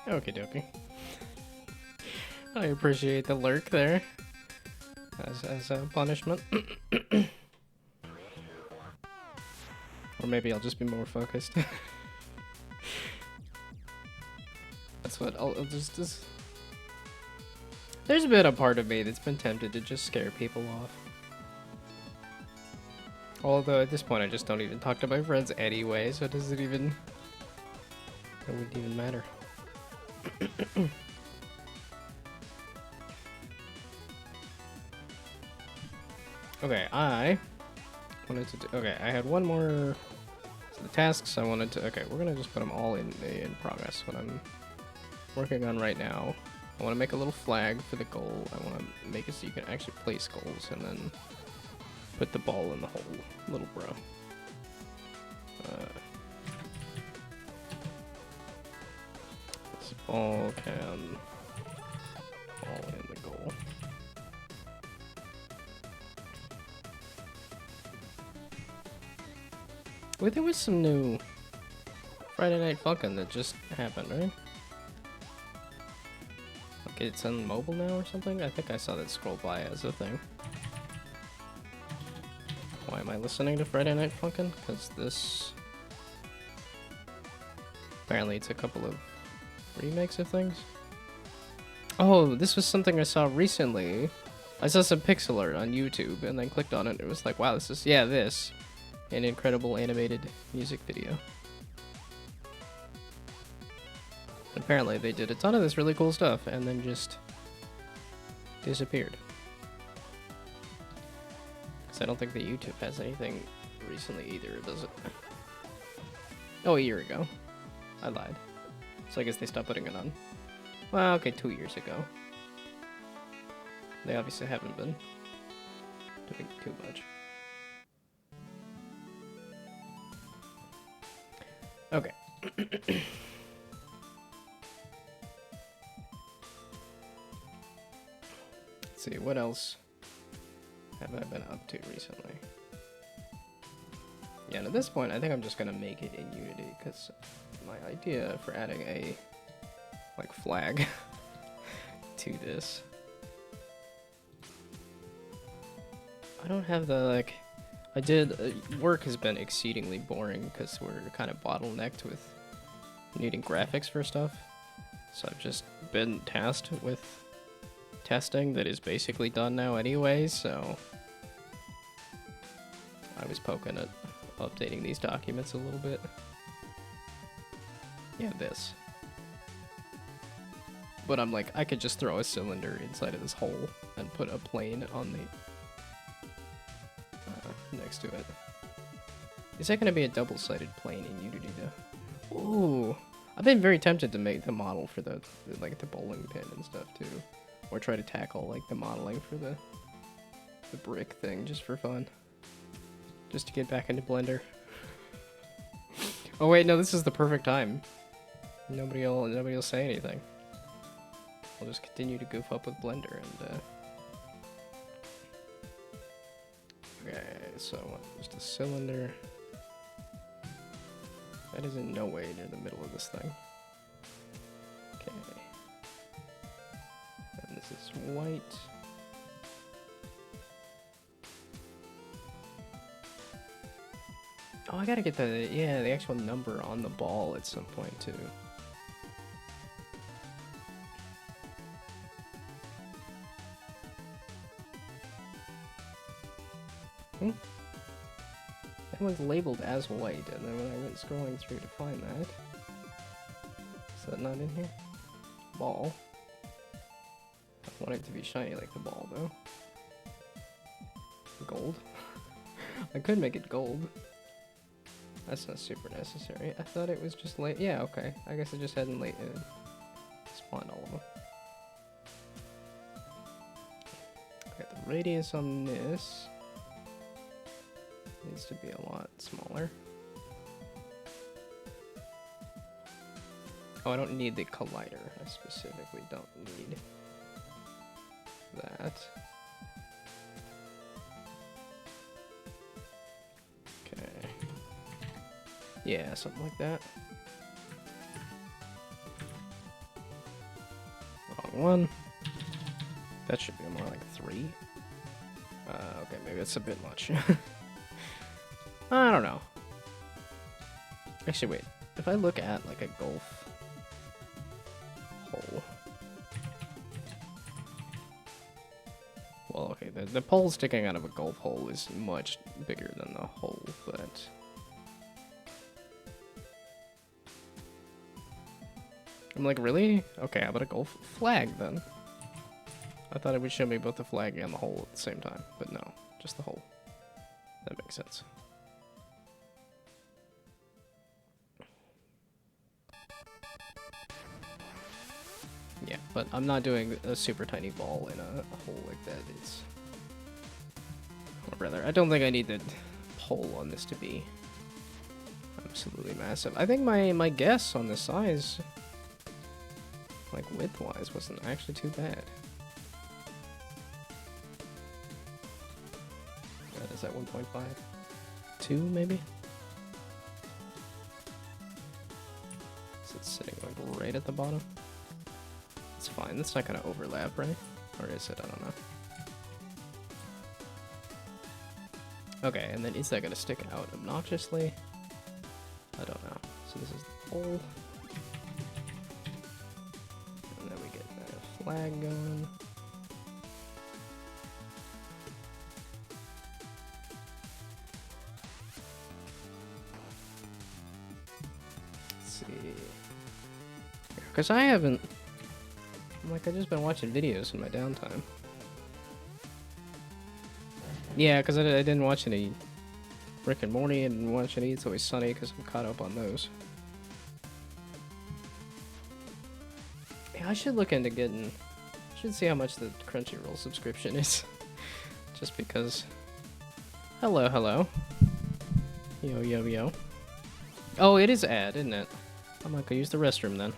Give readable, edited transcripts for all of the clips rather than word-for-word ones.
Okie dokie. I appreciate the lurk there. As a punishment. Or maybe I'll just be more focused. That's what I'll just... There's been a part of me that's been tempted to just scare people off. Although at this point I just don't even talk to my friends anyway, so it doesn't even... It wouldn't even matter. Okay, I wanted to do... Okay, I had one more... So the tasks I wanted to... Okay, we're gonna just put them all in progress. What I'm working on right now. I want to make a little flag for the goal. I want to make it so you can actually place goals and then put the ball in the hole. Little bro. This ball can fall in the goal. Wait, there was some new Friday Night Funkin' that just happened, right? Like it's on mobile now or something? I think I saw that scroll by as a thing. Why am I listening to Friday Night Funkin'? Because this... Apparently it's a couple of remakes of things. Oh, this was something I saw recently. I saw some pixel art on YouTube and then clicked on it. It was like, wow, this is... Yeah, this. An incredible animated music video. Apparently they did a ton of this really cool stuff and then just disappeared. Because I don't think that YouTube has anything recently either, does it? Oh, a year ago. I lied. So I guess they stopped putting it on. Well, okay, 2 years ago. They obviously haven't been doing too much. Okay. Let's see, what else have I been up to recently? Yeah, and at this point, I think I'm just gonna make it in Unity, because my idea for adding a, like, flag to this... I don't have the, like... I did... work has been exceedingly boring, because we're kind of bottlenecked with needing graphics for stuff. So I've just been tasked with testing that is basically done now anyway, so... I was poking at updating these documents a little bit. Yeah, this. But I'm like, I could just throw a cylinder inside of this hole and put a plane on the... next to it. Is that going to be a double-sided plane in Unity though? Ooh! I've been very tempted to make the model for the like the bowling pin and stuff too. Or try to tackle like the modeling for the brick thing just for fun. Just to get back into Blender. Oh wait, no, this is the perfect time. Nobody will say anything. I'll just continue to goof up with Blender and okay, so just a cylinder. That is in no way near the middle of this thing. Okay. And this is white. Oh, I gotta get the actual number on the ball at some point too. That was labeled as white, and then when I went scrolling through to find that... Is that not in here? Ball. I want it to be shiny like the ball, though. Gold? I could make it gold. That's not super necessary. I thought it was just yeah, okay. I guess I just hadn't spawned all of them. Okay, the radius on this needs to be a lot smaller. Oh, I don't need the collider. I specifically don't need that. Okay. Yeah, something like that. 1. That should be more like 3. Okay, maybe that's a bit much. I don't know. Actually, wait. If I look at like a golf hole. Well, okay, the pole sticking out of a golf hole is much bigger than the hole, but... I'm like, really? Okay, how about a golf flag then? I thought it would show me both the flag and the hole at the same time, but no, just the hole. That makes sense. Yeah, but I'm not doing a super tiny ball in a hole like that. It's... Or rather, I don't think I need the hole on this to be absolutely massive. I think my guess on the size, like width-wise, wasn't actually too bad. That is at 1.5. 2, maybe? Is it sitting like right at the bottom? It's fine, that's not gonna overlap, right? Or is it? I don't know. Okay, and then is that gonna stick out obnoxiously? I don't know. So this is the hole. And then we get a flag going. Let's see. Because I haven't... Like, I've just been watching videos in my downtime. Yeah, because I didn't watch any Rick and Morty, and didn't watch any It's Always Sunny, because I'm caught up on those. Yeah, I should look into getting... I should see how much the Crunchyroll subscription is. Just because... Hello, hello. Yo, yo, yo. Oh, it is ad, isn't it? I'm not gonna use the restroom then.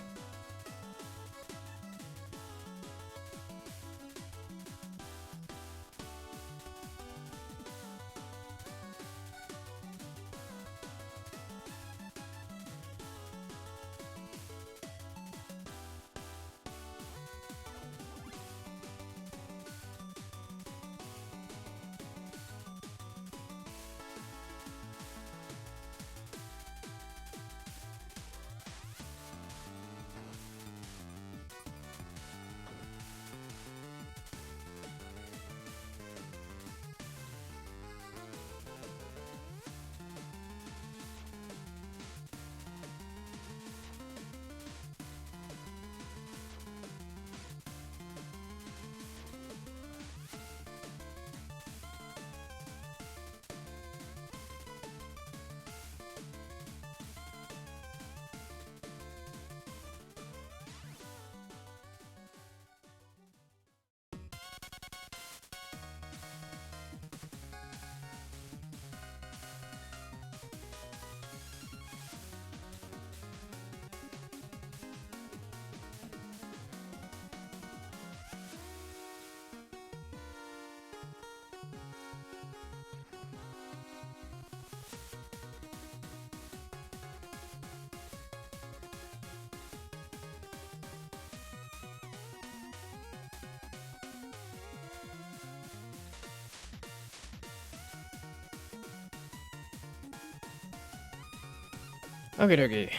Okay, dokie.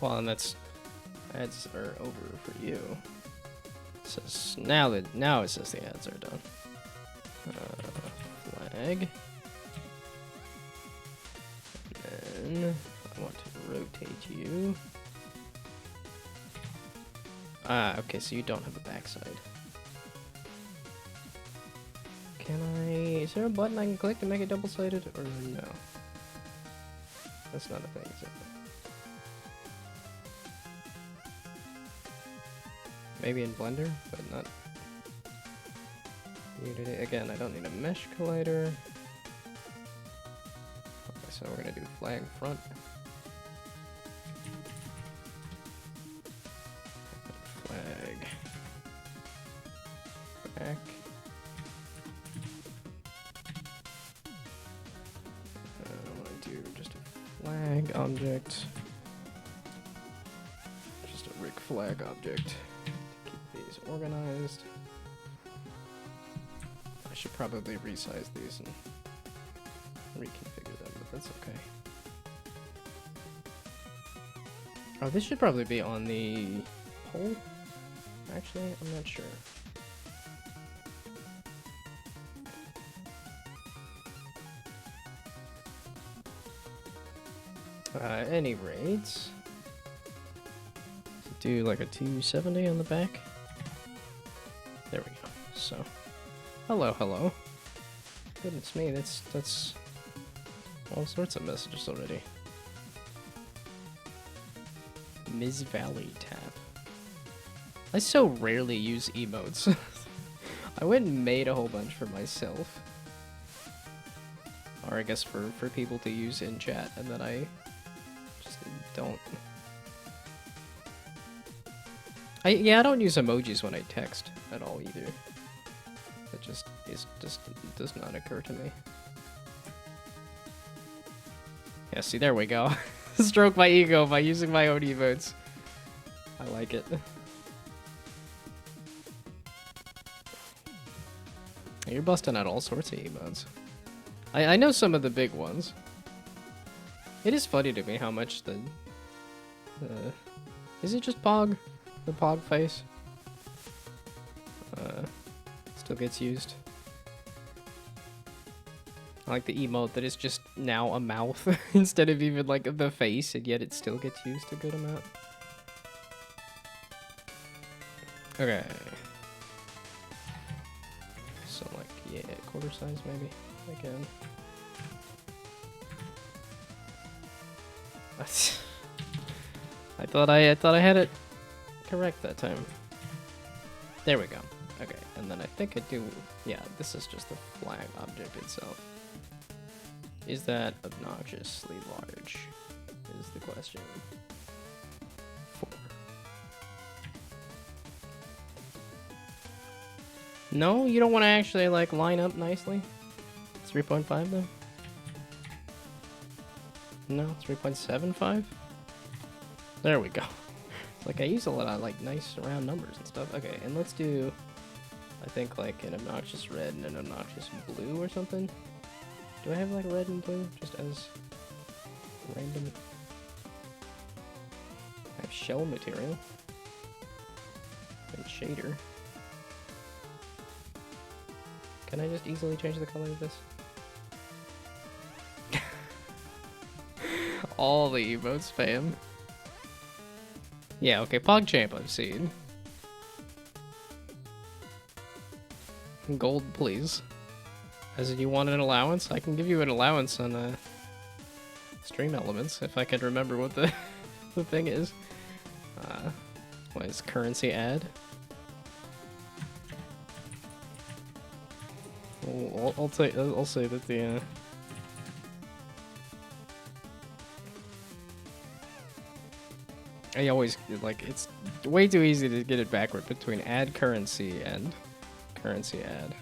Well, and that's ads are over for you. It says now it says the ads are done. Flag. And then I want to rotate you. Ah, okay, so you don't have a backside. Can I? Is there a button I can click to make it double-sided, or no? That's not a thing, is it? Maybe in Blender, but not... Unity. Again, I don't need a mesh collider. Okay, so we're gonna do flag front. Flag. Back. I want to do just a flag object. Just a Rick flag object. To keep these organized. I should probably resize these and reconfigure them, but that's okay. Oh, this should probably be on the pole. Actually, I'm not sure. Any rate, do like a 270 on the back. There we go. So, hello, hello. Goodness me, that's all sorts of messages already. Ms. Valley tab. I so rarely use emotes. I went and made a whole bunch for myself. Or I guess for people to use in chat, and then I just don't. Yeah, I don't use emojis when I text at all either. It just does not occur to me. Yeah, see, there we go. Stroke my ego by using my own emotes. I like it. You're busting out all sorts of emotes. I know some of the big ones. It is funny to me how much the is it just Pog? The Pog face? Still gets used. I like the emote that is just now a mouth instead of even like the face, and yet it still gets used a good amount. Okay. So like, yeah, quarter size maybe, again. I thought I had it correct that time. There we go. Okay, and then I think I do, yeah, this is just the flag object itself. Is that obnoxiously large, is the question. 4. No, you don't want to actually like line up nicely? 3.5 then? No, 3.75? There we go. Like I use a lot of like nice round numbers and stuff. Okay, and let's do, I think like an obnoxious red and an obnoxious blue or something. Do I have like red and blue just as random? I have shell material and shader. Can I just easily change the color of this? All the emotes spam. Yeah, okay, PogChamp I've seen. Gold, please. As in, you want an allowance? I can give you an allowance on stream elements if I can remember what the the thing is. What is currency add? I'll say that the I always like, it's way too easy to get it backward between add currency and currency add.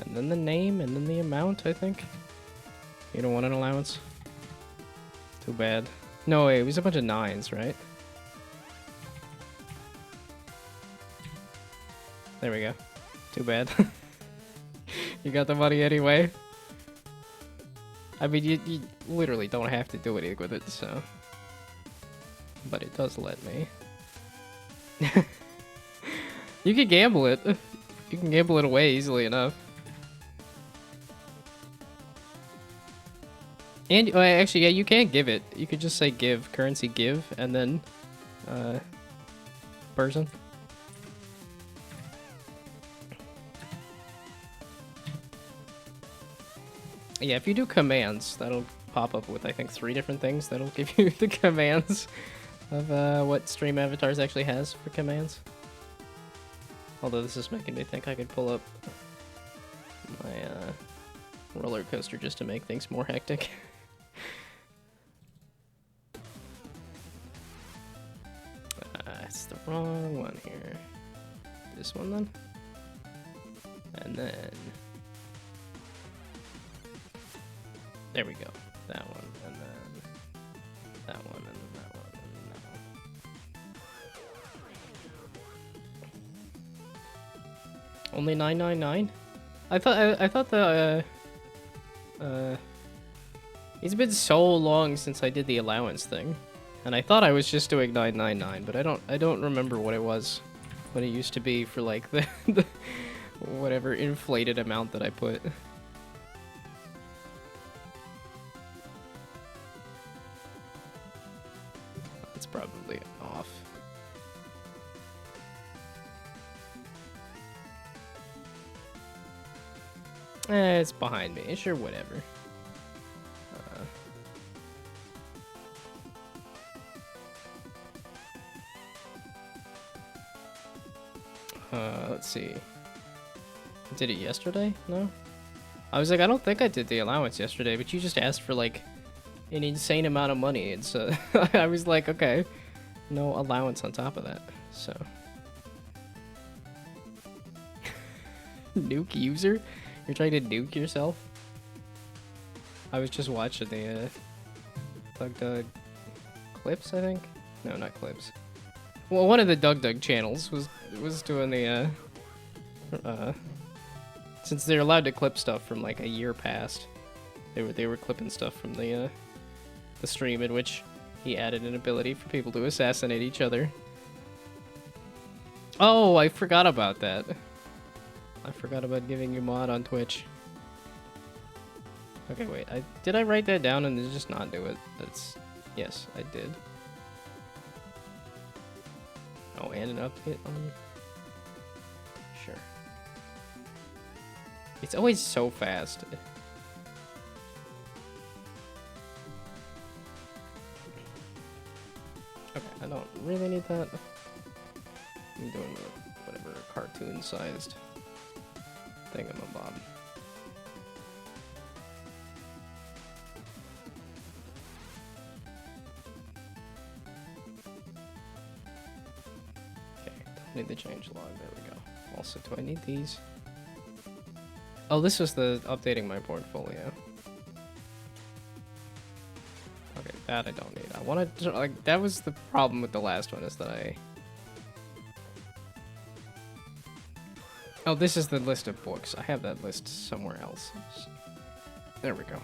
And then the name, and then the amount, I think. You don't want an allowance? Too bad. No, wait, it was a bunch of 9s, right? There we go. Too bad. You got the money anyway. I mean, you literally don't have to do anything with it, so... But it does let me. You can gamble it. You can gamble it away easily enough. And actually, yeah, you can give it. You could just say give, currency give, and then person. Yeah, if you do commands, that'll pop up with, I think, 3 different things. That'll give you the commands of what Stream Avatars actually has for commands. Although this is making me think I could pull up my roller coaster just to make things more hectic. It's the wrong one here. This one then? And then... There we go. That one, and then that one, and then that one, and then that one. Only 999? I thought the it's been so long since I did the allowance thing, and I thought I was just doing 999, but I don't remember what it was, what it used to be for like the whatever inflated amount that I put. It's probably off. It's behind me. Sure, whatever. Let's see. I did it yesterday? No? I was like, I don't think I did the allowance yesterday, but you just asked for like an insane amount of money, and so I was like, okay, no allowance on top of that, so. Nuke user? You're trying to nuke yourself? I was just watching the Doug clips, I think? No, not clips. Well, one of the Doug channels was doing the since they're allowed to clip stuff from like a year past, they were clipping stuff from the stream in which he added an ability for people to assassinate each other. Oh, I forgot about that. I forgot about giving you mod on Twitch. Okay, wait. Did I write that down and then just not do it? Yes, I did. Oh, and an update on. Sure. It's always so fast. Okay, I don't really need that. I'm doing whatever cartoon-sized thingamabob. Need the change log. There we go. Also, do I need these? Oh, this was the updating my portfolio. Okay, that I don't need. I wanted to, like, that was the problem with the last one, is that oh, this is the list of books. I have that list somewhere else. There we go.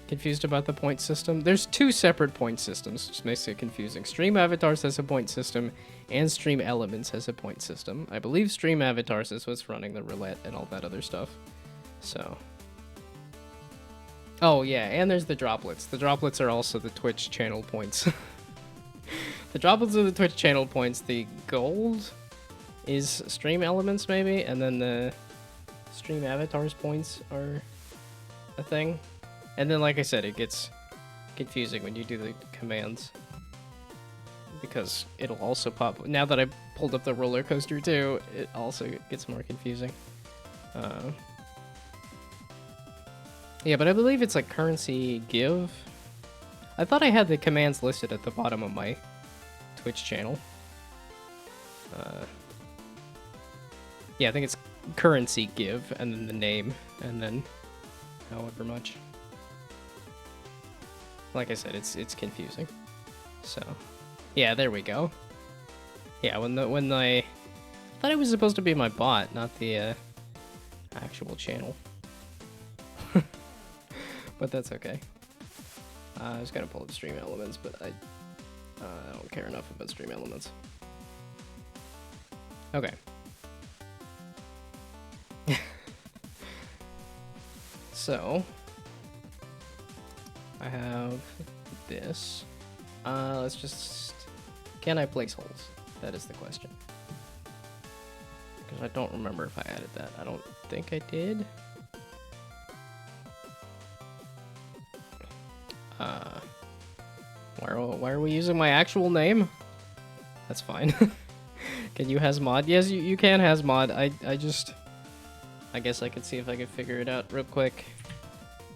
Confused about the point system? There's two separate point systems, which makes it confusing. Stream Avatars has a point system, and Stream Elements has a point system. I believe Stream Avatars is what's running the roulette and all that other stuff. So. Oh, yeah, and there's the droplets. The droplets are also the Twitch channel points. The droplets are the Twitch channel points. The gold is Stream Elements, maybe, and then the Stream Avatars points are a thing. And then, like I said, it gets confusing when you do the commands, because it'll also pop. Now that I pulled up the roller coaster too, it also gets more confusing. Yeah, but I believe it's like currency give. I thought I had the commands listed at the bottom of my Twitch channel. Yeah, I think it's currency give, and then the name, and then however much. Like I said, it's confusing. So, yeah, there we go. Yeah, when I thought it was supposed to be my bot, not the actual channel. But that's okay. I was gonna pull up Stream Elements, but I don't care enough about Stream Elements. Okay. So, I have this. Let's just... Can I place holes? That is the question. Because I don't remember if I added that. I don't think I did. Why are we using my actual name? That's fine. Can you has mod? Yes, you can has mod. I guess I could see if I could figure it out real quick.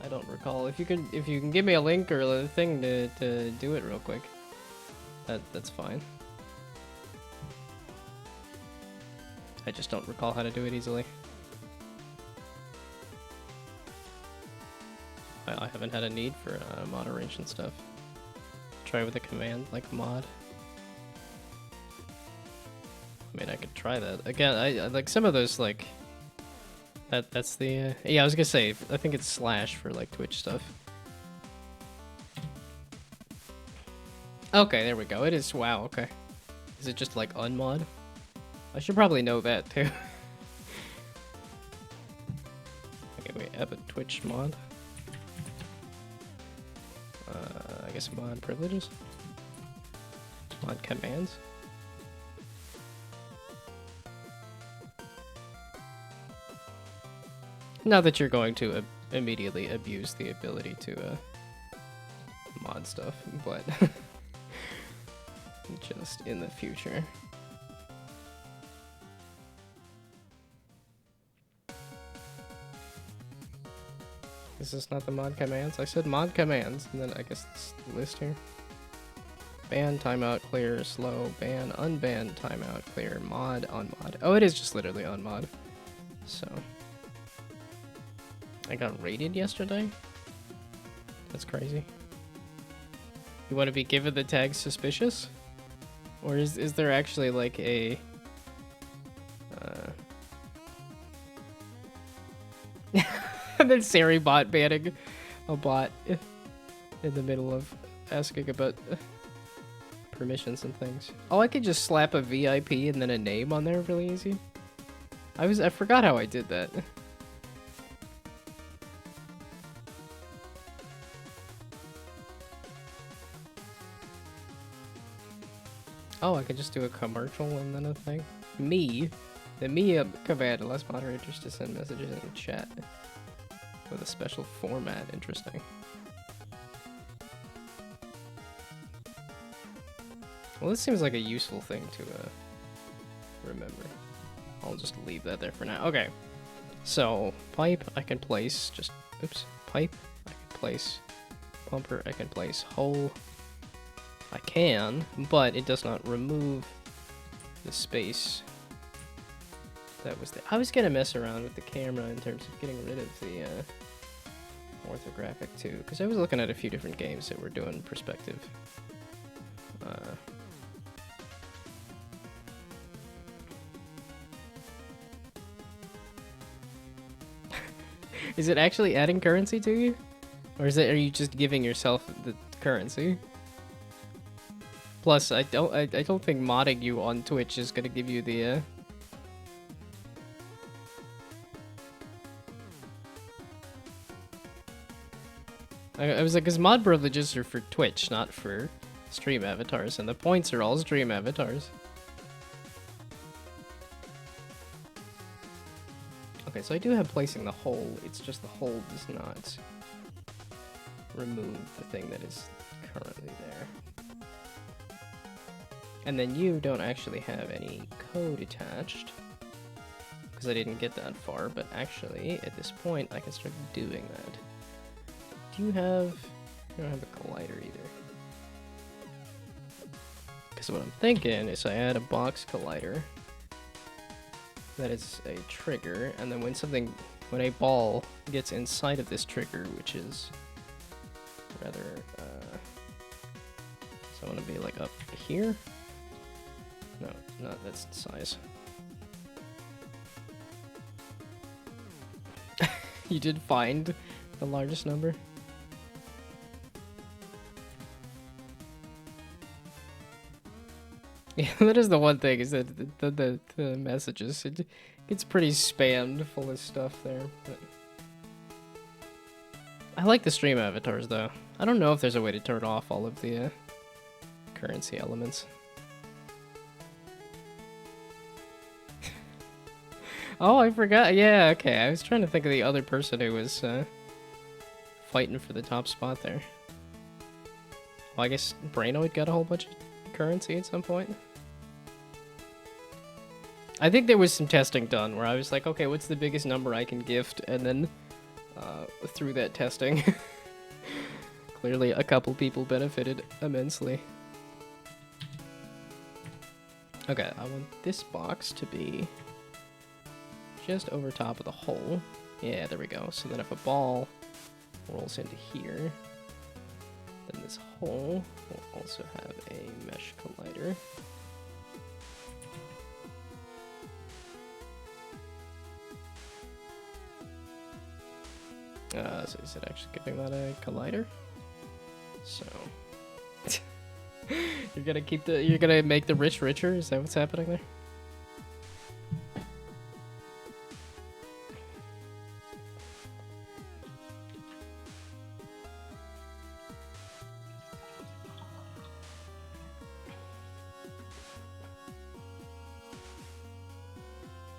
I don't recall. If you can give me a link or a thing to do it real quick, that's fine. I just don't recall how to do it easily. I haven't had a need for moderation stuff. Try with a command like mod. I mean, I could try that. Again, I like some of those, like... That's the... yeah, I was gonna say, I think it's slash for, like, Twitch stuff. Okay, there we go. It is... wow, okay. Is it just, like, unmod? I should probably know that, too. Okay, wait, add a Twitch mod. I guess mod privileges? Mod commands? Not that you're going to immediately abuse the ability to mod stuff, but just in the future. Is this not the mod commands? I said mod commands, and then I guess it's the list here. Ban, timeout, clear, slow, ban, unban, timeout, clear, mod, unmod. Oh, it is just literally unmod. So... I got raided yesterday? That's crazy. You want to be given the tag suspicious? Or is there actually like a... and then Sari bot banning a bot in the middle of asking about permissions and things. Oh, I could just slap a VIP and then a name on there really easy. I forgot how I did that. Oh, I could just do a commercial and then a thing. The me command allows moderators to send messages in chat with a special format. Interesting. Well, this seems like a useful thing to remember. I'll just leave that there for now. Okay. So, pipe I can place just... oops. Pipe I can place. Pumper I can place. Hole I can, but it does not remove the space that was there. I was gonna mess around with the camera in terms of getting rid of the orthographic too, because I was looking at a few different games that were doing perspective. Is it actually adding currency to you? Or are you just giving yourself the currency? Plus, I don't think modding you on Twitch is gonna give you the I was like, because mod privileges are for Twitch, not for stream avatars, and the points are all stream avatars. Okay, so I do have placing the hole. It's just the hole does not remove the thing that is currently there. And then you don't actually have any code attached, because I didn't get that far, but actually, at this point, I can start doing that. Do you have... I don't have a collider either. Because what I'm thinking is I add a box collider that is a trigger, and then when a ball gets inside of this trigger, which is rather, so I want to be like up here? No, not that's the size. You did find the largest number? Yeah, that is the one thing, is that the messages, it gets pretty spammed full of stuff there. But I like the stream avatars, though. I don't know if there's a way to turn off all of the currency elements. Oh, I forgot. Yeah, okay. I was trying to think of the other person who was fighting for the top spot there. Well, I guess Brainoid got a whole bunch of currency at some point. I think there was some testing done where I was like, okay, what's the biggest number I can gift? And then through that testing, clearly a couple people benefited immensely. Okay, I want this box to be just over top of the hole. Yeah, there we go. So then if a ball rolls into here, then this hole will also have a mesh collider. So is it actually giving that a collider? So you're gonna make the rich richer? Is that what's happening there?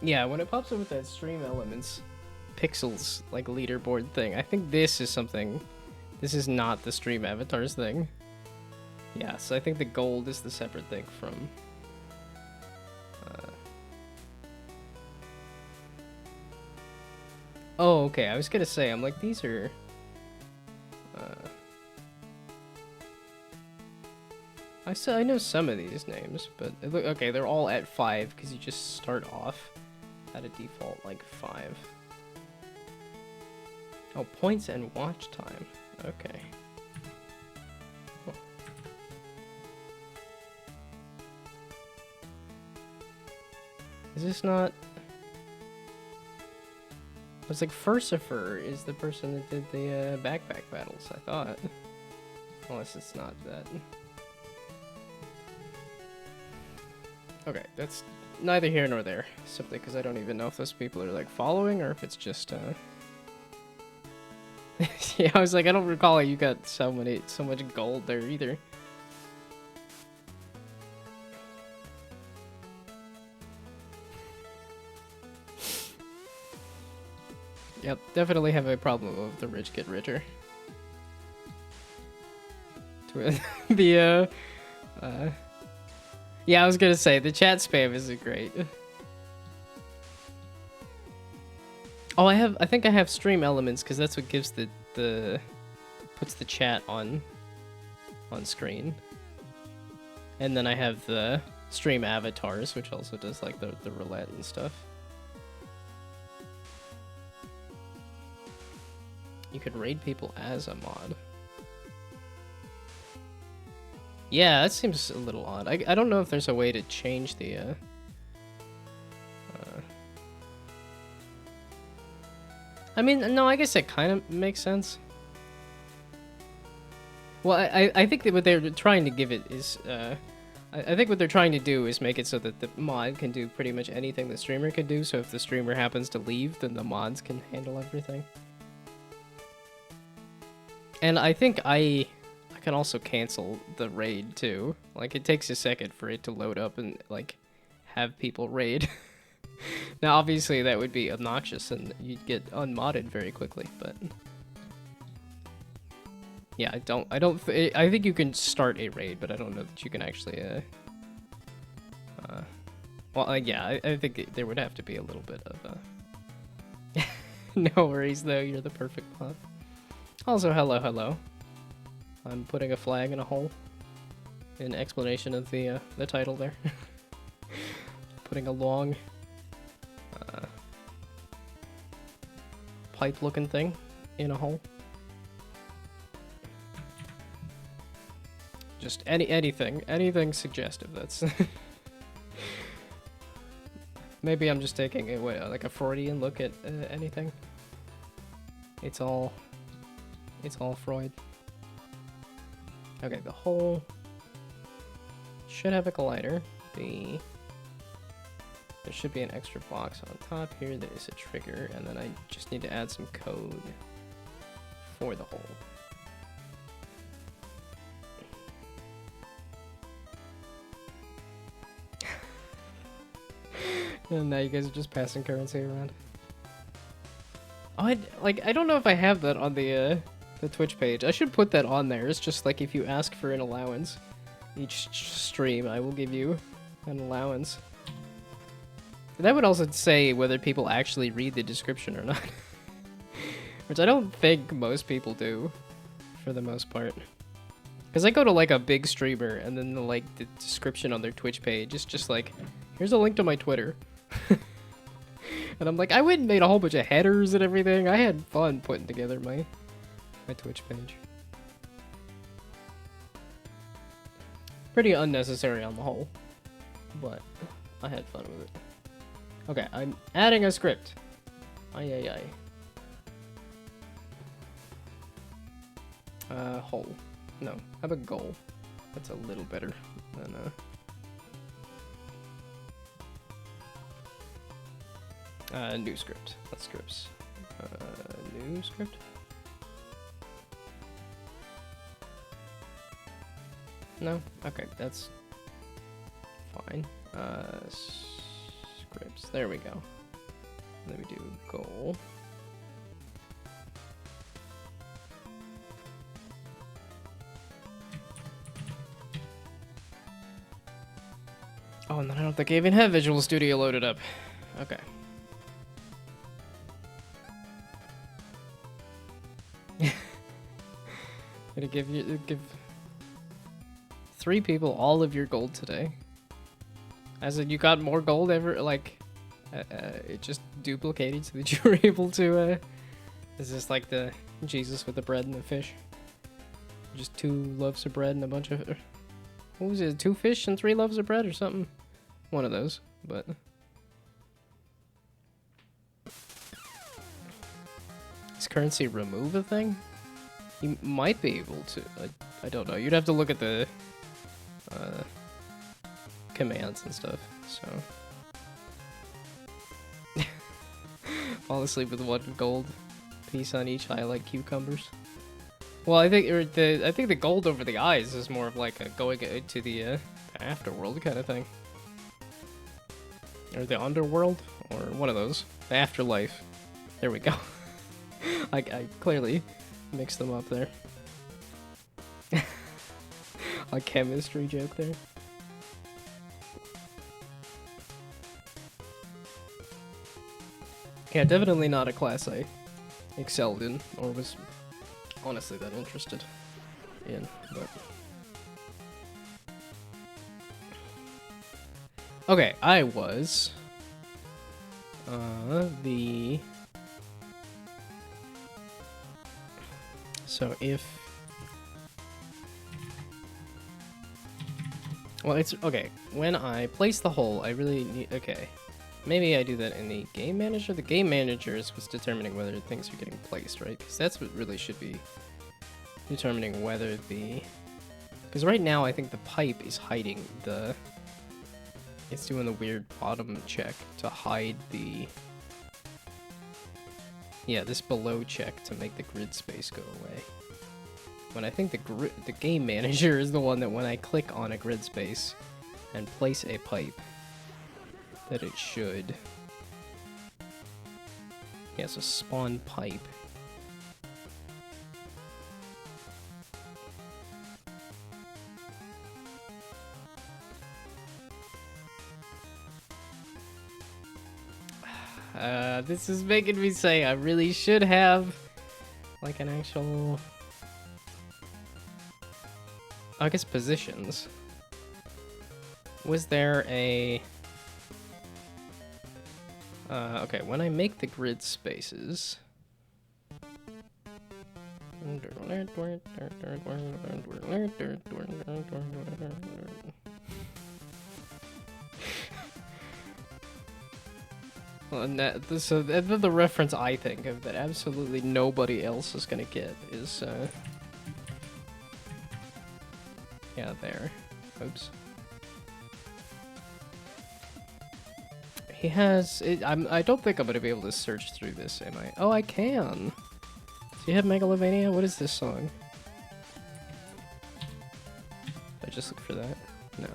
Yeah, when it pops up with that stream elements pixels like leaderboard thing, I think this is something. This is not the stream avatars thing. Yeah, so I think the gold is the separate thing from. Oh, okay. I was gonna say, I'm like, these are. I know some of these names, but okay, they're all at 5 because you just start off at a default like 5. Oh, points and watch time. Okay. Huh. Is this not? It's like Furcifer is the person that did the backpack battles, I thought. Unless it's not that. Okay, that's neither here nor there. Simply because I don't even know if those people are like following or if it's just yeah, I was like, I don't recall you got so much gold there either. Yep, definitely have a problem of the rich get richer. The yeah, I was gonna say the chat spam isn't great. Oh, I think I have stream elements because that's what gives puts the chat on screen. And then I have the stream avatars, which also does like the roulette and stuff. You could raid people as a mod. Yeah, that seems a little odd. I don't know if there's a way to change the I mean, no, I guess it kind of makes sense. Well, I think that what they're trying to give it is I think what they're trying to do is make it so that the mod can do pretty much anything the streamer could do, so if the streamer happens to leave, then the mods can handle everything. And I think I can also cancel the raid too. Like, it takes a second for it to load up and like have people raid. Now obviously that would be obnoxious and you'd get unmodded very quickly, but yeah, I think you can start a raid, but I don't know that you can actually yeah, I think there would have to be a little bit of no worries though, you're the perfect mod. Also, hello. I'm putting a flag in a hole in explanation of the title there. Putting a long pipe-looking thing in a hole. Just anything suggestive. That's maybe I'm just taking like a Freudian look at anything. It's all Freud. Okay, the hole should have a collider. There should be an extra box on top here that is a trigger, and then I just need to add some code for the hole. And now you guys are just passing currency around. Oh, I don't know if I have that on the Twitch page. I should put that on there. It's just like if you ask for an allowance each stream, I will give you an allowance. That would also say whether people actually read the description or not. Which I don't think most people do, for the most part. Because I go to like a big streamer, and then the description on their Twitch page is just like, here's a link to my Twitter. And I'm like, I went and made a whole bunch of headers and everything. I had fun putting together my Twitch page. Pretty unnecessary on the whole, but I had fun with it. Okay, I'm adding a script. Ay. Hole. No, how about goal? That's a little better than new script. Not scripts. New script. No? Okay, that's fine. Scripts. There we go. Then we do goal. Oh, and then I don't think I even have Visual Studio loaded up. Okay. Gonna give 3 people all of your gold today. As in, you got more gold ever, like, it just duplicated so that you were able to, is this like the Jesus with the bread and the fish? Just 2 loaves of bread and a bunch of, what was it, 2 fish and 3 loaves of bread or something? One of those, but. Is currency remove a thing? You might be able to, I don't know, you'd have to look at the, commands and stuff, so. Fall asleep with 1 gold piece on each eye like cucumbers. Well, I think the gold over the eyes is more of like a going to the afterworld kind of thing, or the underworld, or one of those. The afterlife. There we go. I clearly mixed them up there. A chemistry joke there. Yeah, definitely not a class I excelled in, or was honestly that interested in, but... Okay, I was... So if... Well, it's... Okay, when I place the hole, I really need... Okay. Maybe I do that in the game manager? The game manager is what's determining whether things are getting placed, right? Because that's what really should be determining whether the... Because right now I think the pipe is hiding the... It's doing the weird bottom check to hide the... Yeah, this below check to make the grid space go away. When I think the game manager is the one that when I click on a grid space and place a pipe, that it should... Yeah, so spawn pipe. This is making me say I really should have like an actual... I guess positions. Was there a... okay, when I make the grid spaces... Well, and so the reference I think of that absolutely nobody else is gonna get is, yeah, there. Oops. He has... I don't think I'm gonna be able to search through this, am I? Oh, I can! Do you have Megalovania? What is this song? Did I just look for that? No.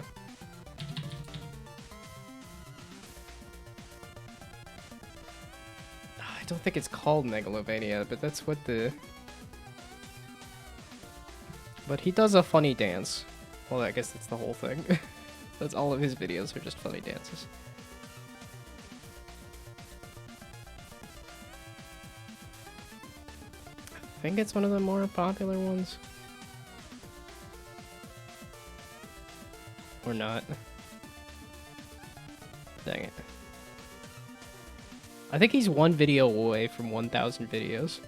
I don't think it's called Megalovania, but that's what the... But he does a funny dance. Well, I guess that's the whole thing. That's all of his videos are just funny dances. I think it's one of the more popular ones. Or not. Dang it. I think he's 1 video away from 1,000 videos.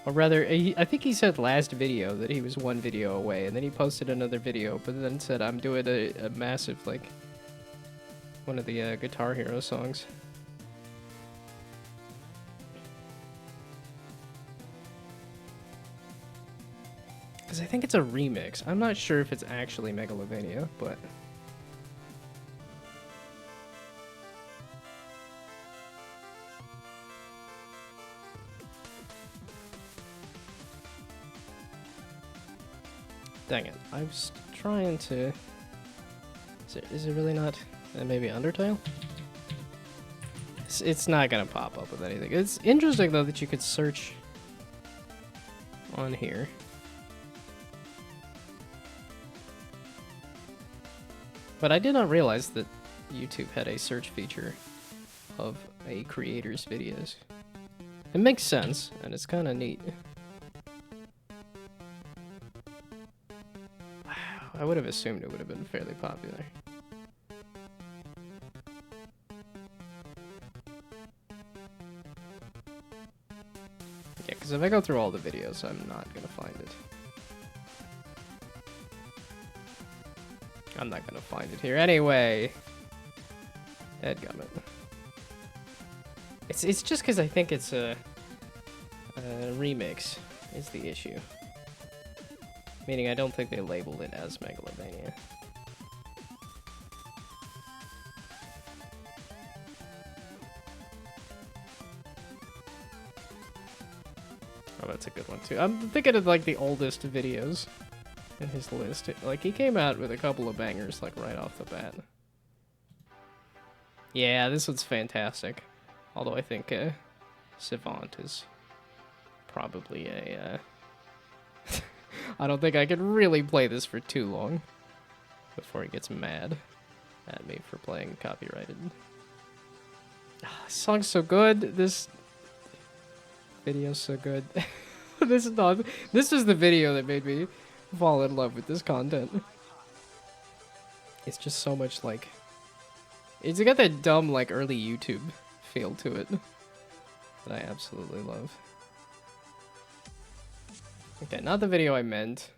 Or rather, I think he said last video that he was 1 video away, and then he posted another video, but then said, I'm doing a massive, like, one of the Guitar Hero songs. Because I think it's a remix. I'm not sure if it's actually Megalovania, but... Dang it. I was trying to... Is it really not... maybe Undertale? It's not gonna pop up with anything. It's interesting, though, that you could search on here. But I did not realize that YouTube had a search feature of a creator's videos. It makes sense, and it's kind of neat. I would have assumed it would have been fairly popular. Yeah, because if I go through all the videos, I'm not gonna find it. I'm not gonna find it here anyway. Dadgummit. It's just because I think it's a remix is the issue. Meaning I don't think they labeled it as Megalovania. Oh, that's a good one too. I'm thinking of like the oldest videos in his list. Like he came out with a couple of bangers like right off the bat. Yeah, this one's fantastic. Although I think Savant is probably a... I don't think I can really play this for too long before he gets mad at me for playing copyrighted. This song's so good. This video's so good. This is the video that made me fall in love with this content. It's just so much like... It's got that dumb like early YouTube feel to it that I absolutely love. Okay, not the video I meant.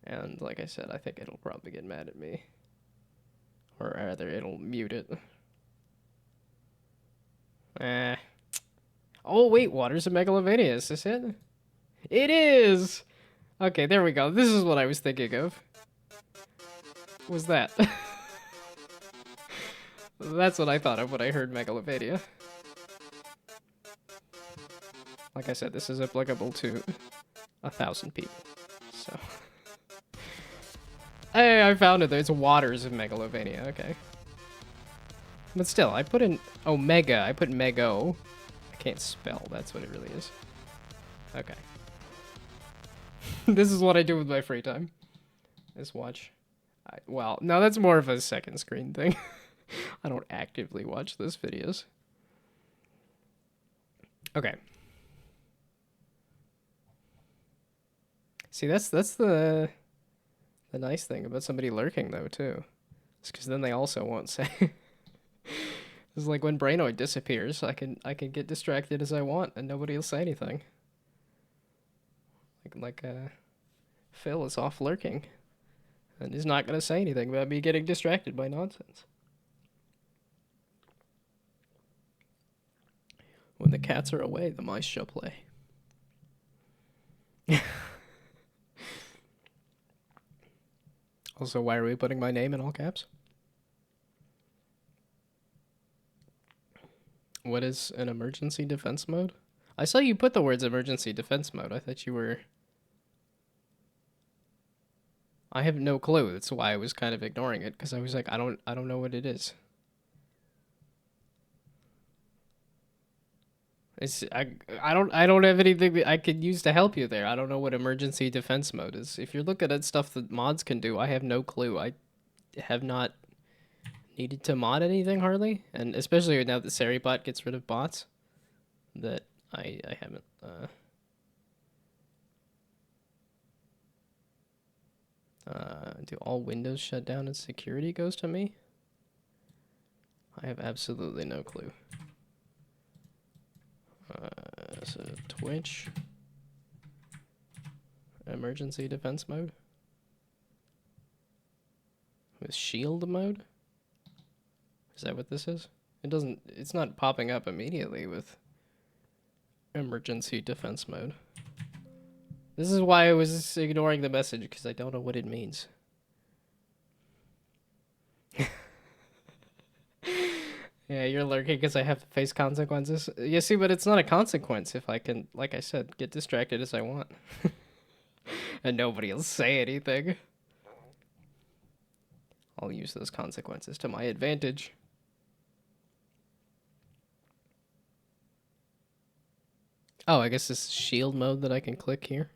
And like I said, I think it'll probably get mad at me. Or rather, it'll mute it. Oh, wait, Waters of Megalovania, is this it? It is! Okay, there we go. This is what I was thinking of. What was that? That's what I thought of when I heard Megalovania. Like I said, this is applicable to 1,000 people, so... Hey, I found it. It's Waters of Megalovania, okay. But still, I put in Omega. I put Mego. I can't spell. That's what it really is. Okay. This is what I do with my free time. Is watch. Well, no, that's more of a second screen thing. I don't actively watch those videos. Okay. See, that's the nice thing about somebody lurking, though, too. It's because then they also won't say. It's like when Brainoid disappears, I can get distracted as I want, and nobody will say anything. Like Phil is off lurking, and he's not gonna say anything about me getting distracted by nonsense. When the cats are away, the mice shall play. Also, why are we putting my name in all caps? What is an emergency defense mode? I saw you put the words emergency defense mode. I thought you were... I have no clue. That's why I was kind of ignoring it, because I was like, I don't know what it is. I don't have anything that I could use to help you there. I don't know what emergency defense mode is. If you're looking at stuff that mods can do, I have no clue. I have not needed to mod anything hardly, and especially now that Seribot gets rid of bots, that I haven't. Do all windows shut down and security goes to me? I have absolutely no clue. So Twitch emergency defense mode with shield mode. Is that what this is? It's not popping up immediately with emergency defense mode. This is why I was ignoring the message, because I don't know what it means. Yeah, you're lurking because I have to face consequences. You see, but it's not a consequence if I can, like I said, get distracted as I want. And nobody will say anything. I'll use those consequences to my advantage. Oh, I guess this is shield mode that I can click here.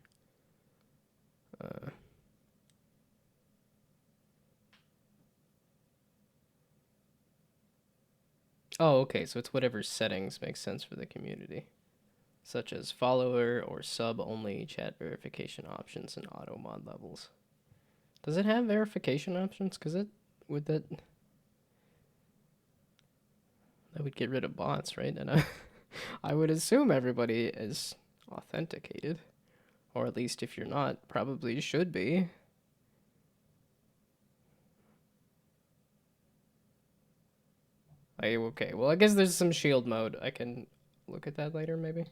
Oh, okay, so it's whatever settings make sense for the community, such as follower or sub-only chat verification options and auto mod levels. Does it have verification options? Because it would that would get rid of bots, right? And I would assume everybody is authenticated, or at least if you're not, probably should be. Okay, well, I guess there's some shield mode. I can look at that later, maybe.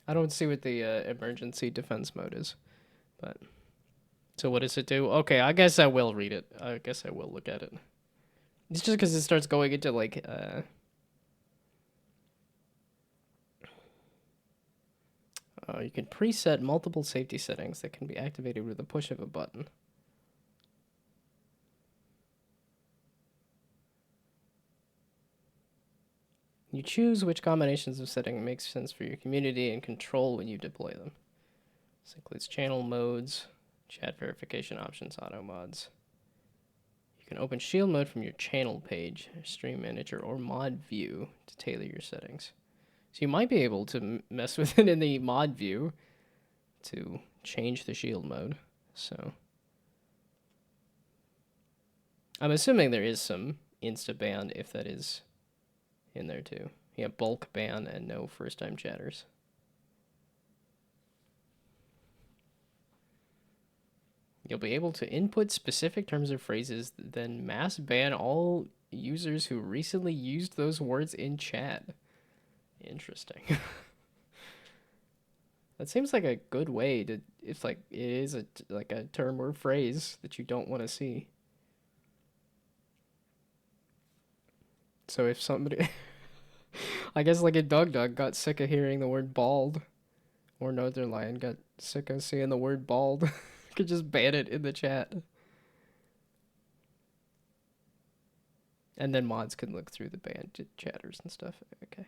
I don't see what the emergency defense mode is, but so what does it do? Okay, I guess I will read it. I guess I will look at it. It's just because it starts going into like you can preset multiple safety settings that can be activated with the push of a button. You choose which combinations of setting makes sense for your community and control when you deploy them. This includes channel modes, chat verification options, auto mods. You can open shield mode from your channel page, stream manager, or mod view to tailor your settings. So you might be able to mess with it in the mod view to change the shield mode. So I'm assuming there is some insta ban if that is in there too. Yeah, bulk ban and no first time chatters. You'll be able to input specific terms or phrases, then mass ban all users who recently used those words in chat. Interesting. That seems like a good way to, if like it is like a term or phrase that you don't want to see. So if somebody, I guess like a Dug got sick of hearing the word bald, or Northern Lion got sick of seeing the word bald, could just ban it in the chat. And then mods can look through the banned chatters and stuff. Okay.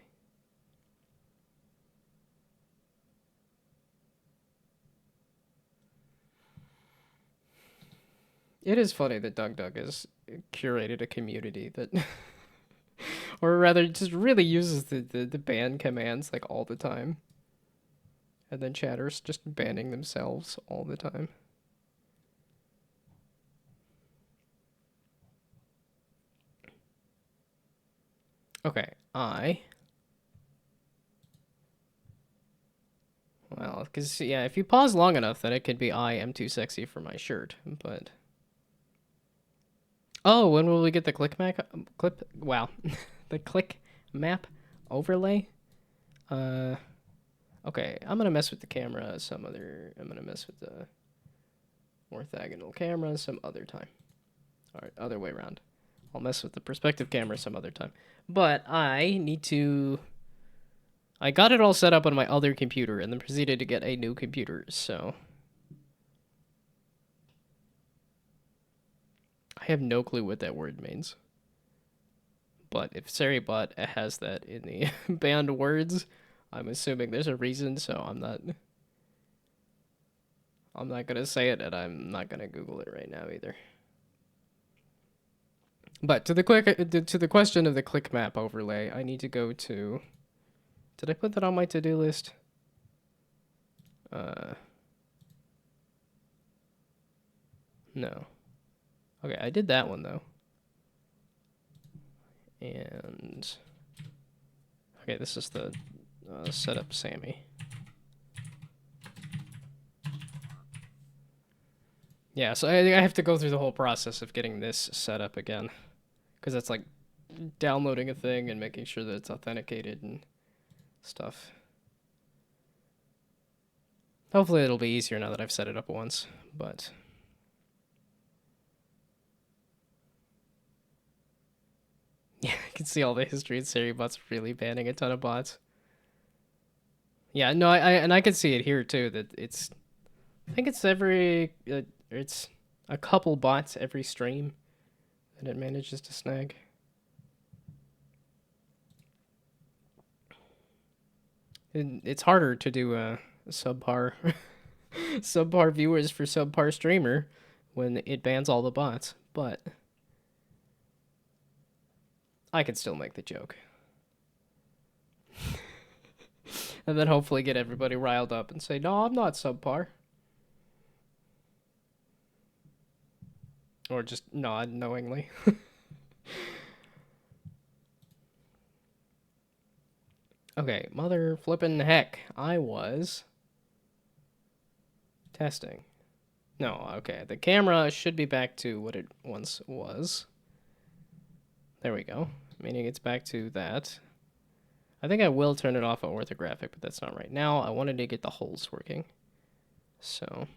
It is funny that Dug has curated a community that, or rather, just really uses the ban commands like all the time. And then chatters just banning themselves all the time. Okay, well, because, yeah, if you pause long enough, then it could be I am too sexy for my shirt, but... Oh, when will we get the wow. The click map overlay? Okay, I'm gonna mess with the camera I'm gonna mess with the orthogonal camera some other time. Alright, other way around. I'll mess with the perspective camera some other time. But I got it all set up on my other computer and then proceeded to get a new computer, so... I have no clue what that word means. But if Seribot has that in the banned words, I'm assuming there's a reason, so I'm not gonna say it, and I'm not gonna Google it right now either. But to the question of the click map overlay, I need to go to... Did I put that on my to-do list? No. Okay, I did that one, though. And... Okay, this is the setup Sammy. Yeah, so I have to go through the whole process of getting this set up again. Because that's like downloading a thing and making sure that it's authenticated and stuff. Hopefully it'll be easier now that I've set it up once, but... Yeah, I can see all the history and Siri bots really banning a ton of bots. Yeah, no, I can see it here too, that it's... I think it's it's a couple bots every stream that it manages to snag. And it's harder to do a subpar subpar viewers for subpar streamer when it bans all the bots, but I can still make the joke. And then hopefully get everybody riled up and say, no, I'm not subpar. Or just nod knowingly. Okay, mother flippin' heck. I was testing. No, okay. The camera should be back to what it once was. There we go. Meaning it's back to that. I think I will turn it off at orthographic, but that's not right now. I wanted to get the holes working. So...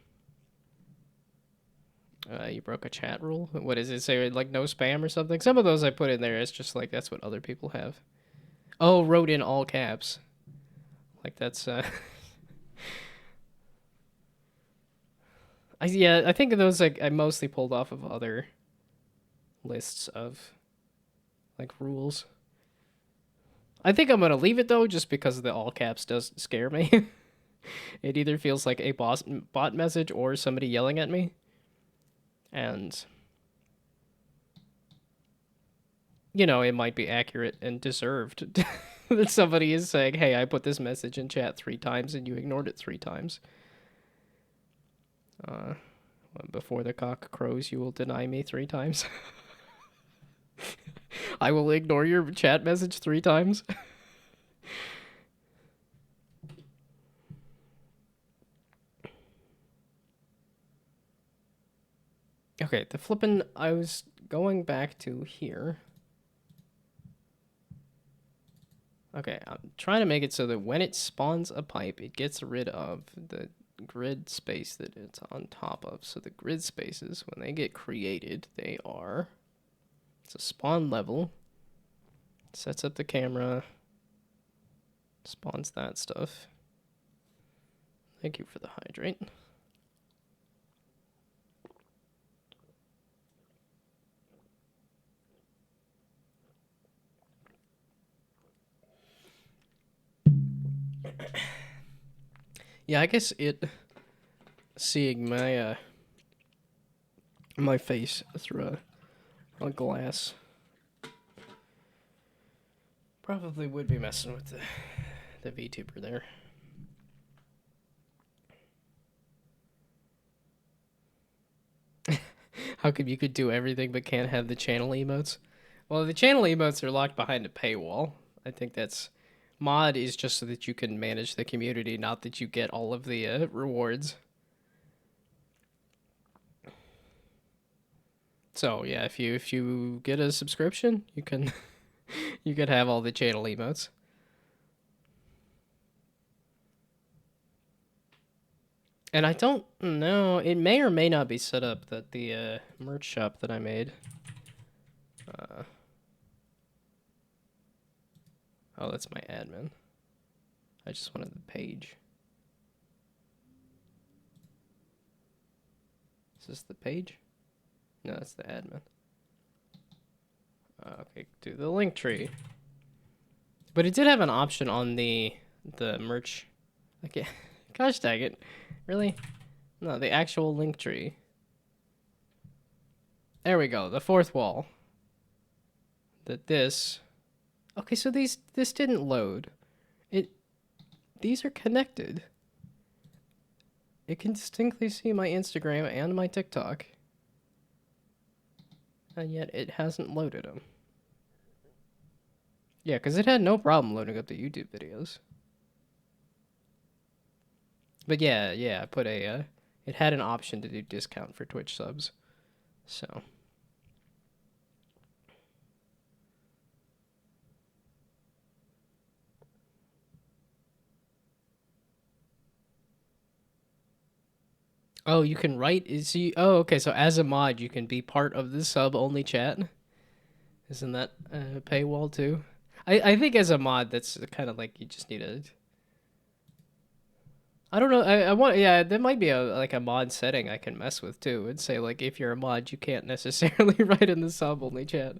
you broke a chat rule? What does it say? Like no spam or something? Some of those I put in there. It's just like that's what other people have. Oh, wrote in all caps. Like that's I think of those like I mostly pulled off of other lists of like rules. I think I'm gonna leave it though, just because the all caps does scare me. It either feels like a bot message or somebody yelling at me. And, you know, it might be accurate and deserved that somebody is saying, hey, I put this message in chat 3 times and you ignored it 3 times. Before the cock crows, you will deny me 3 times. I will ignore your chat message 3 times. Okay, the flippin', I was going back to here. Okay, I'm trying to make it so that when it spawns a pipe, it gets rid of the grid space that it's on top of. So the grid spaces, when they get created, they are... It's a spawn level. Sets up the camera. Spawns that stuff. Thank you for the hydrate. Yeah, I guess seeing my my face through a glass probably would be messing with the Vtuber there. How come you could do everything but can't have the channel emotes? Well, the channel emotes are locked behind a paywall. I think that's... Mod is just so that you can manage the community, not that you get all of the rewards. So yeah, if you get a subscription, you can you could have all the channel emotes. And I don't know, it may or may not be set up that the merch shop that I made. Oh, that's my admin. I just wanted the page. Is this the page? No, that's the admin. Okay, do the link tree. But it did have an option on the merch. Okay, gosh dang it. Really? No, the actual link tree. There we go, the 4th wall. This... Okay, so this didn't load. These are connected. It can distinctly see my Instagram and my TikTok. And yet it hasn't loaded them. Yeah, because it had no problem loading up the YouTube videos. But yeah, I put a... it had an option to do discount for Twitch subs. So... Oh, you can write. Is he? Oh, okay. So as a mod, you can be part of the sub-only chat. Isn't that a paywall too? I think as a mod, that's kind of like you just need a. I don't know. I want. Yeah, there might be a like a mod setting I can mess with too, and say like if you're a mod, you can't necessarily write in the sub-only chat.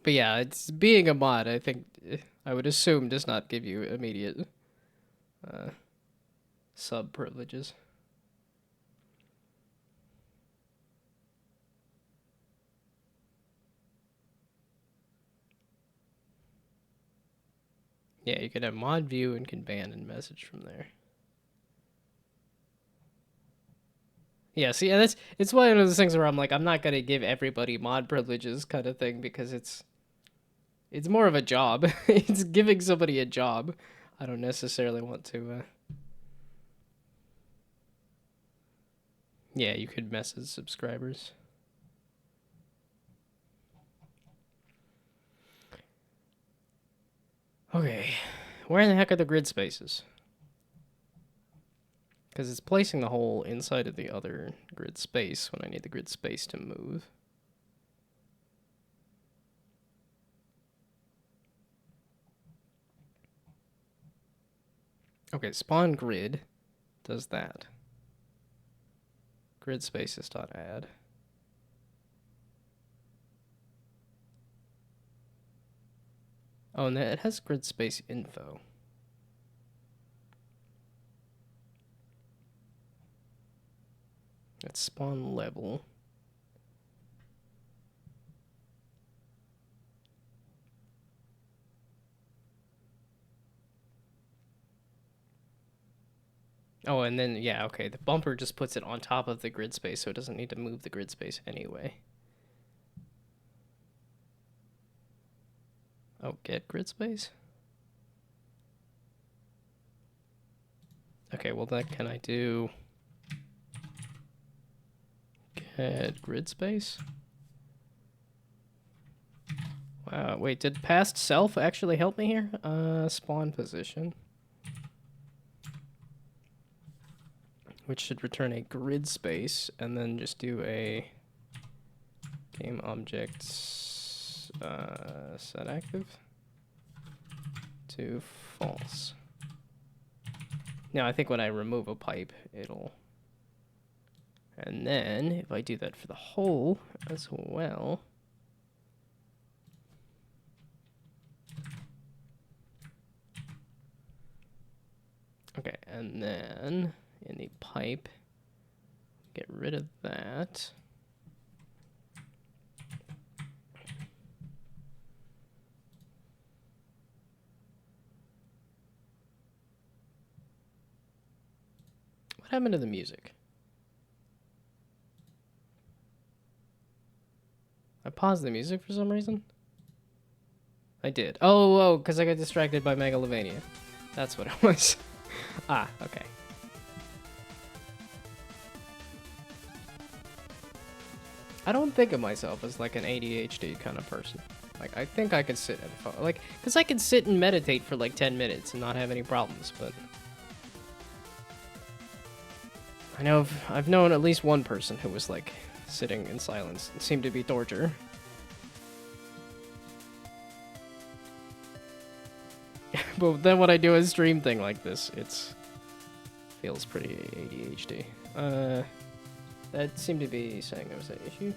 But yeah, it's being a mod. I think I would assume does not give you immediate uh, sub privileges. Yeah, you can have mod view and can ban and message from there. Yeah, see, yeah, it's one of those things where I'm like, I'm not gonna give everybody mod privileges kind of thing because it's more of a job. It's giving somebody a job. I don't necessarily want to. Yeah, you could message subscribers. Okay, where in the heck are the grid spaces? Because it's placing the hole inside of the other grid space when I need the grid space to move. Okay, spawn grid does that. Grid spaces dot add. Oh, and it has grid space info. It's spawn level. Oh, and then, yeah, okay, the bumper just puts it on top of the grid space, so it doesn't need to move the grid space anyway. Oh, get grid space? Okay, well, then can I do get grid space? Wow, wait, did past self actually help me here? Spawn position. Which should return a grid space, and then just do a game objects set active to false. Now I think when I remove a pipe, it'll. And then if I do that for the hole as well. Okay, and then in the pipe, get rid of that. What happened to the music? I paused the music for some reason. I did. Oh, because I got distracted by Megalovania. That's what it was. Ah, okay. I don't think of myself as like an ADHD kind of person. Like, I think I could sit and like, because I could sit and meditate for like 10 minutes and not have any problems, but I know I've known at least one person who was like sitting in silence. It seemed to be torture. But then when I do a stream thing like this, it's feels pretty ADHD. That seemed to be saying there was an issue.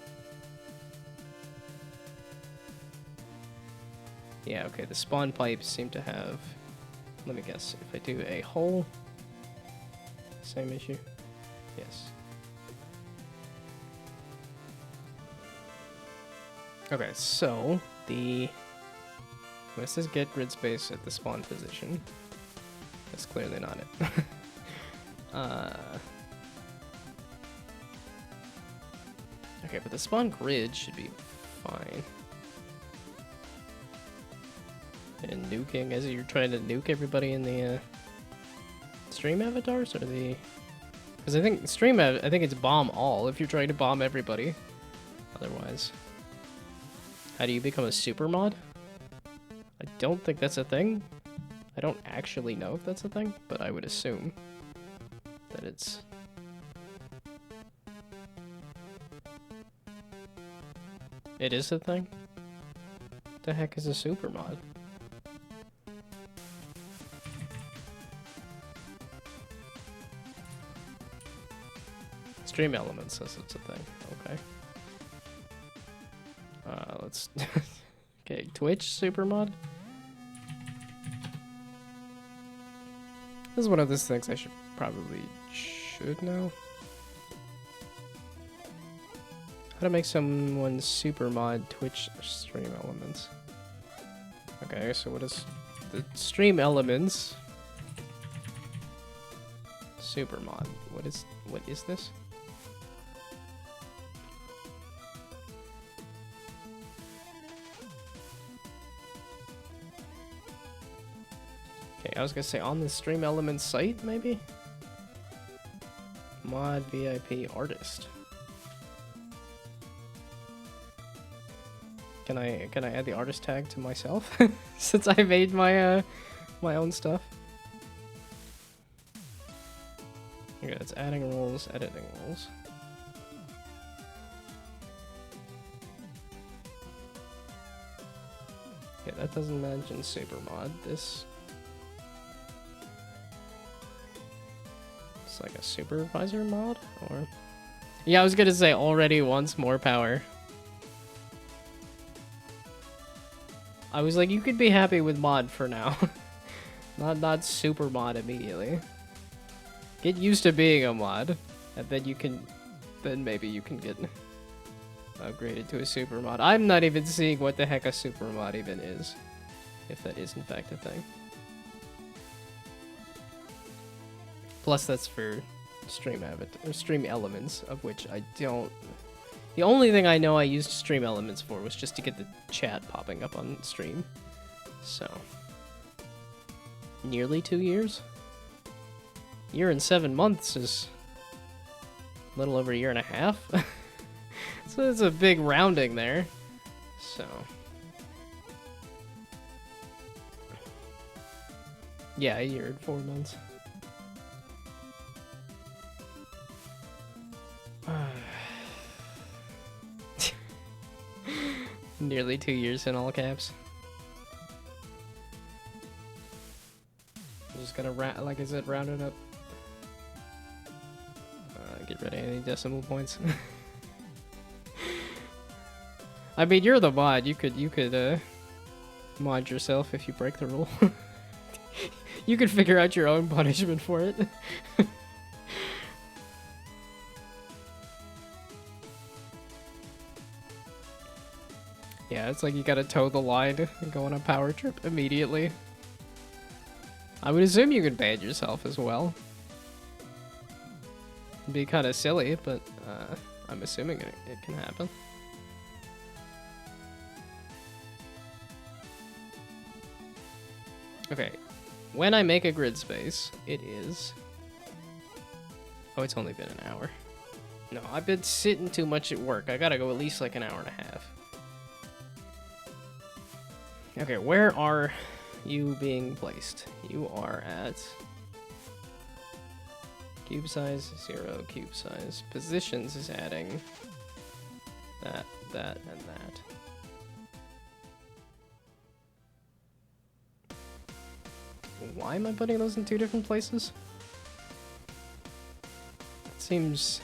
Yeah, okay, the spawn pipes seem to have, let me guess, if I do a hole, same issue? Yes. Okay, so the, this is get grid space at the spawn position. That's clearly not it. Okay, but the spawn grid should be fine. And nuking, as you're trying to nuke everybody in the stream avatars, or the... Because I think stream, I think it's bomb all if you're trying to bomb everybody. Otherwise, how do you become a super mod? I don't think that's a thing. I don't actually know if that's a thing, but I would assume that it's... It is a thing? What the heck is a super mod? Stream Elements says it's a thing. Okay. Let's... Okay, Twitch super mod? This is one of those things I should know. How to make someone super mod Twitch stream elements. Okay, so what is the stream elements? Super mod. What is this? Okay, I was gonna say on the stream elements site, maybe? Mod VIP artist. Can I add the artist tag to myself since I made my my own stuff? Okay, it's adding roles, editing roles. Okay, that doesn't mention super mod. This it's like a supervisor mod, or yeah, I was gonna say already wants more power. I was like, you could be happy with mod for now. not super mod immediately. Get used to being a mod, and then maybe you can get upgraded to a super mod. I'm not even seeing what the heck a super mod even is, if that is in fact a thing. Plus that's for stream elements, of which I don't... The only thing I know I used stream elements for was just to get the chat popping up on stream. So, nearly 2 years? Year and 7 months is a little over a year and a half. So it's a big rounding there. So, yeah, a year and 4 months. Nearly 2 years in all caps. I'm just gonna like I said, round it up. Get rid of any decimal points. I mean, you're the mod. You could mod yourself if you break the rule. You could figure out your own punishment for it. Yeah, it's like you gotta toe the line and go on a power trip immediately. I would assume you could ban yourself as well. It'd be kind of silly, but I'm assuming it can happen. Okay, when I make a grid space, it is... Oh, it's only been an hour. No, I've been sitting too much at work. I gotta go at least like an hour and a half. Okay, where are you being placed? You are at cube size 0, cube size. Positions is adding that, and that. Why am I putting those in 2 different places? It seems...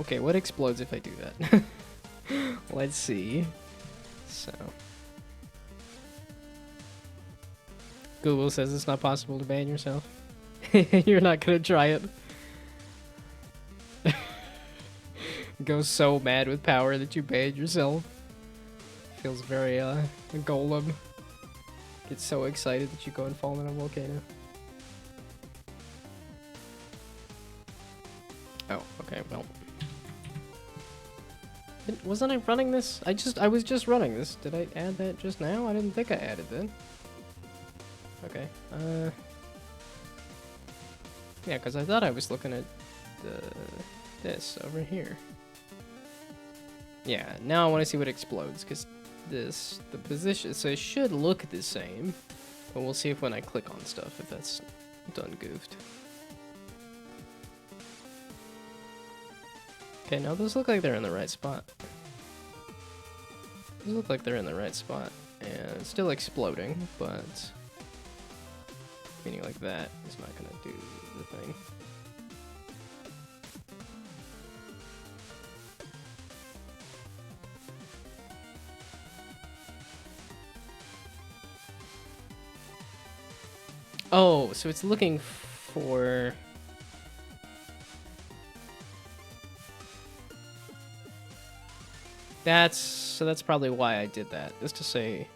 Okay, what explodes if I do that? Let's see. So... Google says it's not possible to ban yourself. You're not gonna try it. Go so mad with power that you ban yourself. Feels very, golem. Get so excited that you go and fall in a volcano. Oh, okay, well. Wasn't I running this? I was just running this. Did I add that just now? I didn't think I added that. Okay, yeah, because I thought I was looking at this over here. Yeah, now I want to see what explodes, because this, the position, so it should look the same, but we'll see if when I click on stuff, if that's done goofed. Okay, now those look like they're in the right spot. Those look like they're in the right spot, and it's still exploding, but meaning like that is not gonna do the thing. Oh, so it's looking for... So that's probably why I did that, just to say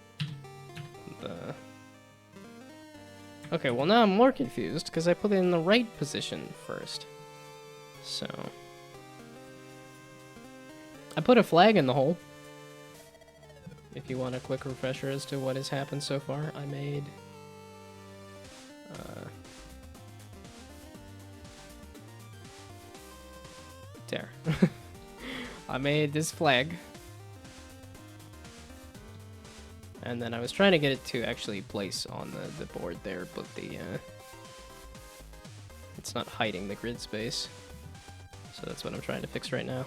the... Okay, well now I'm more confused, because I put it in the right position first. So... I put a flag in the hole. If you want a quick refresher as to what has happened so far, I made... there. I made this flag. And then I was trying to get it to actually place on the board there, but it's not hiding the grid space. So that's what I'm trying to fix right now.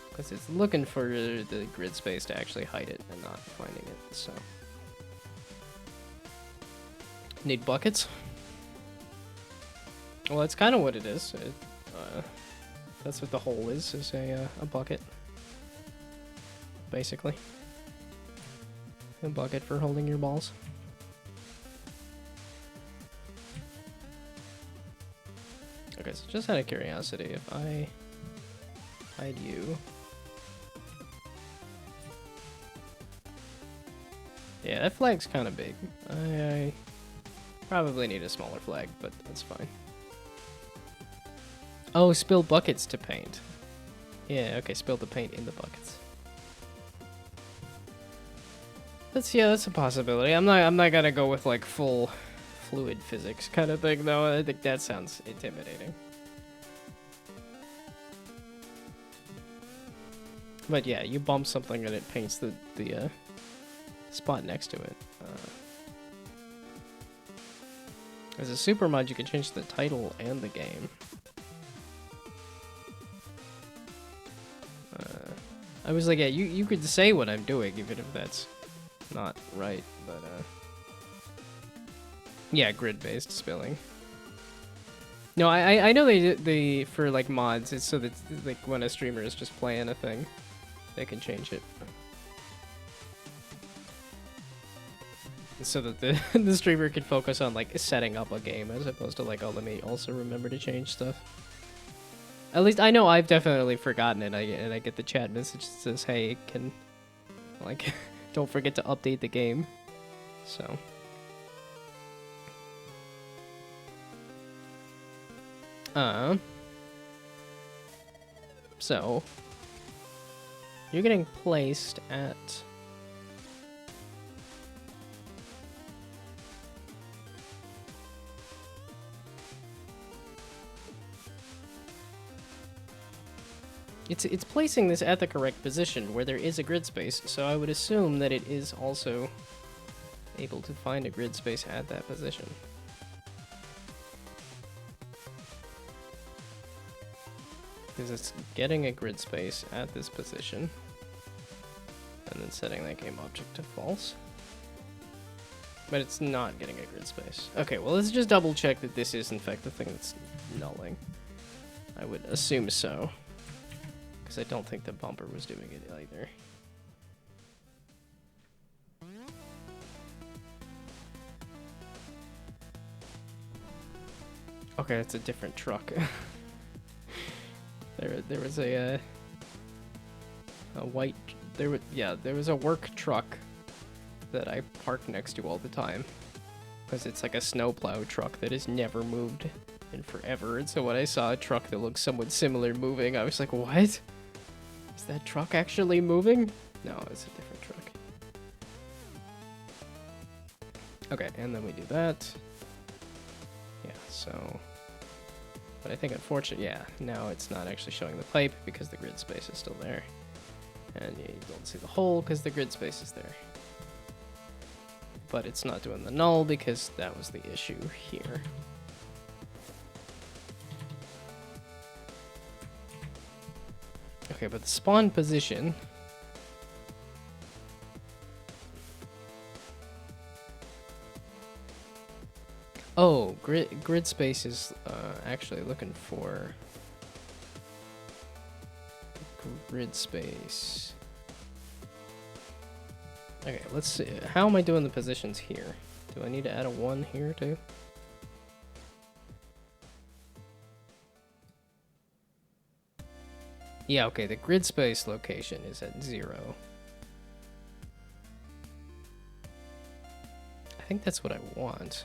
Because it's looking for the grid space to actually hide it and not finding it, so. Need buckets? Well, that's kind of what it is. That's what the hole is a bucket. Basically. A bucket for holding your balls. Okay, so just out of curiosity, if I hide you... Yeah, that flag's kind of big. I probably need a smaller flag, but that's fine. Oh, spill buckets to paint. Yeah, okay, spill the paint in the buckets. That's a possibility. I'm not gonna go with like full fluid physics kind of thing though. I think that sounds intimidating. But yeah, you bump something and it paints the spot next to it. As a super mod, you can change the title and the game. I was like, yeah, you could say what I'm doing, even if that's not right, but yeah, grid-based spilling. No, I know they for like mods, it's so that like when a streamer is just playing a thing, they can change it. So that the streamer can focus on like setting up a game as opposed to like, oh, let me also remember to change stuff. At least I know I've definitely forgotten it. And I get the chat message that says, "Hey, can like don't forget to update the game." So so you're getting placed at It's placing this at the correct position where there is a grid space, so I would assume that it is also able to find a grid space at that position. Because it's getting a grid space at this position, and then setting that game object to false. But it's not getting a grid space. Okay, well let's just double check that this is in fact the thing that's nulling. I would assume so. Because I don't think the bumper was doing it either. Okay, it's a different truck. there was a white there was a work truck that I park next to all the time because it's like a snowplow truck that has never moved in forever. And so when I saw a truck that looked somewhat similar moving, I was like, what? Is that truck actually moving? No, it's a different truck. Okay, and then we do that. Yeah, so... But I think unfortunately, yeah, now it's not actually showing the pipe because the grid space is still there. And you don't see the hole because the grid space is there. But it's not doing the null because that was the issue here. Okay, but the spawn position... Oh, grid space is actually looking for grid space. Okay, let's see. How am I doing the positions here? Do I need to add a 1 here too? Yeah, okay, the grid space location is at 0. I think that's what I want.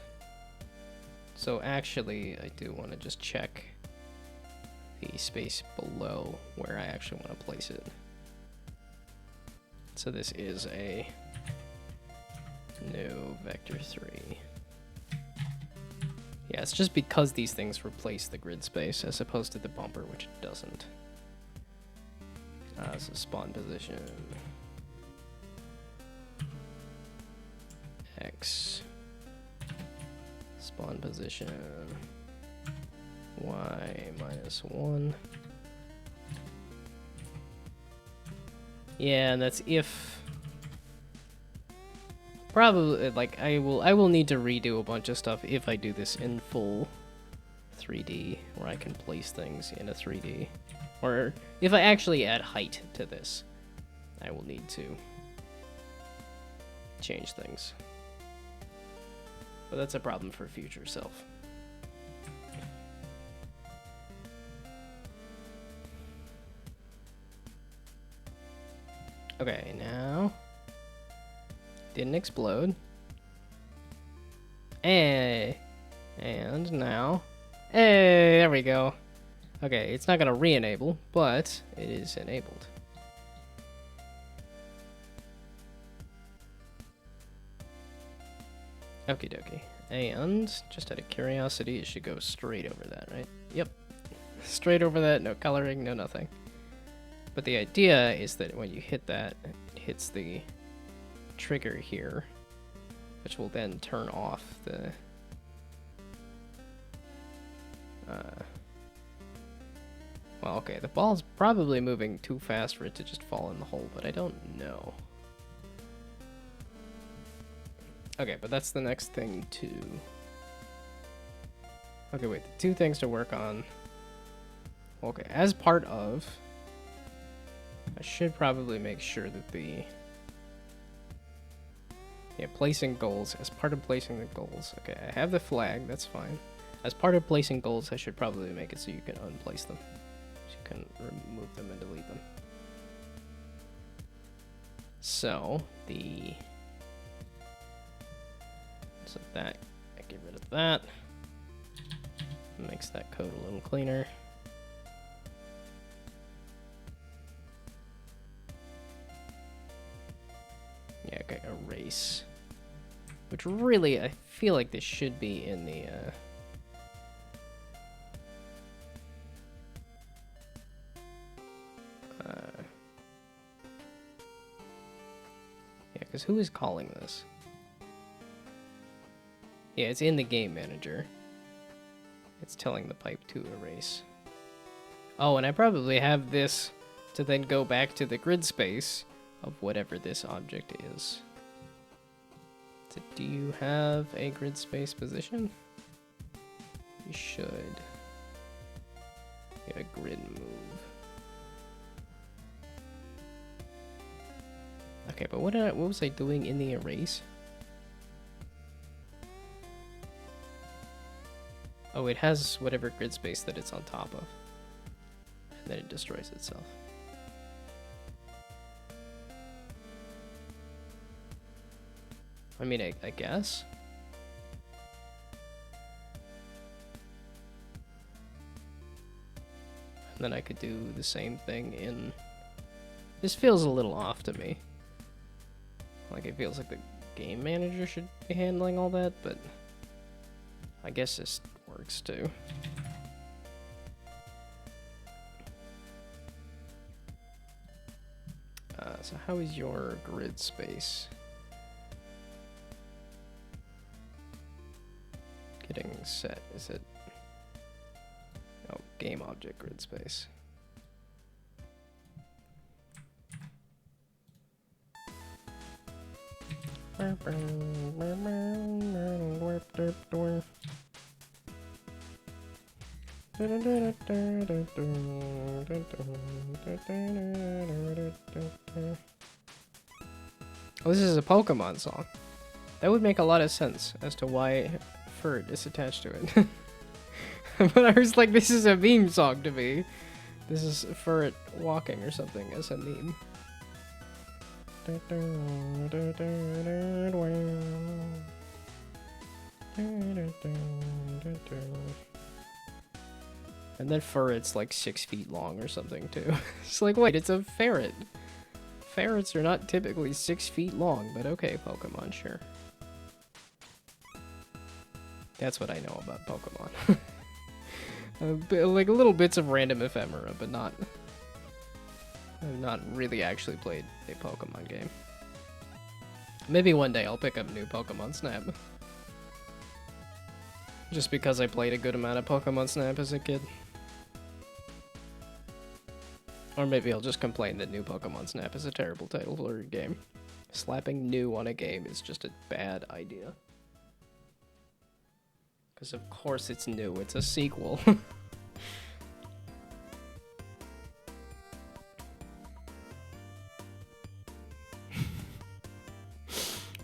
So actually, I do want to just check the space below where I actually want to place it. So this is a new vector 3. Yeah, it's just because these things replace the grid space as opposed to the bumper, which it doesn't. So spawn position. X. Spawn position. Y -1. Yeah, and that's if... Probably, like, I will need to redo a bunch of stuff if I do this in full 3D, where I can place things in a 3D. Or if I actually add height to this, I will need to change things. But that's a problem for future self. Okay, now... Didn't explode. Hey! And now... Hey! There we go. Okay, it's not gonna re-enable, but it is enabled. Okie dokie. And, just out of curiosity, it should go straight over that, right? Yep. Straight over that, no coloring, no nothing. But the idea is that when you hit that, it hits the trigger here, which will then turn off the... Well, okay, the ball's probably moving too fast for it to just fall in the hole, but I don't know. Okay, but that's the next thing to... Okay, wait, the 2 things to work on. Okay, as part of... I should probably make sure that the... Yeah, placing goals. As part of placing the goals. Okay, I have the flag, that's fine. As part of placing goals, I should probably make it so you can unplace them. So you can remove them and delete them. So, the... So that, I get rid of that. Makes that code a little cleaner. Yeah, okay, erase. Which really, I feel like this should be in the, yeah, because who is calling this? Yeah, it's in the game manager. It's telling the pipe to erase. Oh, and I probably have this to then go back to the grid space of whatever this object is. So do you have a grid space position? You should. You have a grid move. Okay, but what was I doing in the erase? Oh, it has whatever grid space that it's on top of. And then it destroys itself. I mean, I guess. And then I could do the same thing in... This feels a little off to me. Like, it feels like the game manager should be handling all that, but... I guess this works too. So how is your grid space? Getting set, is it? Oh, game object grid space. Oh, this is a Pokemon song. That would make a lot of sense as to why Furt is attached to it. But I was like, this is a meme song to me. This is Furt walking or something as a meme. And then Furret's like 6 feet long or something too. It's like, wait, it's a ferret. Ferrets are not typically 6 feet long, but okay, Pokemon, sure. That's what I know about Pokemon. Like little bits of random ephemera, but not... I've not really actually played a Pokemon game. Maybe one day I'll pick up new Pokemon Snap. Just because I played a good amount of Pokemon Snap as a kid. Or maybe I'll just complain that new Pokemon Snap is a terrible title for a game. Slapping new on a game is just a bad idea. Because of course it's new, it's a sequel.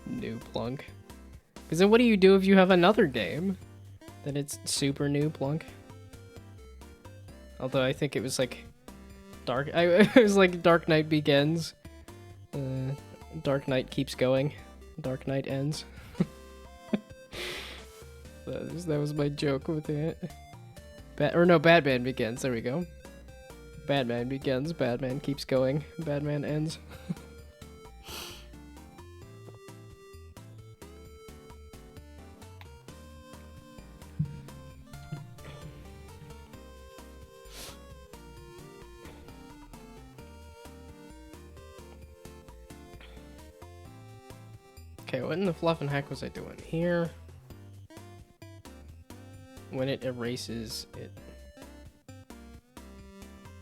New Plunk. Because then what do you do if you have another game? Then it's super new Plunk. Although I think it was like... it was like Dark Knight Begins. Dark Knight keeps going. Dark Knight ends. That was my joke with it. Batman Begins. There we go. Batman Begins. Batman keeps going. Batman ends. Okay, what in the fluff and heck was I doing here? When it erases it.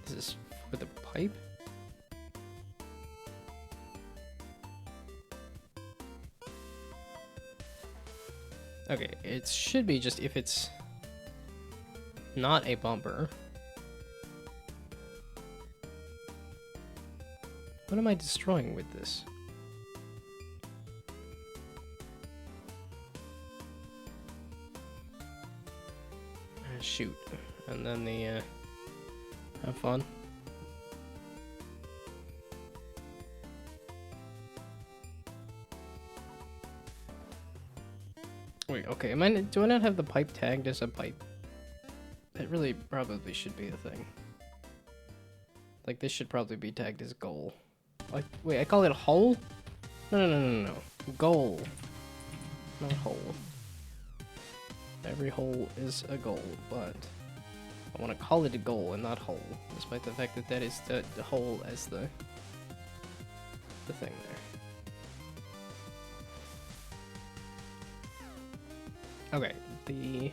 Is this for the pipe? Okay, it should be just if it's not a bumper. What am I destroying with this? Shoot. And then the, have fun. Wait, okay, do I not have the pipe tagged as a pipe? That really probably should be a thing. Like, this should probably be tagged as goal. Like, wait, I call it a hole? No. Goal. Not hole. Every hole is a goal, but I want to call it a goal and not hole, despite the fact that that is the hole as the thing there. Okay, the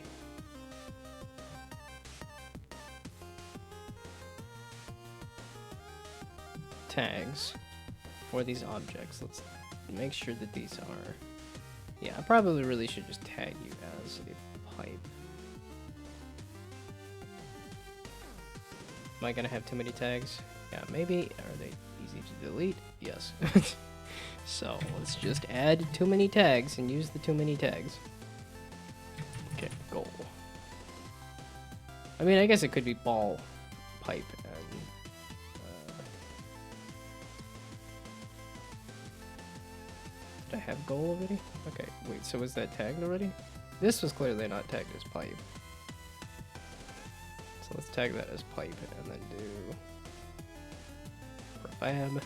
tags for these objects. Let's make sure that these are... Yeah, I probably really should just tag you as a pipe. Am I gonna have too many tags? Yeah, maybe. Are they easy to delete? Yes. So, let's just add too many tags and use the too many tags. Okay, goal. I mean, I guess it could be ball, pipe, and... Did I have goal already? Okay, wait, so was that tagged already? This was clearly not tagged as pipe. So let's tag that as pipe and then do prefab,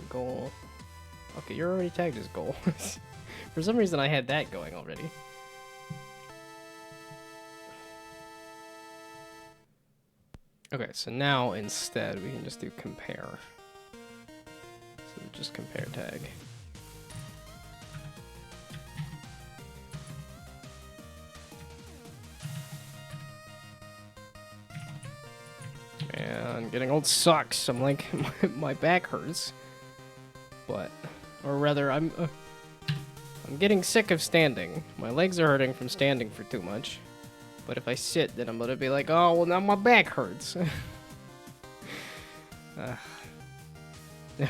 goal. Okay, you're already tagged as goal. For some reason I had that going already. Okay, so now instead we can just do compare. So So just compare tag. Man, getting old sucks. I'm like, my back hurts. But, or rather, I'm getting sick of standing. My legs are hurting from standing for too much. But if I sit, then I'm gonna be like, oh, well, now my back hurts.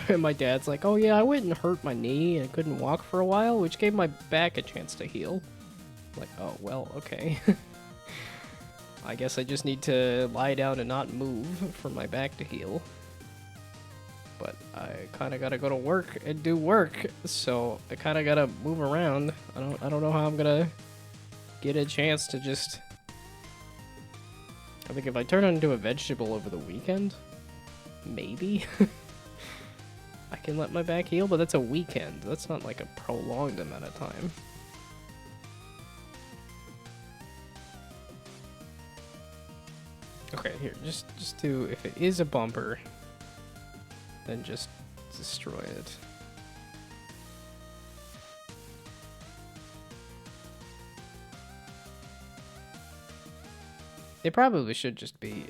And my dad's like, oh yeah, I went and hurt my knee and couldn't walk for a while, which gave my back a chance to heal. I'm like, oh, well, okay. I guess I just need to lie down and not move for my back to heal. But I kind of gotta go to work and do work, so I kind of gotta move around. I don't know how I'm gonna get a chance to just... I think if I turn into a vegetable over the weekend, maybe I can let my back heal, but that's a weekend. That's not like a prolonged amount of time. Okay, here, just do, if it is a bumper, then just destroy it. It probably should just be...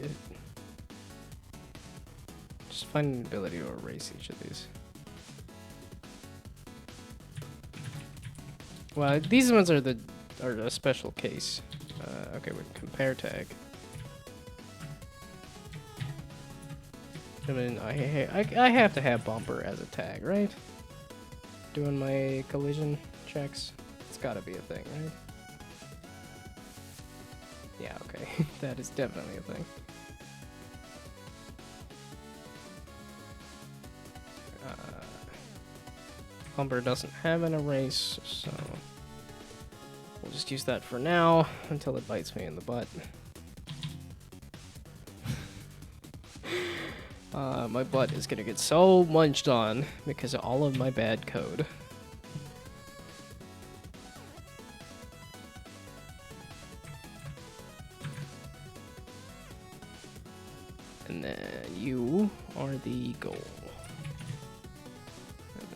Just find an ability to erase each of these. Well, these ones are a special case. Okay, with compare tag. I mean, I have to have bumper as a tag, right? Doing my collision checks. It's gotta be a thing, right? Yeah, okay. That is definitely a thing. Bumper doesn't have an erase, so we'll just use that for now until it bites me in the butt. My butt is gonna get so munched on because of all of my bad code. And then you are the goal.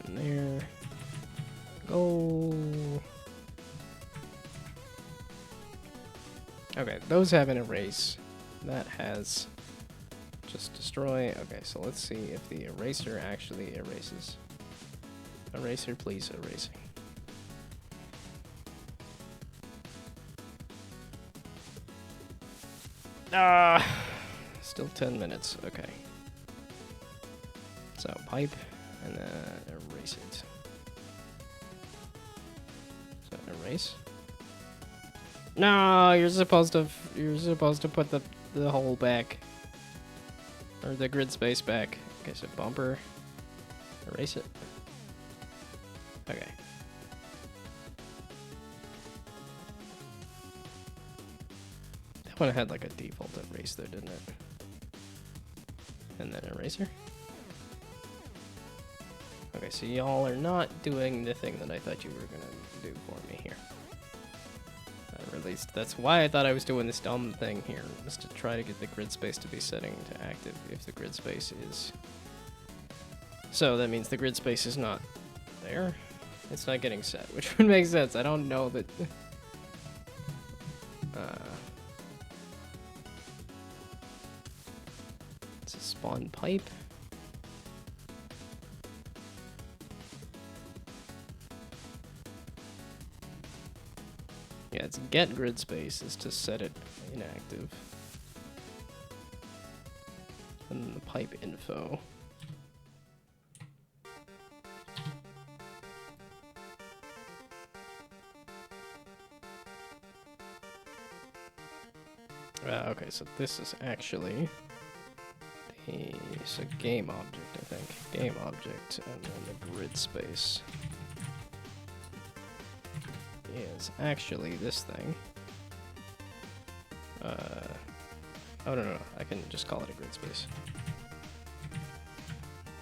And then there. Goal. Okay, those have an erase. That has just destroy. Okay, so let's see if the eraser actually erases. Eraser, please, erasing. Still 10 minutes. Okay. So pipe and then erase it. So erase. No, you're supposed to put the hole back. Or the grid space back. Okay, so bumper. Erase it. Okay. That one had like a default erase there, didn't it? And then eraser. Okay, so y'all are not doing the thing that I thought you were gonna do for me here. Or at least that's why I thought I was doing this dumb thing here, was to try to get the grid space to be setting to active if the grid space is... So that means the grid space is not there. It's not getting set, which would make sense. I don't know that... It's a spawn pipe. Yeah, it's get grid space is to set it inactive. And then the pipe info. Okay, so this is actually it's a game object, I think. Game object, and then the grid space is actually this thing. Oh, no, I can just call it a grid space.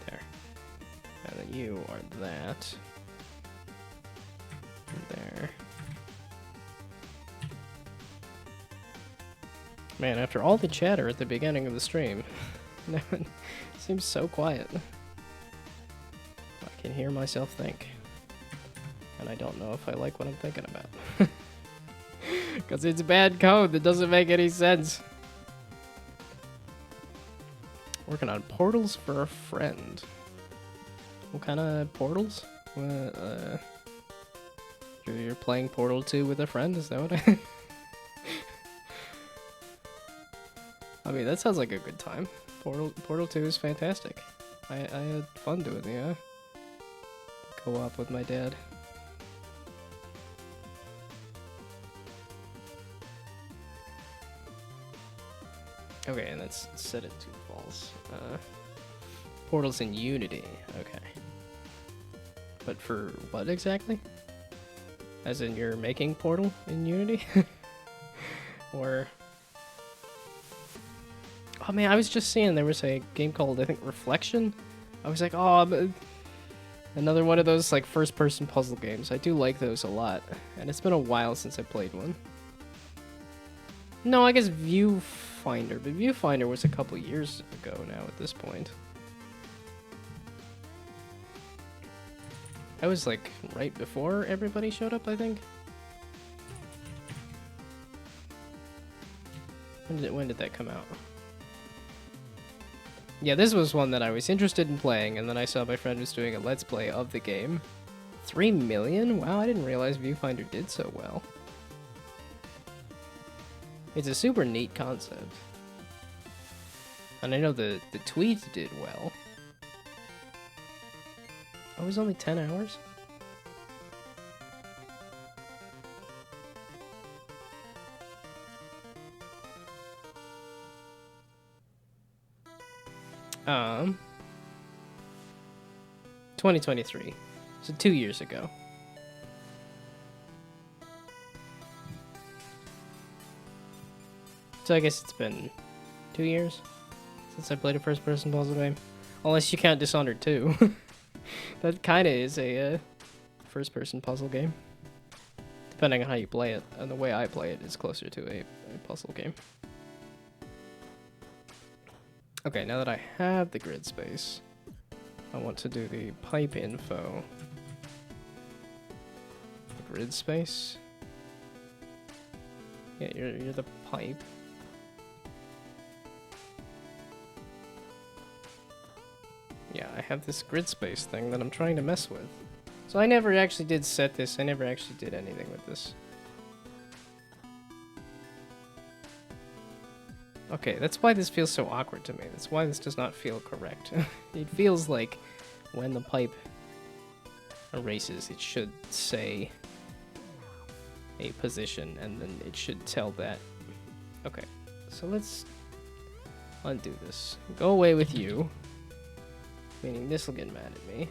There. And then you are that. There. Man, after all the chatter at the beginning of the stream, no one seems so quiet. can hear myself think. And I don't know if I like what I'm thinking about. Because it's bad code that doesn't make any sense. Working on portals for a friend. What kind of portals? You're playing Portal 2 with a friend? Is that what I... I mean, that sounds like a good time. Portal 2 is fantastic. I had fun doing the co-op with my dad. Okay, and let's set it to false. Portal's in Unity. Okay. But for what exactly? As in you're making Portal in Unity? Or... Oh man, I was just seeing there was a game called, I think, Reflection. I was like, oh, another one of those like first-person puzzle games. I do like those a lot. And it's been a while since I played one. No, I guess Viewfinder, but Viewfinder was a couple years ago now at this point. That was like right before everybody showed up, I think. When did that come out? Yeah, this was one that I was interested in playing, and then I saw my friend was doing a Let's Play of the game. 3 million? Wow, I didn't realize Viewfinder did so well. It's a super neat concept. And I know the tweet did well. Oh, it was only 10 hours? Um, 2023. So 2 years ago. So I guess it's been 2 years since I played a first-person puzzle game. Unless you count Dishonored 2. That kind of is a first-person puzzle game. Depending on how you play it. And the way I play it is closer to a puzzle game. Okay, now that I have the grid space, I want to do the pipe info. The grid space? Yeah, you're the pipe. Yeah, I have this grid space thing that I'm trying to mess with. So I never actually did set this, I never actually did anything with this. Okay, that's why this feels so awkward to me. That's why this does not feel correct. It feels like when the pipe erases, it should say a position, and then it should tell that. Okay, so let's undo this. Go away with you. Meaning this will get mad at me.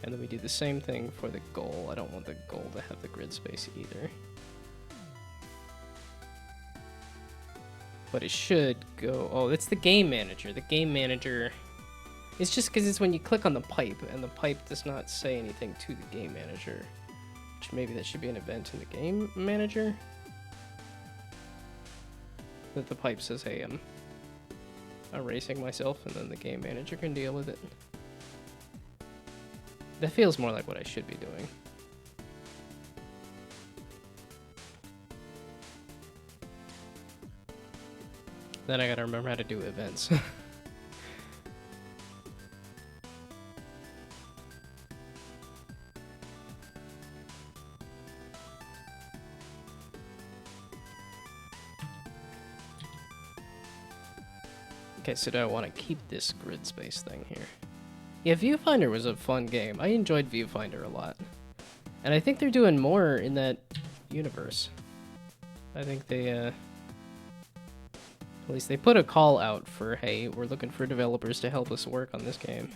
And then we do the same thing for the goal. I don't want the goal to have the grid space either. But it should go... Oh, it's the game manager. The game manager... It's just because it's when you click on the pipe, and the pipe does not say anything to the game manager. Which maybe that should be an event in the game manager. That the pipe says, hey, I'm erasing myself, and then the game manager can deal with it. That feels more like what I should be doing. Then I gotta remember how to do events. Okay, so do I want to keep this grid space thing here? Yeah, Viewfinder was a fun game. I enjoyed Viewfinder a lot. And I think they're doing more in that universe. I think they, at least they put a call out for, hey, we're looking for developers to help us work on this game.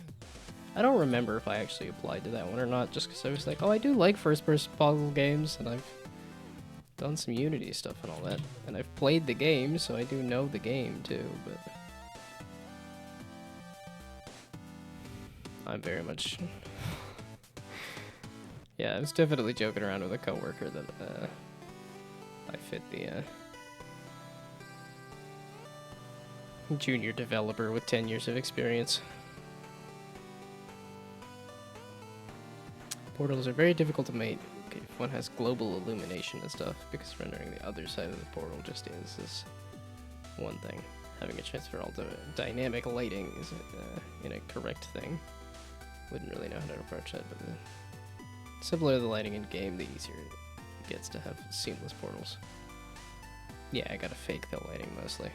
I don't remember if I actually applied to that one or not, just because I was like, oh, I do like first-person puzzle games, and I've done some Unity stuff and all that. And I've played the game, so I do know the game, too, but... I'm very much... Yeah, I was definitely joking around with a coworker that, I fit the, junior developer with 10 years of experience. Portals are very difficult to make if one has global illumination and stuff, because rendering the other side of the portal just is this one thing. Having a transfer all dynamic lighting is an incorrect thing. Wouldn't really know how to approach that, but the simpler the lighting in game, the easier it gets to have seamless portals. Yeah, I gotta fake the lighting mostly.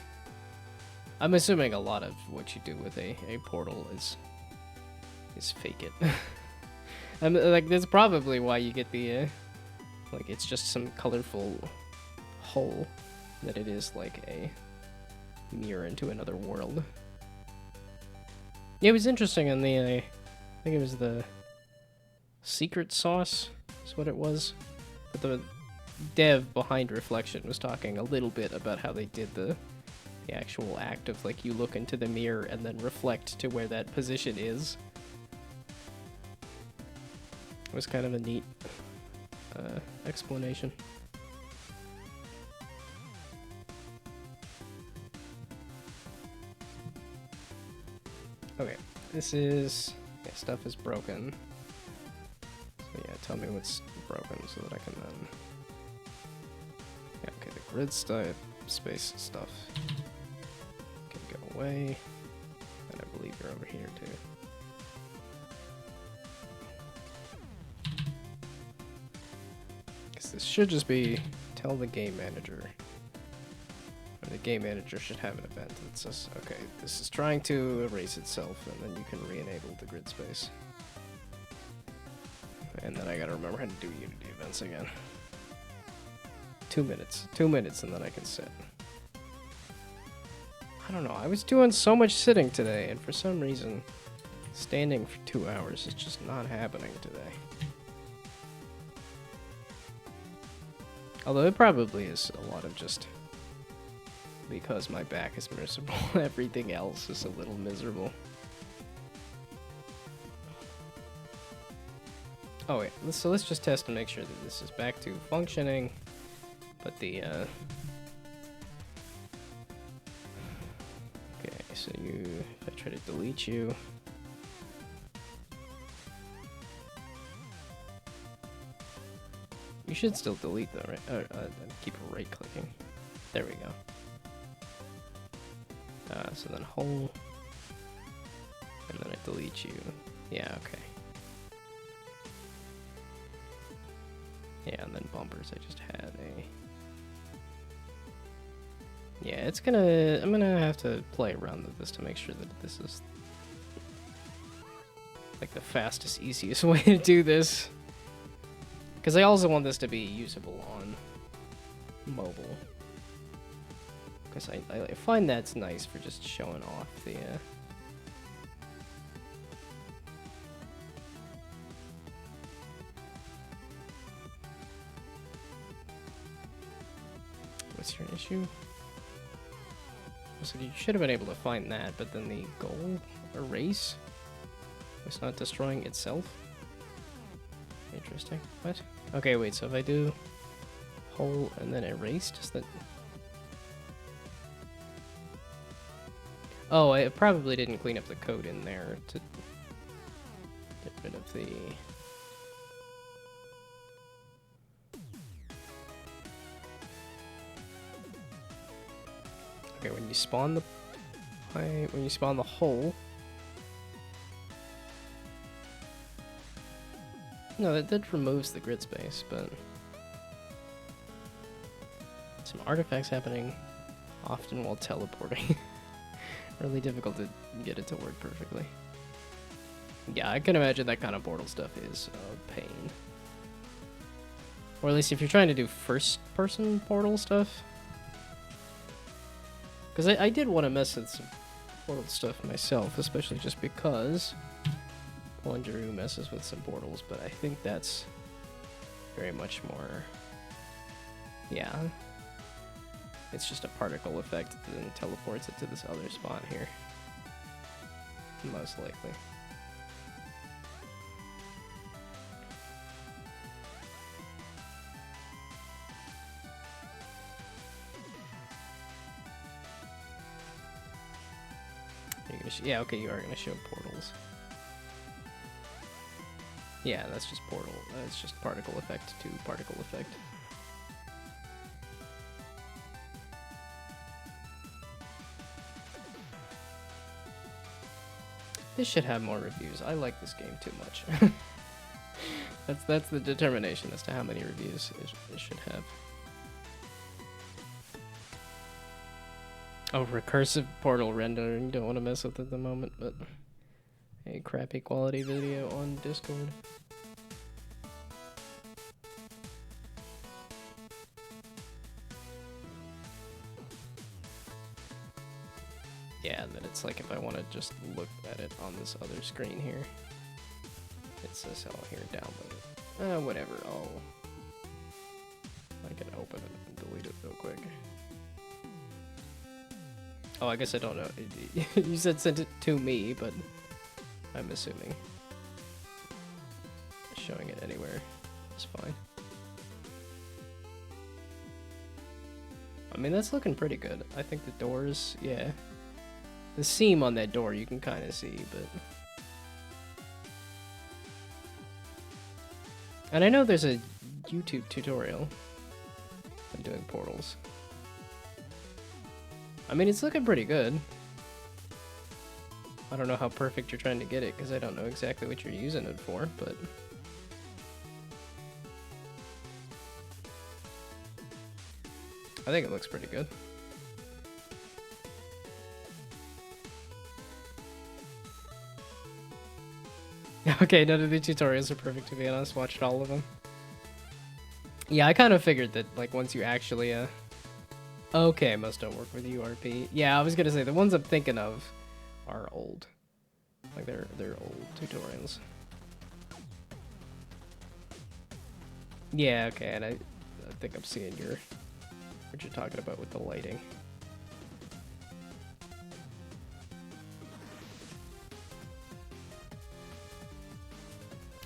I'm assuming a lot of what you do with a portal is fake it. Like, that's probably why you get the, like, it's just some colorful hole, that it is like a mirror into another world. Yeah, it was interesting on the, I think it was the secret sauce is what it was. But the dev behind Reflection was talking a little bit about how they did the actual act of, like, you look into the mirror and then reflect to where that position is. It was kind of a neat explanation. Okay, this is... yeah, stuff is broken. So yeah, tell me what's broken so that I can then... yeah, okay, the grid space stuff can go away. And I believe you're over here too. This should just be tell the game manager. Or the game manager should have an event that says, okay, this is trying to erase itself, and then you can re-enable the grid space. And then I gotta remember how to do Unity events again. 2 minutes. 2 minutes, and then I can sit. I don't know, I was doing so much sitting today, and for some reason, standing for 2 hours is just not happening today. Although it probably is a lot of just because my back is miserable, everything else is a little miserable. Oh wait, so let's just test and make sure that this is back to functioning, but the, okay, so if I try to delete you, you should still delete though, right? Keep right-clicking. There we go. So then whole, and then I delete you. Yeah, okay. Yeah, and then bumpers, I just had a... yeah, I'm gonna have to play around with this to make sure that this is like the fastest, easiest way to do this. Because I also want this to be usable on mobile. Because I find that's nice for just showing off the... what's your issue? So you should have been able to find that, but then the goal erase was not destroying itself? Interesting. What? Okay, wait, so if I do whole and then erase, does that... oh, I probably didn't clean up the code in there to get rid of the... okay, when you spawn the hole... no, that removes the grid space, but... some artifacts happening often while teleporting. Really difficult to get it to work perfectly. Yeah, I can imagine that kind of portal stuff is a pain. Or at least if you're trying to do first-person portal stuff. Because I did want to mess with some portal stuff myself, especially just because Plungeroo messes with some portals, but I think that's very much more... yeah. It's just a particle effect that then teleports it to this other spot here. Most likely. You're gonna yeah, okay, you are gonna show portals. Yeah, that's just portal. That's just particle effect to particle effect. This should have more reviews. I like this game too much. That's the determination as to how many reviews it should have. Oh, recursive portal rendering. Don't want to mess with it at the moment, but a crappy quality video on Discord. Yeah, and then it's like if I want to just look at it on this other screen here, it says, oh, here, download it. Whatever, I can open it and delete it real quick. Oh, I guess I don't know. You said sent it to me, but I'm assuming showing it anywhere is fine. I mean, that's looking pretty good. I think the doors, yeah. The seam on that door you can kind of see, but... And I know there's a YouTube tutorial on doing portals. I mean, it's looking pretty good. I don't know how perfect you're trying to get it, because I don't know exactly what you're using it for, but... I think it looks pretty good. Okay, none of the tutorials are perfect, to be honest. Watched all of them. Yeah, I kind of figured that, like, once you actually, Okay, most don't work with URP. Yeah, I was gonna say, the ones I'm thinking of are old. Like, they're old tutorials. Yeah, okay, and I think I'm seeing what you're talking about with the lighting.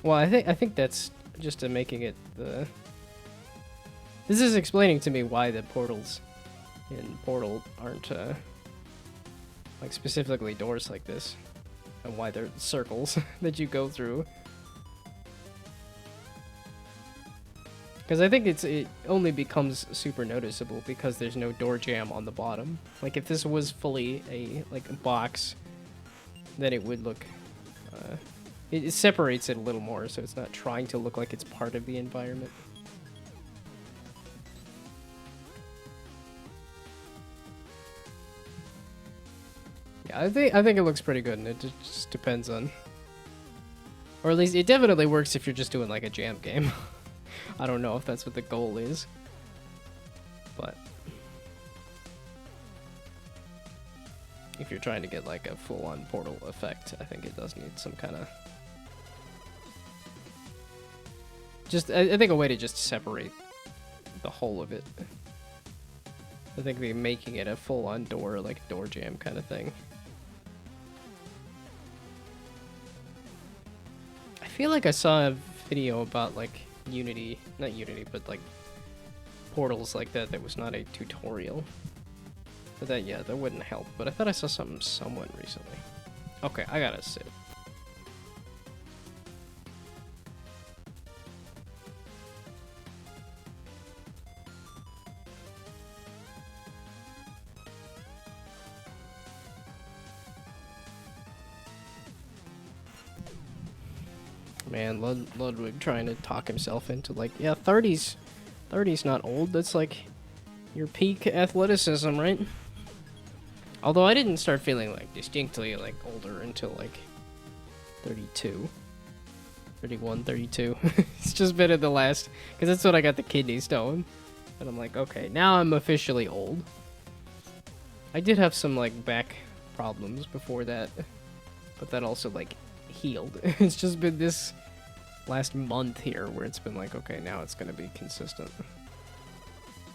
Well, I think that's just making it the... This is explaining to me why the portals in Portal aren't, like, specifically doors like this. And why they're circles that you go through. Because I think it only becomes super noticeable because there's no door jam on the bottom. Like, if this was fully a box, then it would look... It separates it a little more, so it's not trying to look like it's part of the environment. Yeah, I think it looks pretty good, and it just depends on... Or at least, it definitely works if you're just doing, like, a jam game. I don't know if that's what the goal is. But... if you're trying to get, like, a full-on Portal effect, I think it does need some kind of... I think a way to just separate the whole of it. I think they're making it a full-on door, like door jam kind of thing. I feel like I saw a video about like Unity, not Unity, but like portals like that was not a tutorial. But that, yeah, that wouldn't help. But I thought I saw something somewhat recently. Okay, I gotta sit. Man, Ludwig trying to talk himself into like, yeah, 30's not old. That's like your peak athleticism, right? Although I didn't start feeling like distinctly like older until like 32. 31, 32. It's just been in the last, because that's when I got the kidney stone. And I'm like, okay, now I'm officially old. I did have some like back problems before that, but that also like healed. It's just been this last month here where it's been like, okay, now it's gonna be consistent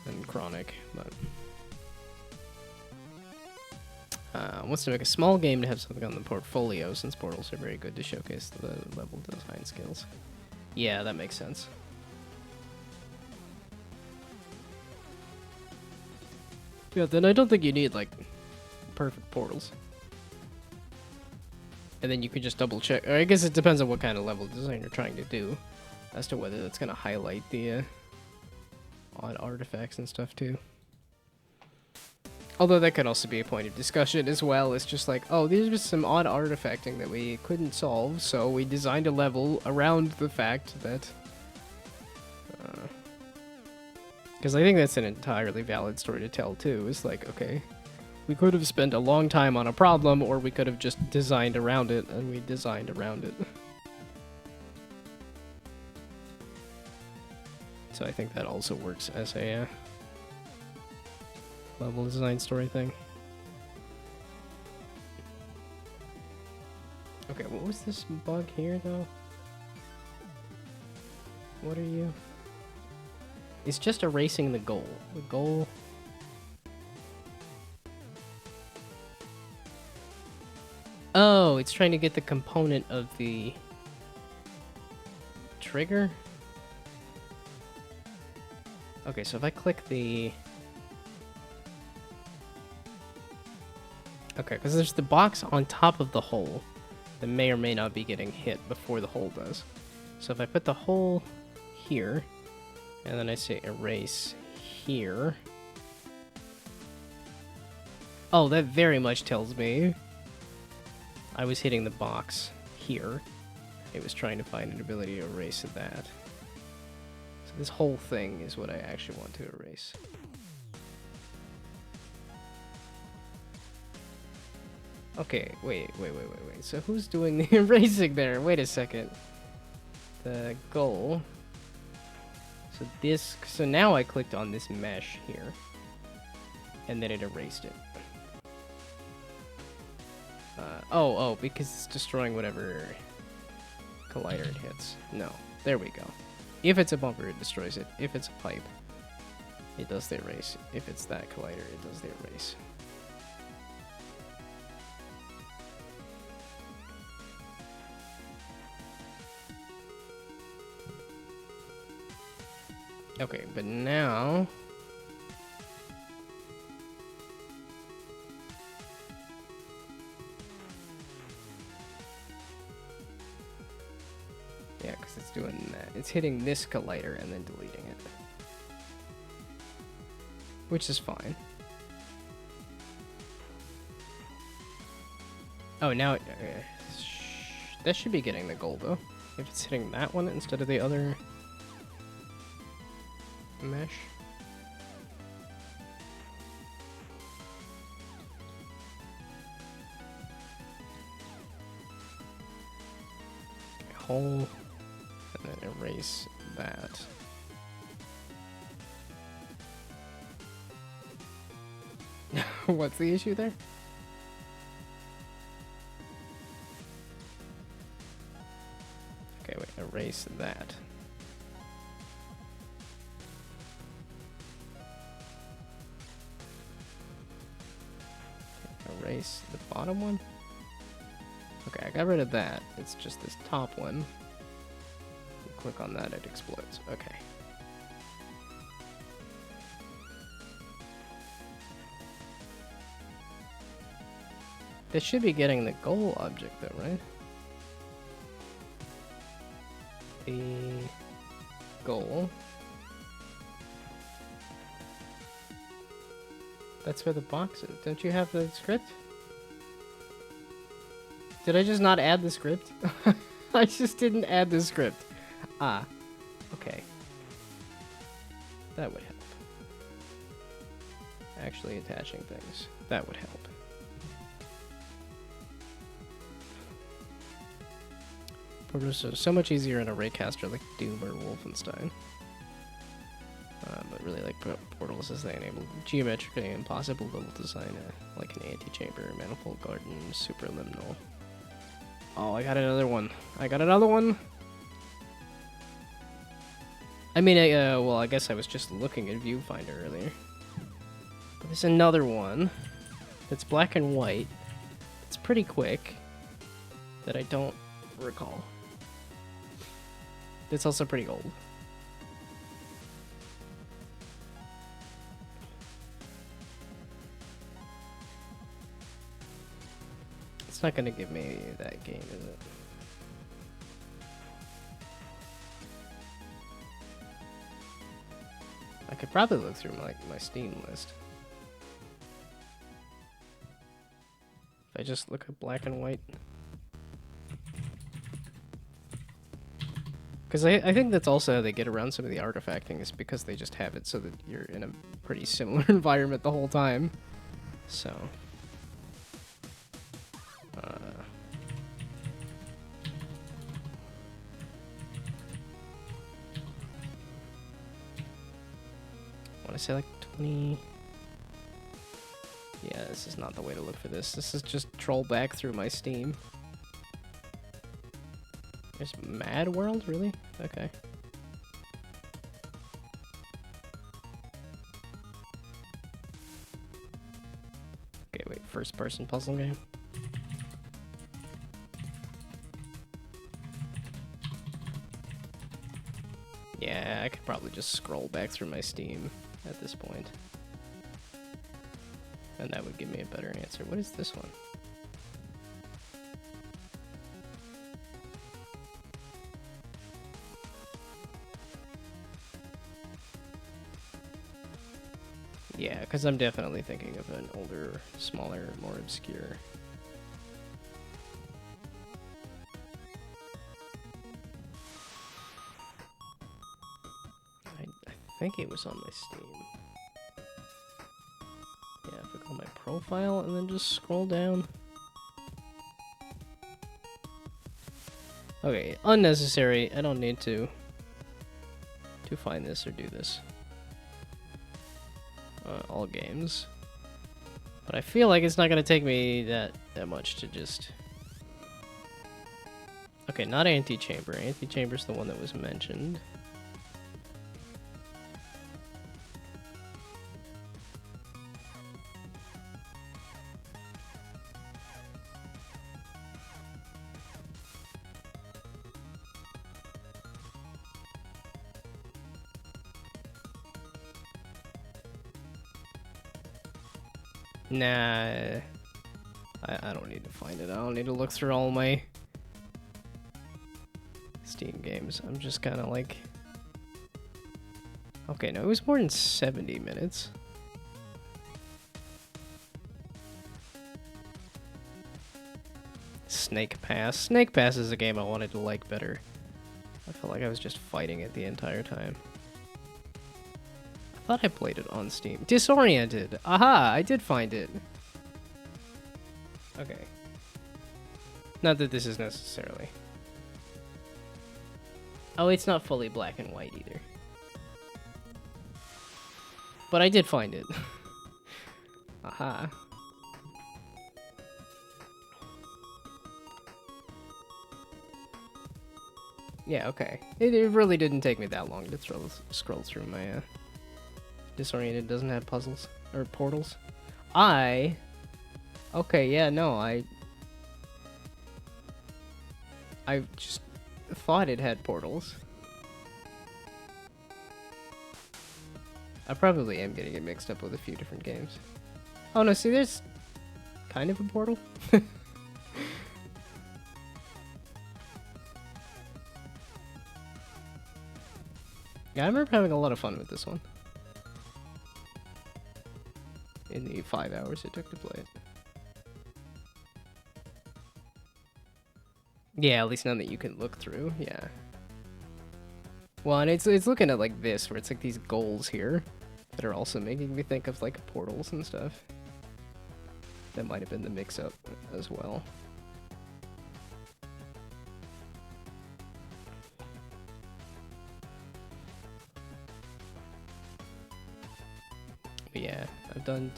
and chronic. But wants to make a small game to have something on the portfolio, since portals are very good to showcase the level design skills. Yeah, that makes sense. Yeah, then I don't think you need like perfect portals. And then you can just double check. Or I guess it depends on what kind of level design you're trying to do as to whether that's going to highlight the odd artifacts and stuff too. Although that could also be a point of discussion as well. It's just like, oh, there's just some odd artifacting that we couldn't solve, so we designed a level around the fact that... Because I think that's an entirely valid story to tell too. It's like, okay, we could have spent a long time on a problem, or we could have just designed around it, and we designed around it. So I think that also works as a level design story thing. Okay, what was this bug here, though? What are you? It's just erasing the goal. The goal... Oh, it's trying to get the component of the trigger? Okay, so if I click the... Okay, because there's the box on top of the hole that may or may not be getting hit before the hole does. So if I put the hole here, and then I say erase here... Oh, that very much tells me I was hitting the box here. It was trying to find an ability to erase that. So this whole thing is what I actually want to erase. Okay, wait. So who's doing the erasing there? Wait a second. The goal. So now I clicked on this mesh here. And then it erased it. Oh, because it's destroying whatever collider it hits. No, there we go. If it's a bumper, it destroys it. If it's a pipe, it does the erase. If it's that collider, it does the erase. Okay, but now... Yeah, because it's doing that. It's hitting this collider and then deleting it. Which is fine. Oh, now... that should be getting the goal, though. If it's hitting that one instead of the other... mesh. Hole, and then erase that. What's the issue there? Okay, wait, erase that. Erase the bottom one? Okay, I got rid of that. It's just this top one. You click on that, it explodes. Okay. This should be getting the goal object though, right? The goal. That's where the box is. Don't you have the script? Did I just not add the script? I just didn't add the script. Ah, okay. That would help. Actually attaching things. That would help. Portals are so much easier in a raycaster like Doom or Wolfenstein. But really like portals as they enable geometrically impossible level design like an antechamber, manifold garden, superliminal. Oh, I got another one. I got another one! I mean, well, I guess I was just looking at Viewfinder earlier. But there's another one that's black and white. It's pretty quick. That I don't recall. It's also pretty old. It's not gonna give me that game, is it? I could probably look through my Steam list. If I just look at black and white. Because I think that's also how they get around some of the artifacting, is because they just have it so that you're in a pretty similar environment the whole time. So. I want to say like 20. Yeah, this is not the way to look for this. This is just troll back through my Steam. There's Mad World, really? Okay. Okay, wait, first person puzzle game? Yeah, I could probably just scroll back through my Steam at this point. And that would give me a better answer. What is this one? Yeah, because I'm definitely thinking of an older, smaller, more obscure. I think it was on my Steam. Yeah, if I go on my profile and then just scroll down. Okay, unnecessary. I don't need to find this or do this. All games. But I feel like it's not going to take me that much to just... Okay, not Antichamber. Antichamber's the one that was mentioned. Nah, I don't need to find it. I don't need to look through all my Steam games. I'm just kind of like... Okay, no, it was more than 70 minutes. Snake Pass. Snake Pass is a game I wanted to like better. I felt like I was just fighting it the entire time. I thought I played it on Steam. Disoriented! Aha! I did find it! Okay. Not that this is necessarily... Oh, it's not fully black and white either. But I did find it. Aha. Yeah, okay. It really didn't take me that long to scroll through my... Disoriented doesn't have puzzles. Or portals. Okay, yeah, no, I just thought it had portals. I probably am getting it mixed up with a few different games. Oh no, see, there's kind of a portal. Yeah, I remember having a lot of fun with this one. In the 5 hours it took to play it. Yeah, at least none that you can look through, yeah. Well, and it's looking at like this, where it's like these goals here that are also making me think of like portals and stuff. That might have been the mix-up as well. But yeah, I've done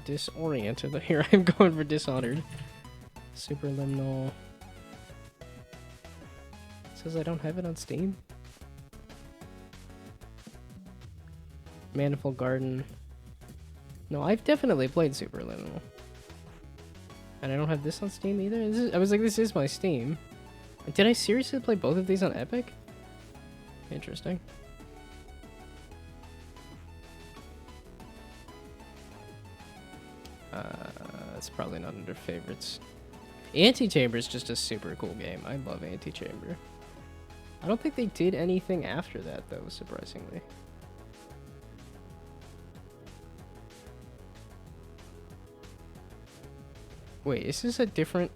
disoriented. Here I'm going for Dishonored. Superliminal. Says I don't have it on Steam. Manifold Garden. No, I've definitely played Superliminal. And I don't have this on Steam either? I was like, this is my Steam. Did I seriously play both of these on Epic? Interesting. It's probably not under favorites. Antichamber is just a super cool game. I love Antichamber. I don't think they did anything after that, though, surprisingly. Wait, is this a different...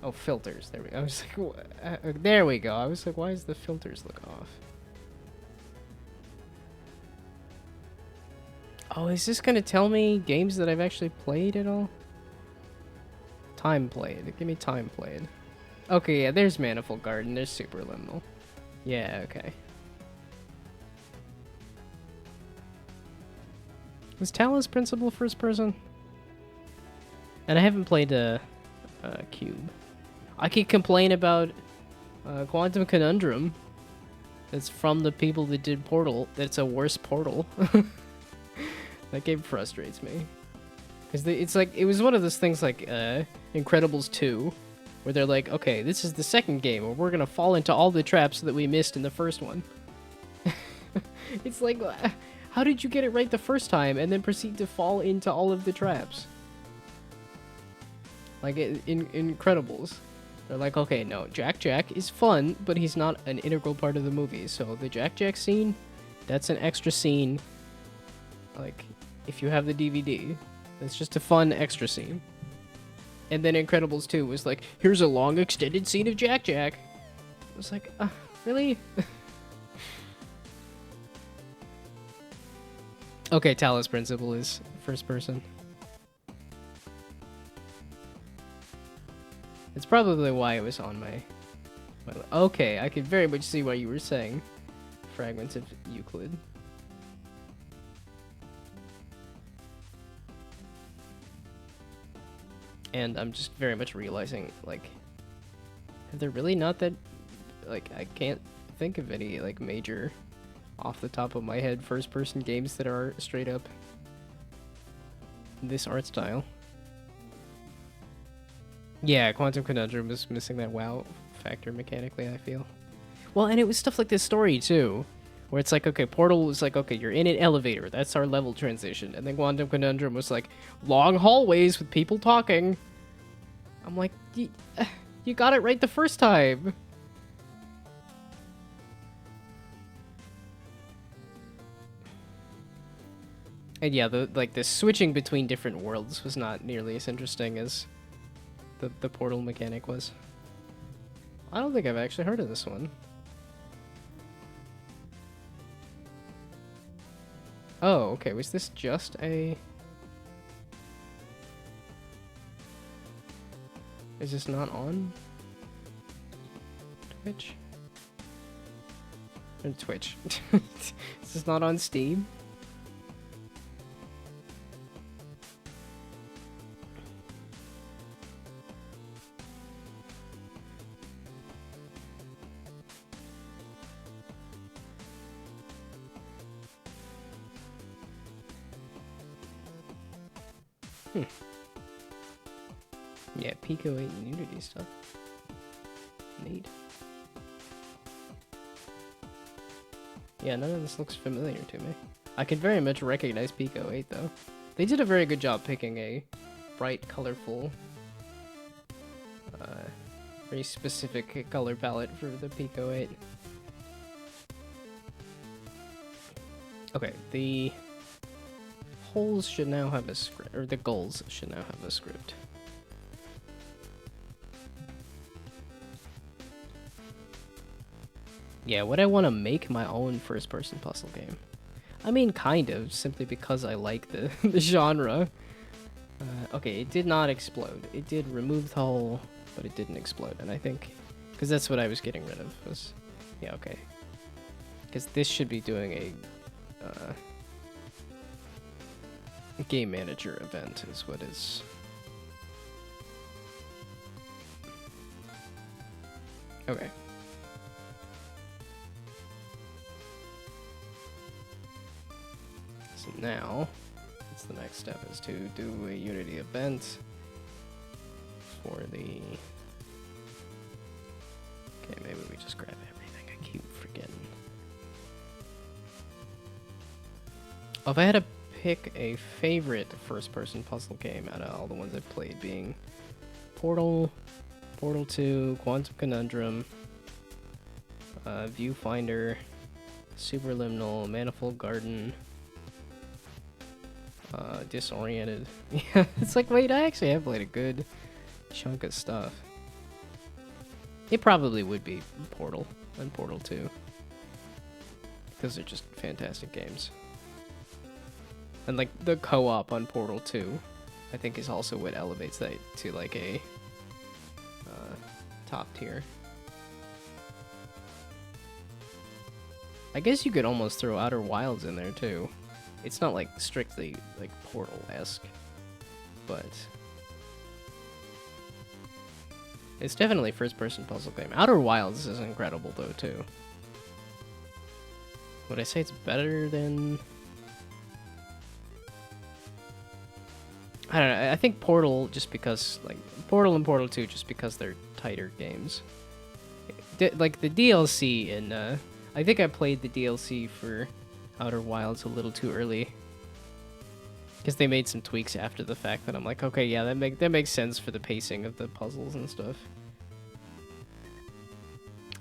Oh, filters. There we go. I was like, there we go. I was like, why does the filters look off? Oh, is this gonna tell me games that I've actually played at all? Time played. Give me time played. Okay, yeah, there's Manifold Garden. There's Superliminal. Yeah, okay. Was Talos Principle first person? And I haven't played Cube. I could complain about Quantum Conundrum. That's from the people that did Portal. That's a worse Portal. That game frustrates me. Because it's like, it was one of those things like Incredibles 2, where they're like, okay, this is the second game, where we're going to fall into all the traps that we missed in the first one. It's like, how did you get it right the first time and then proceed to fall into all of the traps? Like in Incredibles. They're like, okay, no, Jack is fun, but he's not an integral part of the movie. So the Jack scene, that's an extra scene. Like, if you have the DVD, it's just a fun extra scene. And then Incredibles 2 was like, here's a long extended scene of Jack. I was like, really? Okay, Talos Principle is first person. It's probably why it was on my... Okay, I could very much see why you were saying Fragments of Euclid. And I'm just very much realizing, like, have there really not that... Like, I can't think of any, like, major, off the top of my head, first-person games that are straight up this art style. Yeah, Quantum Conundrum was missing that wow factor mechanically, I feel. Well, and it was stuff like this story, too, where it's like, okay, Portal was like, okay, you're in an elevator, that's our level transition, and then Quantum Conundrum was like, long hallways with people talking. I'm like, you got it right the first time. And yeah, the switching between different worlds was not nearly as interesting as the Portal mechanic was. I don't think I've actually heard of this one. Oh, okay, was this just a... Is this not on Twitch? Or Twitch. Is this not on Steam? Yeah, Pico 8 and Unity stuff. Neat. Yeah, none of this looks familiar to me. I can very much recognize Pico 8, though. They did a very good job picking a bright, colorful, very specific color palette for the Pico 8. Okay, the holes should now have a script, or the goals should now have a script. Yeah, would I want to make my own first-person puzzle game? I mean, kind of, simply because I like the, the genre. Okay, it did not explode. It did remove the hole, but it didn't explode, and I think... Because that's what I was getting rid of, was... Yeah, okay. Because this should be doing a game manager event, is what is... Okay. So now, that's the next step, is to do a Unity event for the... Okay, maybe we just grab everything. I keep forgetting. Oh, if I had a pick a favorite first-person puzzle game out of all the ones I've played, being Portal, Portal 2, Quantum Conundrum, Viewfinder, Superliminal, Manifold Garden, Disoriented. Yeah, it's like, wait, I actually have played a good chunk of stuff. It probably would be Portal and Portal 2. Because they're just fantastic games. And like the co-op on Portal 2, I think is also what elevates that to like a top tier. I guess you could almost throw Outer Wilds in there too. It's not like strictly like Portal-esque, but it's definitely first-person puzzle game. Outer Wilds is incredible though too. Would I say it's better than... I don't know, I think Portal, just because, like, Portal and Portal 2, just because they're tighter games. Like, the DLC in, I think I played the DLC for Outer Wilds a little too early. Because they made some tweaks after the fact that I'm like, okay, yeah, that makes sense for the pacing of the puzzles and stuff.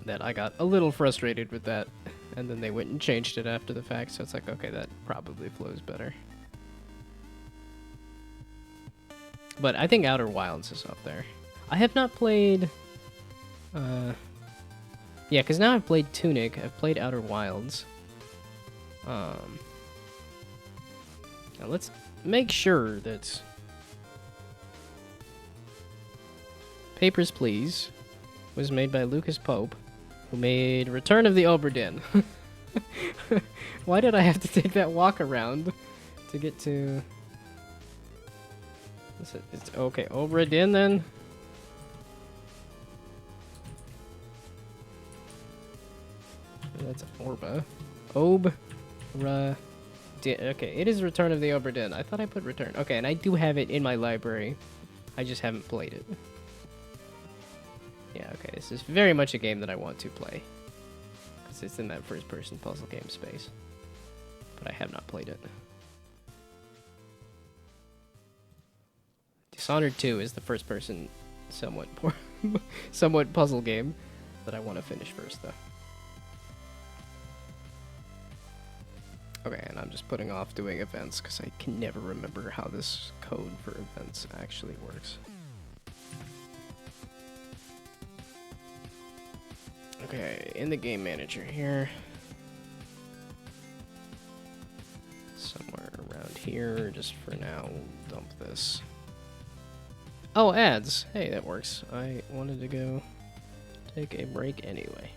That I got a little frustrated with that. And then they went and changed it after the fact, so it's like, okay, that probably flows better. But I think Outer Wilds is up there. I have not played... yeah, because now I've played Tunic, I've played Outer Wilds. Now let's make sure that... Papers, Please was made by Lucas Pope, who made Return of the Obra Dinn. Why did I have to take that walk around to get to... It's okay, Obra Dinn then? That's Orba. Obra Dinn. Okay, it is Return of the Obra Dinn. I thought I put Return. Okay, and I do have it in my library. I just haven't played it. Yeah, okay, this is very much a game that I want to play. Because it's in that first-person puzzle game space. But I have not played it. Dishonored 2 is the first-person somewhat puzzle game that I want to finish first, though. Okay, and I'm just putting off doing events because I can never remember how this code for events actually works. Okay, in the game manager here. Somewhere around here, just for now, we'll dump this. Oh, ads! Hey, that works. I wanted to go take a break anyway.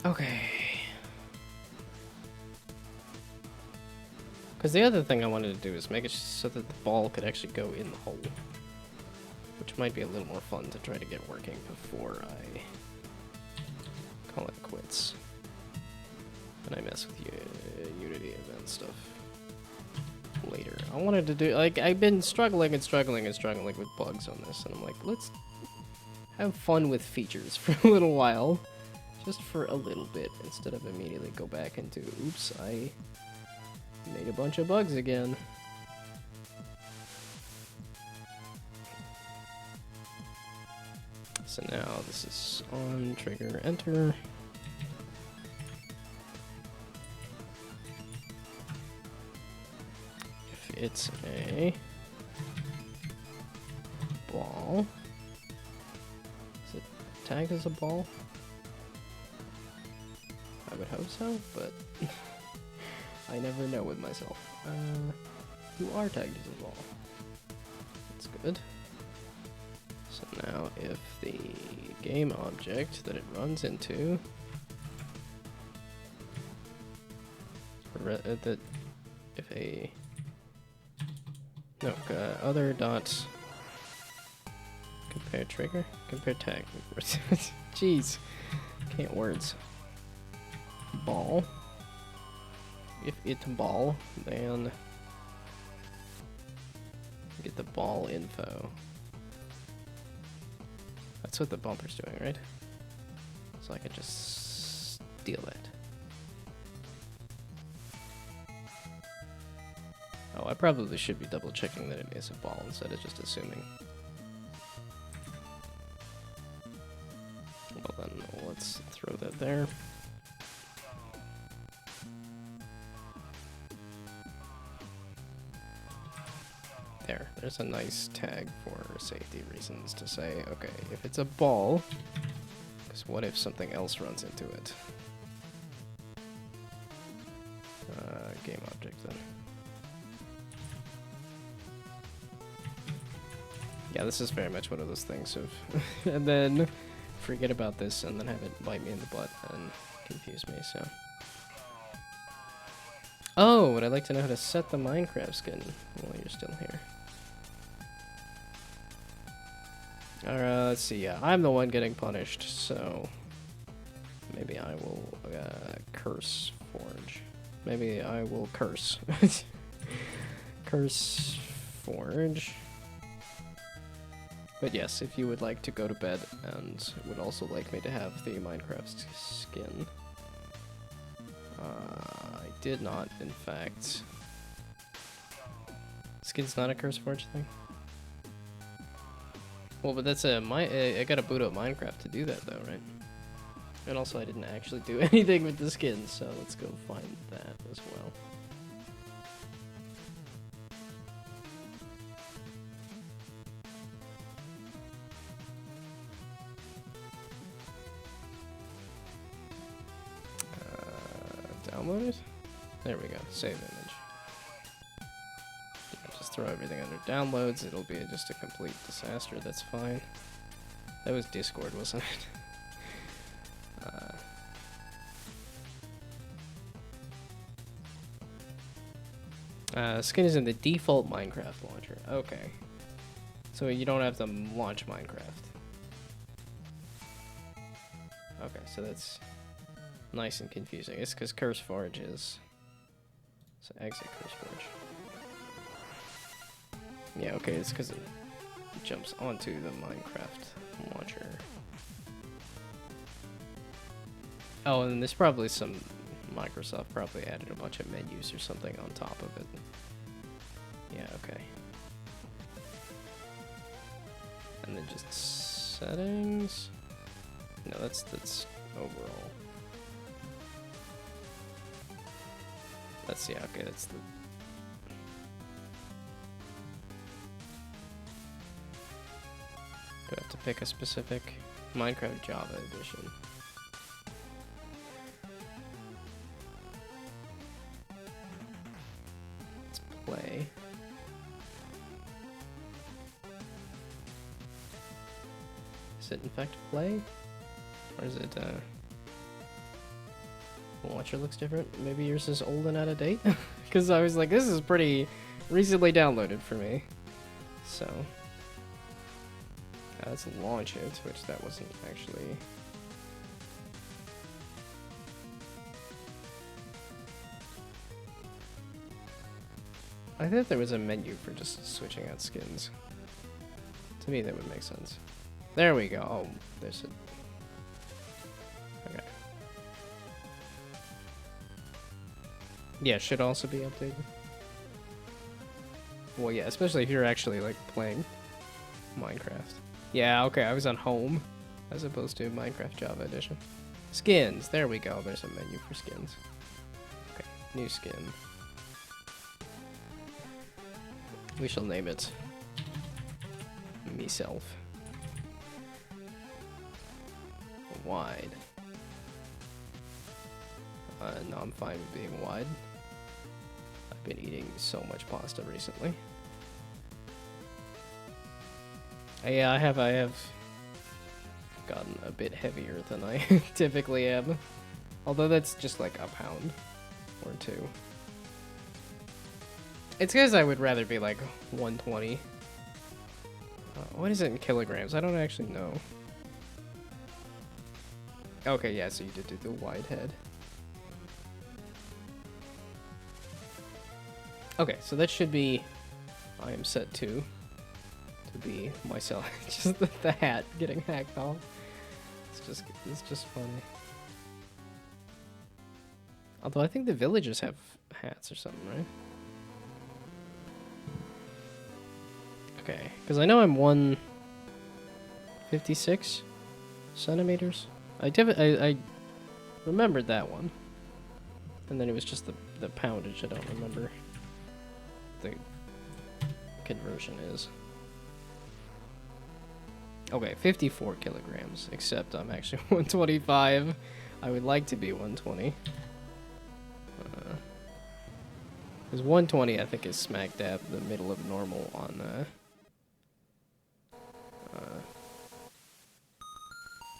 Okay. Because the other thing I wanted to do is make it so that the ball could actually go in the hole. Which might be a little more fun to try to get working before I call it quits. And I mess with Unity event stuff later. I wanted to do, like, I've been struggling with bugs on this, and I'm like, let's have fun with features for a little while. Just for a little bit, instead of immediately go back into, oops, I made a bunch of bugs again. So now this is on, trigger, enter. If it's a ball, is it tagged as a ball? I would hope so, but I never know with myself. You are tagged as a ball. That's good. So now if the game object that it runs into, if a, no, other dot, compare trigger, compare tag, jeez, can't words. Ball. If it ball, then get the ball info. That's what the bumper's doing, right? So I can just steal that. Oh, I probably should be double checking that it is a ball instead of just assuming. Well then, let's throw that there. There's a nice tag for safety reasons to say, okay, if it's a ball, because what if something else runs into it? Game object then. Yeah, this is very much one of those things of, and then forget about this and then have it bite me in the butt and confuse me, so. Oh, would I like to know how to set the Minecraft skin while you're still here? Alright, let's see, yeah, I'm the one getting punished, so maybe I will curse Forge. Maybe I will curse. Curse Forge. But yes, if you would like to go to bed and would also like me to have the Minecraft skin. I did not, in fact. Skin's not a Curse Forge thing? Well, but that's I gotta boot up Minecraft to do that though, right? And also I didn't actually do anything with the skins, so let's go find that as well. Download it? There we go, save image. Throw everything under downloads, it'll be just a complete disaster, that's fine. That was Discord, wasn't it? Skin is in the default Minecraft launcher. Okay. So you don't have to launch Minecraft. Okay, so that's nice and confusing. It's because Curse Forge is. So exit Curse Forge. Yeah, okay, it's because it jumps onto the Minecraft launcher. Oh, and there's probably some... Microsoft probably added a bunch of menus or something on top of it. Yeah, okay. And then just settings? No, that's overall. That's, yeah, okay, that's the... Do I have to pick a specific Minecraft Java edition? Let's play. Is it in fact play? Or is it Launcher looks different. Maybe yours is old and out of date? Because I was like, this is pretty recently downloaded for me. So, let's launch it, which that wasn't actually... I thought there was a menu for just switching out skins. To me, that would make sense. There we go. Oh, there's a... Okay. Yeah, should also be updated. Well, yeah, especially if you're actually, like, playing Minecraft. Yeah, okay, I was on home, as opposed to Minecraft Java Edition. Skins, there we go, there's a menu for skins. Okay, new skin. We shall name it Meself. Wide. No, I'm fine with being wide. I've been eating so much pasta recently. Yeah, I have gotten a bit heavier than I typically am. Although that's just like a pound or two. It's because I would rather be like 120. What is it in kilograms? I don't actually know. Okay, yeah, so you did do the wide head. Okay, so that should be... I am set to be myself. Just the hat getting hacked off. It's just funny. Although I think the villages have hats or something, right? Okay, because I know I'm 156 centimeters. I remembered that one. And then it was just the poundage. I don't remember the conversion is. Okay, 54 kilograms, except I'm actually 125. I would like to be 120. Because 120, I think, is smack dab the middle of normal on...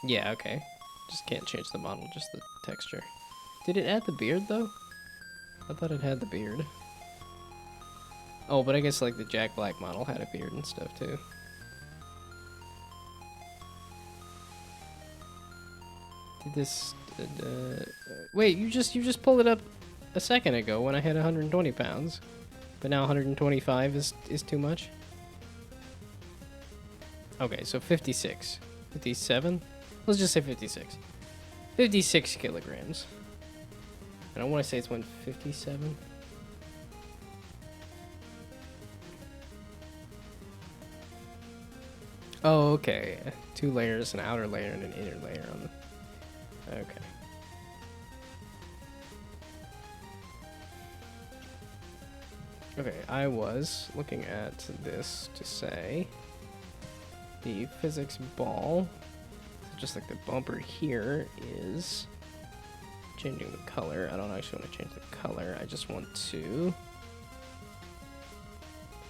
yeah, okay. Just can't change the model, just the texture. Did it add the beard, though? I thought it had the beard. Oh, but I guess, like, the Jack Black model had a beard and stuff, too. Did this... wait, you just pulled it up a second ago when I had 120 pounds. But now 125 is too much? Okay, so 56. 57? Let's just say 56. 56 kilograms. And I want to say it's 157. Oh, okay. 2 layers, an outer layer and an inner layer on the... Okay. Okay, I was looking at this to say the physics ball, so just like the bumper here, is changing the color. I don't actually want to change the color, I just want to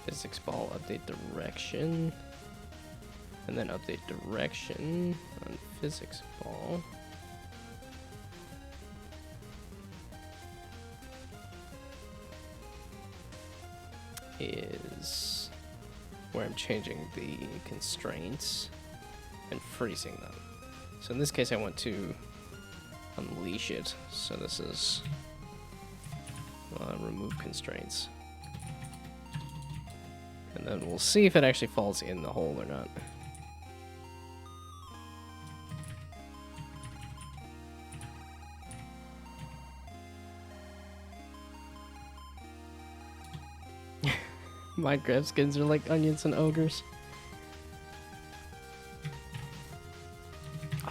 physics ball update direction, and then update direction on physics ball. Is where I'm changing the constraints and freezing them. So in this case I want to unleash it. So this is remove constraints. And then we'll see if it actually falls in the hole or not. Minecraft skins are like onions and ogres.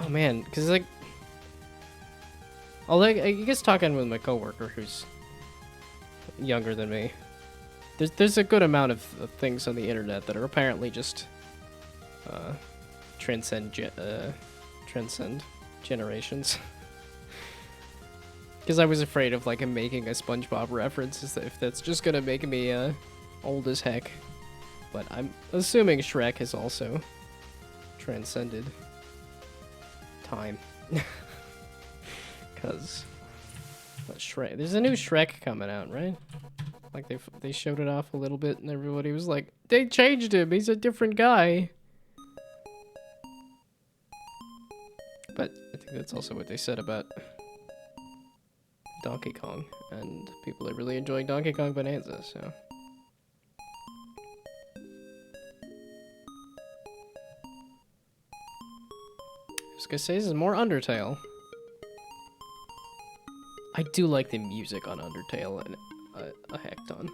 Oh man, because like... I guess talking with my coworker who's younger than me, there's a good amount of things on the internet that are apparently just transcend generations. Because I was afraid of like making a SpongeBob reference, if that's just gonna make me old as heck. But I'm assuming Shrek has also transcended time. Because Shrek. There's a new Shrek coming out, right? Like they showed it off a little bit, and everybody was like, "They changed him. He's a different guy." But I think that's also what they said about Donkey Kong, and people are really enjoying Donkey Kong Bonanza. So. I was gonna say this is more Undertale. I do like the music on Undertale and a heck ton.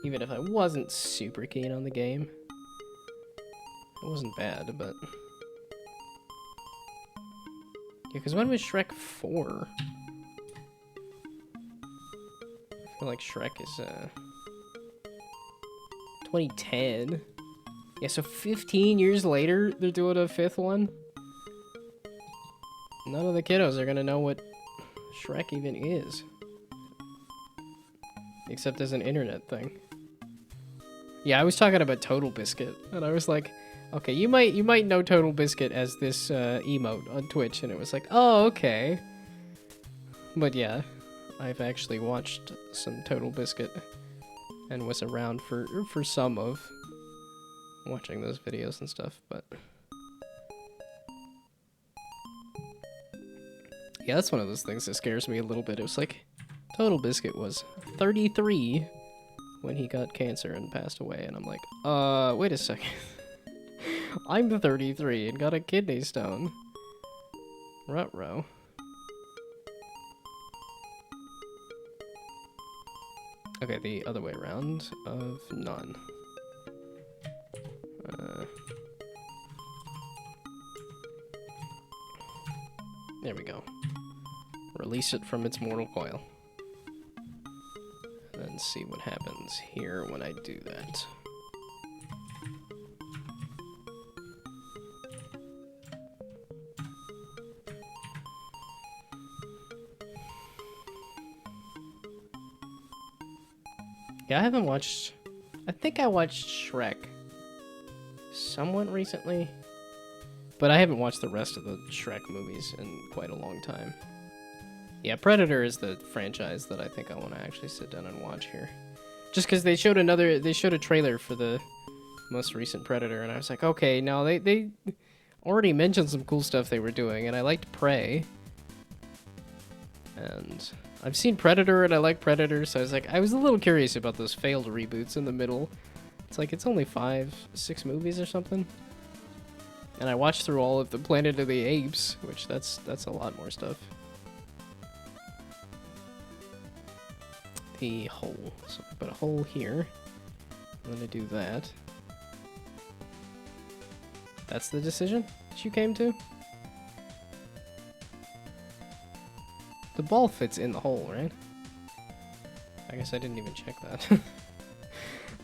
Even if I wasn't super keen on the game. It wasn't bad, but... Yeah, because when was Shrek 4? I feel like Shrek is, 2010. Yeah, so 15 years later, they're doing a 5th one? None of the kiddos are gonna know what Shrek even is. Except as an internet thing. Yeah, I was talking about Total Biscuit, and I was like, okay, you might know Total Biscuit as this emote on Twitch, and it was like, oh, okay. But yeah, I've actually watched some Total Biscuit and was around for some of watching those videos and stuff, but yeah, that's one of those things that scares me a little bit. It was like, Total Biscuit was 33 when he got cancer and passed away, and I'm like, wait a second. I'm 33 and got a kidney stone. Ruh-roh. Okay, the other way around of none. There we go. Release it from its mortal coil. And then see what happens here when I do that. Yeah, I haven't watched... I think I watched Shrek somewhat recently, but I haven't watched the rest of the Shrek movies in quite a long time. Yeah, Predator is the franchise that I think I want to actually sit down and watch here. Just because they showed a trailer for the most recent Predator, and I was like, okay, no, they already mentioned some cool stuff they were doing, and I liked Prey. And I've seen Predator, and I like Predator, so I was a little curious about those failed reboots in the middle. It's like, it's only 5-6 movies or something. And I watched through all of the Planet of the Apes, which that's a lot more stuff. The hole. So I put a hole here. I'm gonna do that. That's the decision that you came to? The ball fits in the hole, right? I guess I didn't even check that.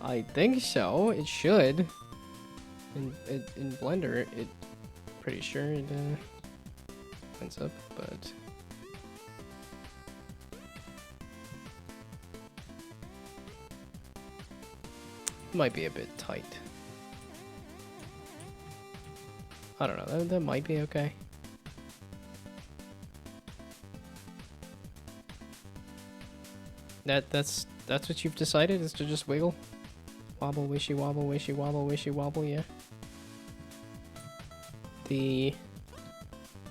I think so. It should. In Blender, pretty sure it ends up, but might be a bit tight. I don't know. That might be okay. That's what you've decided, is to just wiggle? Wobble, wishy wobble, wishy wobble, wishy wobble, yeah. The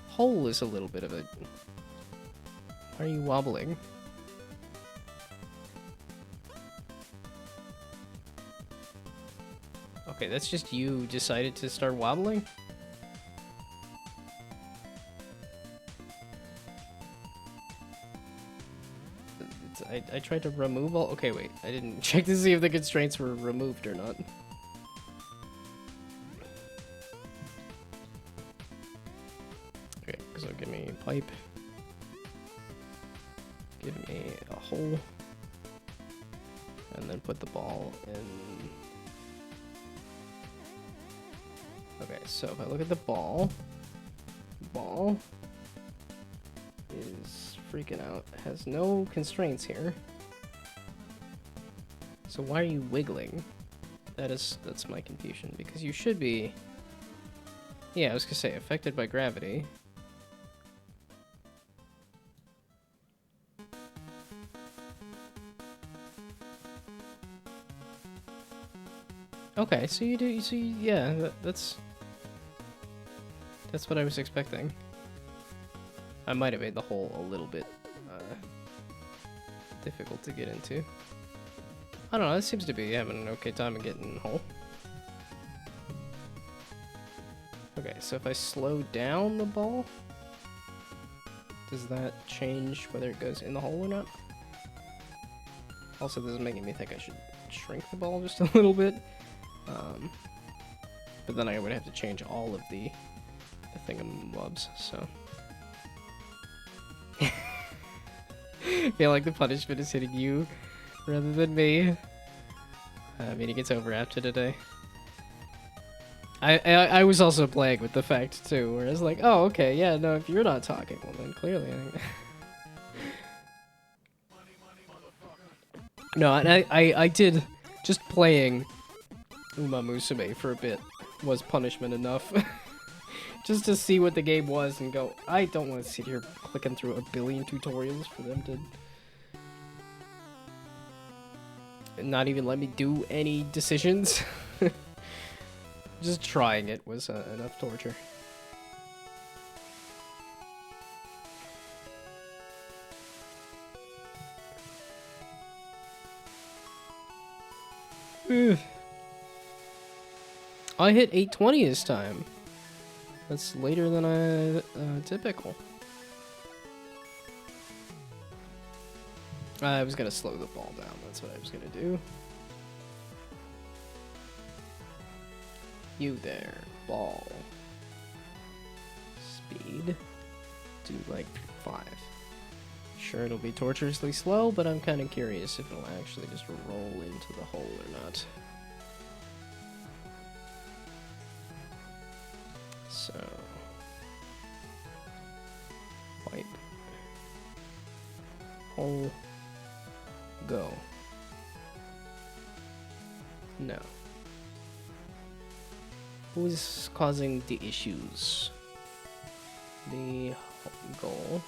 hole is a little bit of a... Why are you wobbling? Okay, that's just you decided to start wobbling? I tried to remove all... Okay, wait. I didn't check to see if the constraints were removed or not. Okay, so give me a pipe. Give me a hole. And then put the ball in... Okay, so if I look at the ball is freaking out. Has no constraints here. So why are you wiggling? That's my confusion, because you should be... Yeah, I was gonna say, affected by gravity. Okay, so you do. You see, yeah, that's what I was expecting. I might have made the hole a little bit difficult to get into. I don't know. It seems to be having an okay time of getting in the hole. Okay, so if I slow down the ball, does that change whether it goes in the hole or not? Also, this is making me think I should shrink the ball just a little bit. But then I would have to change all of the thingamabobs, so. I feel like the punishment is hitting you rather than me. I mean, it gets over after today. I was also playing with the fact too, where it's like, oh, okay, yeah, no, if you're not talking, well then clearly No, and I did, just playing Uma Musume for a bit was punishment enough. Just to see what the game was and go, I don't want to sit here clicking through a billion tutorials for them to not even let me do any decisions. Just trying it was enough torture. I hit 820 this time. That's later than typical. I was gonna slow the ball down. That's what I was gonna do. You there, ball. Speed. Do like 5. Sure, it'll be torturously slow, but I'm kind of curious if it'll actually just roll into the hole or not. So, wipe, hole, go. No. Who is causing the issues? The goal.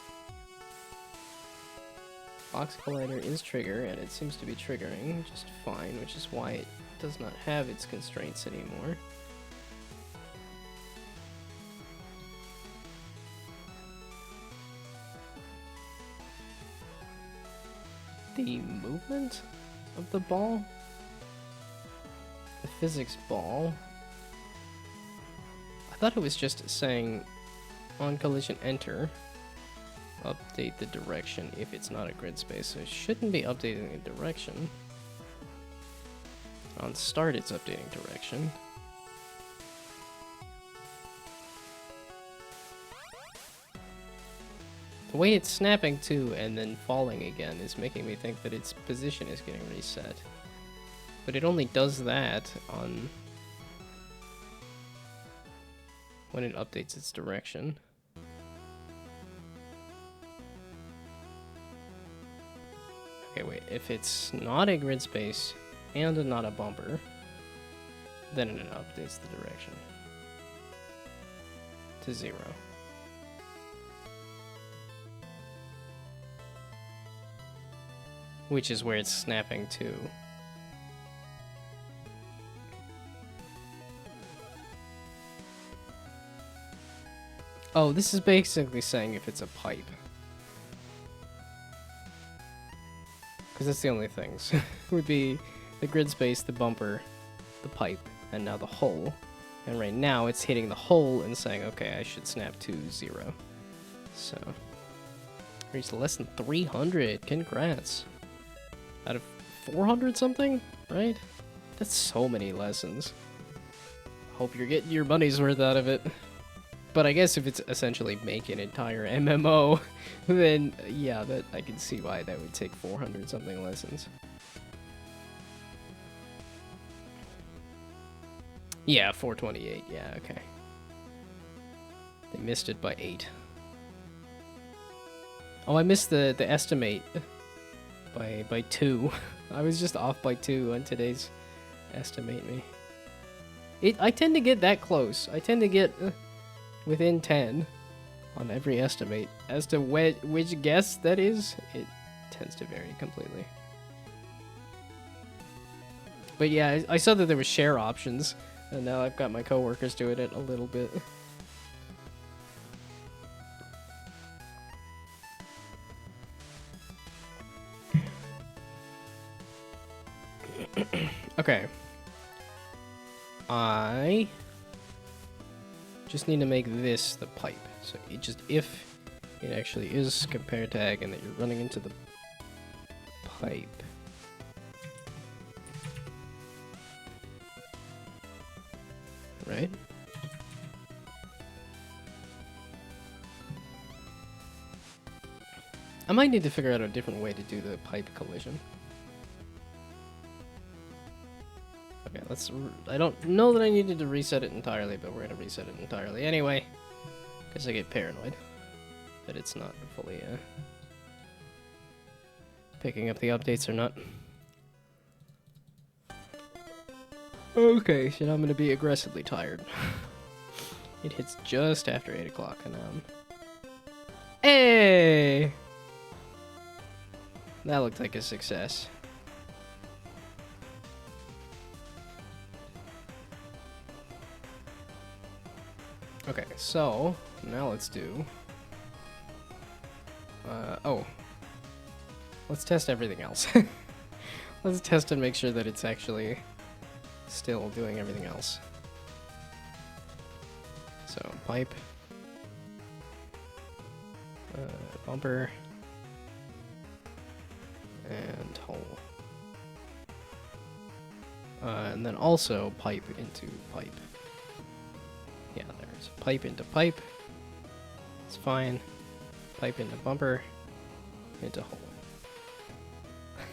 Box collider is trigger, and it seems to be triggering just fine, which is why it does not have its constraints anymore. The movement of the ball? The physics ball? I thought it was just saying on collision enter, update the direction if it's not a grid space, so it shouldn't be updating the direction. On start it's updating direction. The way it's snapping to and then falling again is making me think that its position is getting reset. But it only does that on when it updates its direction. Okay, wait, if it's not a grid space and not a bumper, then it updates the direction to 0. Which is where it's snapping to. Oh, this is basically saying if it's a pipe. Because that's the only things. Would be the grid space, the bumper, the pipe, and now the hole. And right now it's hitting the hole and saying, okay, I should snap to 0. So, reached less than 300. Congrats. Out of 400 something, right? That's so many lessons. Hope you're getting your money's worth out of it. But I guess if it's essentially make an entire MMO, then yeah, that I can see why that would take 400 something lessons. Yeah, 428, yeah, okay. They missed it by 8. Oh, I missed the estimate by 2. I was just off by 2 on today's estimate me. I tend to get that close. I tend to get within 10 on every estimate. As to which guess that is, it tends to vary completely. But yeah, I saw that there was share options, and now I've got my coworkers doing it a little bit. Okay. I just need to make this the pipe. So it just, if it actually is compare tag and that you're running into the pipe. Right? I might need to figure out a different way to do the pipe collision. Okay, I don't know that I needed to reset it entirely, but we're gonna reset it entirely anyway. Because I get paranoid that it's not fully picking up the updates or not. Okay, so now I'm gonna be aggressively tired. It hits just after 8 o'clock, and hey! That looked like a success. Okay, so now let's do. Let's test everything else. Let's test and make sure that it's actually still doing everything else. So pipe, bumper, and hole, and then also pipe into pipe. Yeah, there's pipe into pipe. It's fine. Pipe into bumper, into hole.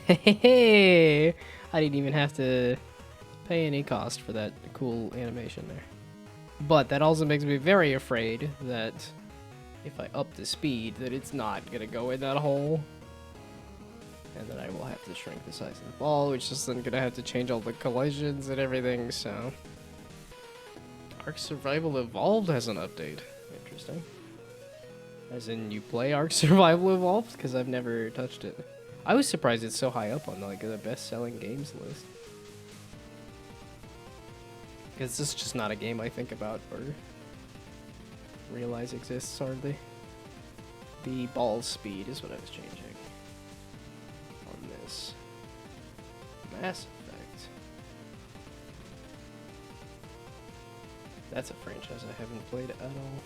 Hey, I didn't even have to pay any cost for that cool animation there. But that also makes me very afraid that if I up the speed, that it's not gonna go in that hole. And that I will have to shrink the size of the ball, which is then gonna have to change all the collisions and everything, so. Ark Survival Evolved has an update. Interesting. As in, you play Ark Survival Evolved? Because I've never touched it. I was surprised it's so high up on like the best-selling games list. Because this is just not a game I think about or realize exists hardly. The ball speed is what I was changing on this. Mass Effect. That's a franchise I haven't played at all.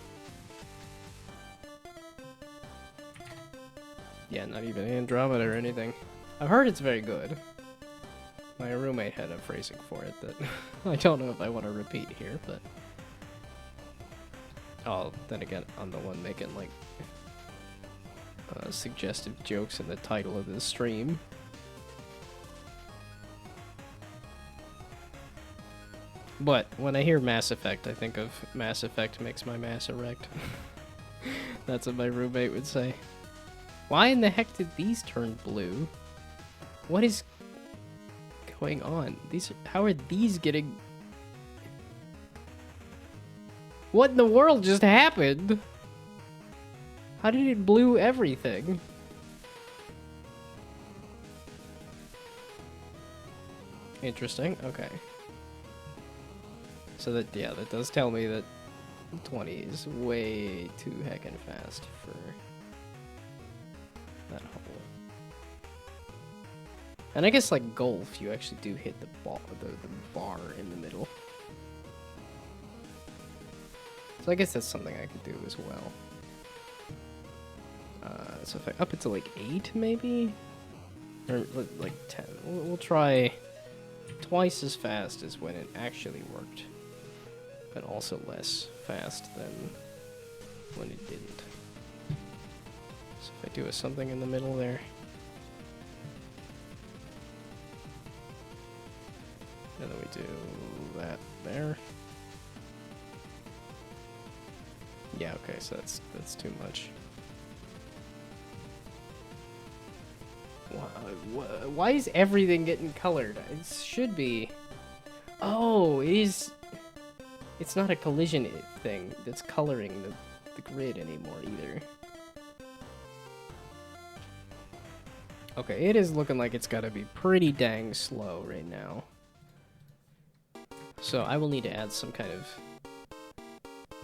Yeah, not even Andromeda or anything. I've heard it's very good. My roommate had a phrasing for it that I don't know if I want to repeat here, but... Oh, then again, I'm the one making, like, suggestive jokes in the title of this stream. But when I hear Mass Effect, I think of Mass Effect makes my mass erect. That's what my roommate would say. Why in the heck did these turn blue? What is going on? How are these getting... What in the world just happened? How did it blue everything? Interesting, okay. So that, yeah, that does tell me that 20 is way too heckin' fast for that hole. And I guess like golf, you actually do hit the ball, the bar in the middle. So I guess that's something I could do as well. So if I up it to like 8 maybe? Or like 10. We'll try twice as fast as when it actually worked. But also less fast than when it didn't. So if I do something in the middle there. And then we do that there. Yeah, okay, so that's too much. Why is everything getting colored? It should be... Oh, it is... It's not a collision thing that's coloring the grid anymore either. Okay, it is looking like it's gotta be pretty dang slow right now. So I will need to add some kind of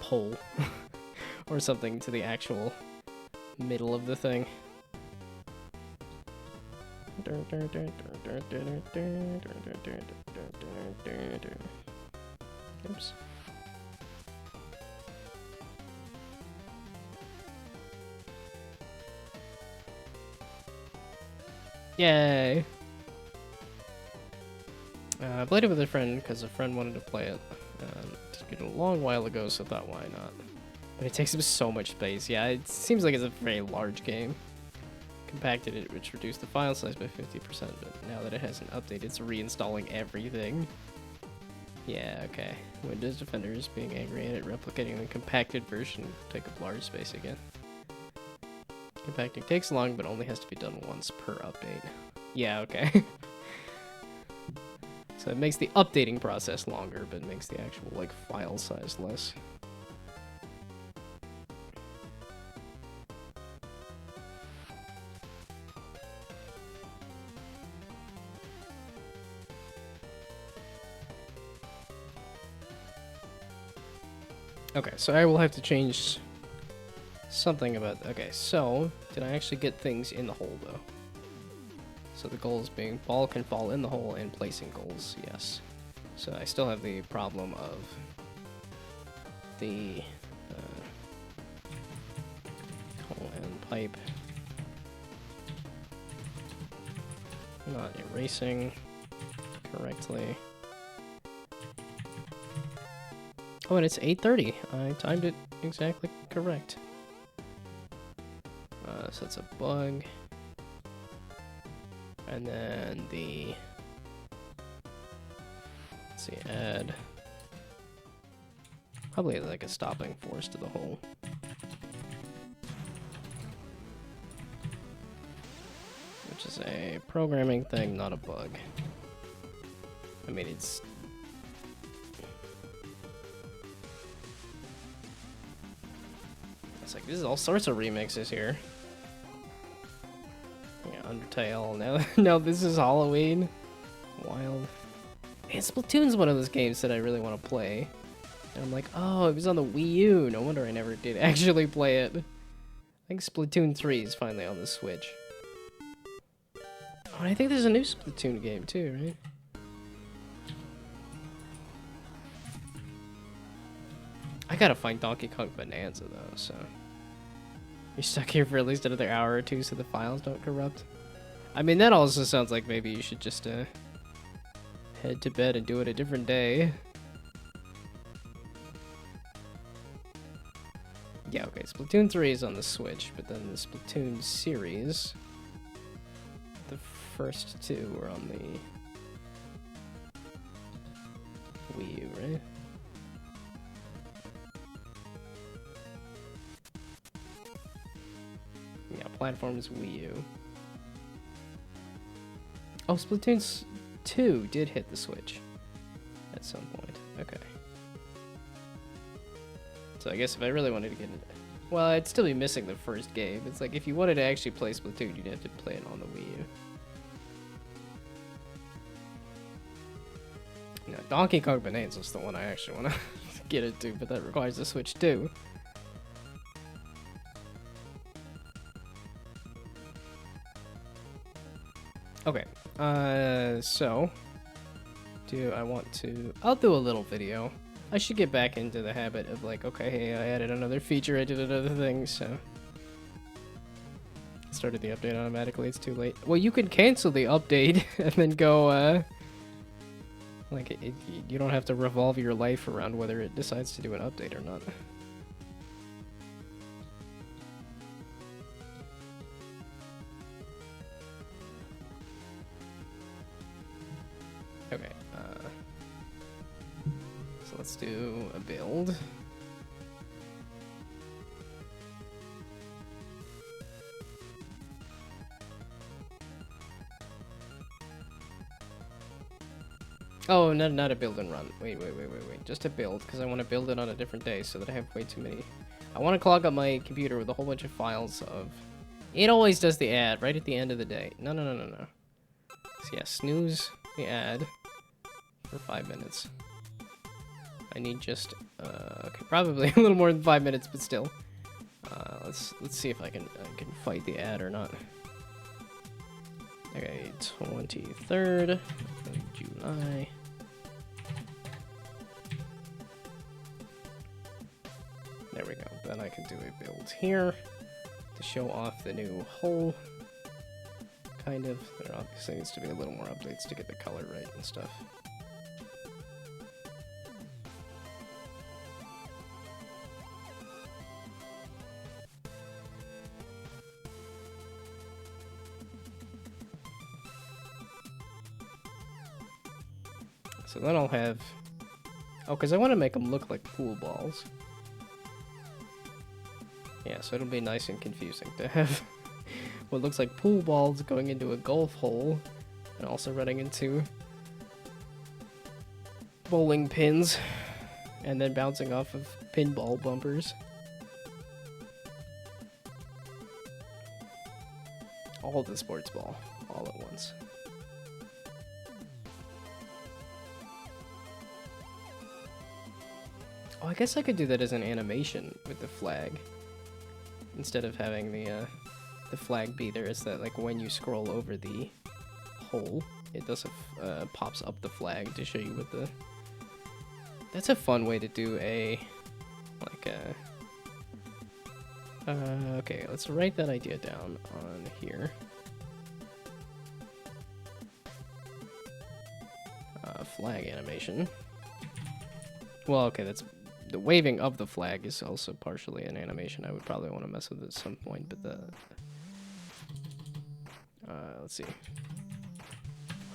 poll or something to the actual middle of the thing. Oops. Yay! I played it with a friend because a friend wanted to play it. It took it a long while ago, so I thought, why not? But it takes up so much space. Yeah, it seems like it's a very large game. Compacted it, which reduced the file size by 50%, but now that it has an update, it's reinstalling everything. Yeah, okay. Windows Defender is being angry at it, replicating the compacted version to take up large space again. Compacting takes long, but only has to be done once per update. Yeah, okay. So it makes the updating process longer, but makes the actual, like, file size less. Okay, so I will have to change something about... Okay, so, did I actually get things in the hole, though? So the goal is being ball can fall in the hole and placing goals, yes. So I still have the problem of the hole and pipe not erasing correctly. Oh, and it's 8:30. I timed it exactly correct. So it's a bug. And then the, let's see, add, probably like a stopping force to the hole. Which is a programming thing, not a bug. I mean, it's like, this is all sorts of remixes here. Undertale, now this is Halloween. Wild. And Splatoon's one of those games that I really want to play. And I'm like, oh, it was on the Wii U. No wonder I never did actually play it. I think Splatoon 3 is finally on the Switch. Oh, and I think there's a new Splatoon game too, right? I gotta find Donkey Kong Bonanza though, so... You're stuck here for at least another hour or two so the files don't corrupt. I mean, that also sounds like maybe you should just head to bed and do it a different day. Yeah, okay, Splatoon 3 is on the Switch, but then the Splatoon series, the first two were on the Wii U, right? Yeah, platform is Wii U. Oh, Splatoon 2 did hit the Switch at some point. Okay. So I guess if I really wanted to get it... Well, I'd still be missing the first game. It's like, if you wanted to actually play Splatoon, you'd have to play it on the Wii U. Now, Donkey Kong Bonanza is the one I actually want to get into, but that requires a Switch too. Okay, so, do I want to... I'll do a little video. I should get back into the habit of like, okay, hey, I added another feature, I did another thing, so... Started the update automatically, it's too late. Well, you can cancel the update and then go, like, you don't have to revolve your life around whether it decides to do an update or not. Okay, so let's do a build. Oh, not a build and run. Wait. Just a build, because I want to build it on a different day so that I have way too many. I want to clog up my computer with a whole bunch of files of... It always does the ad right at the end of the day. No. So yeah, snooze the ad for 5 minutes. I need just okay, probably a little more than 5 minutes, but still. Let's see if I can fight the ad or not. Okay, 23rd of July. There we go. Then I can do a build here to show off the new hole. Kind of. There obviously needs to be a little more updates to get the color right and stuff. So then I'll have... Oh, because I want to make them look like pool balls. Yeah, so it'll be nice and confusing to have what looks like pool balls going into a golf hole and also running into bowling pins and then bouncing off of pinball bumpers. All the sports ball, all at once. Oh, I guess I could do that as an animation with the flag. Instead of having the flag be there, is that like when you scroll over the hole, it does pops up the flag to show you what the... That's a fun way to do a... like a... okay, let's write that idea down on here. Flag animation. Well, okay, that's... The waving of the flag is also partially an animation. I would probably want to mess with it at some point, but the... let's see.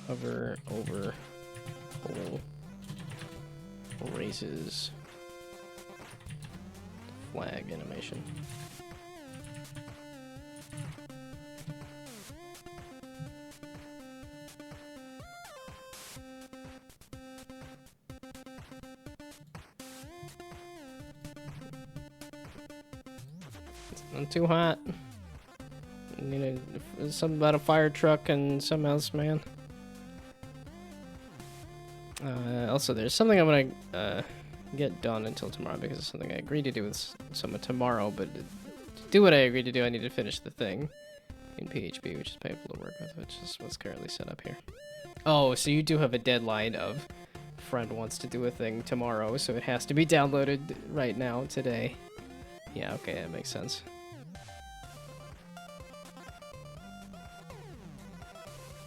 Hover over hole raises flag animation. Not too hot. Need something about a fire truck and something else, man. Also, there's something I'm gonna get done until tomorrow because it's something I agreed to do with someone tomorrow. But to do what I agreed to do, I need to finish the thing in PHP, which is painful to work with, which is what's currently set up here. Oh, so you do have a deadline of friend wants to do a thing tomorrow, so it has to be downloaded right now today. Yeah, okay, that makes sense.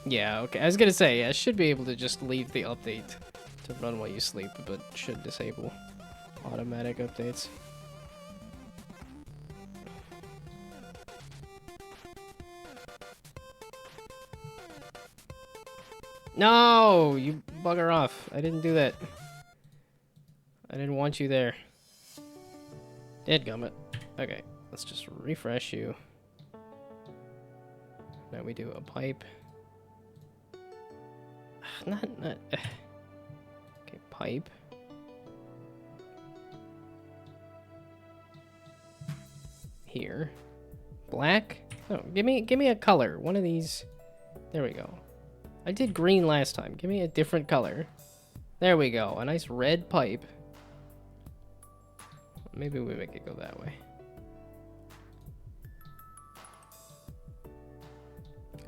Yeah, okay. I was gonna say, I should be able to just leave the update to run while you sleep, but should disable automatic updates. No! You bugger off. I didn't do that. I didn't want you there. Dadgummit. Okay, let's just refresh you. Now we do a pipe. Not. Okay, pipe. Here. Black? No, give me a color. One of these. There we go. I did green last time. Give me a different color. There we go. A nice red pipe. Maybe we make it go that way.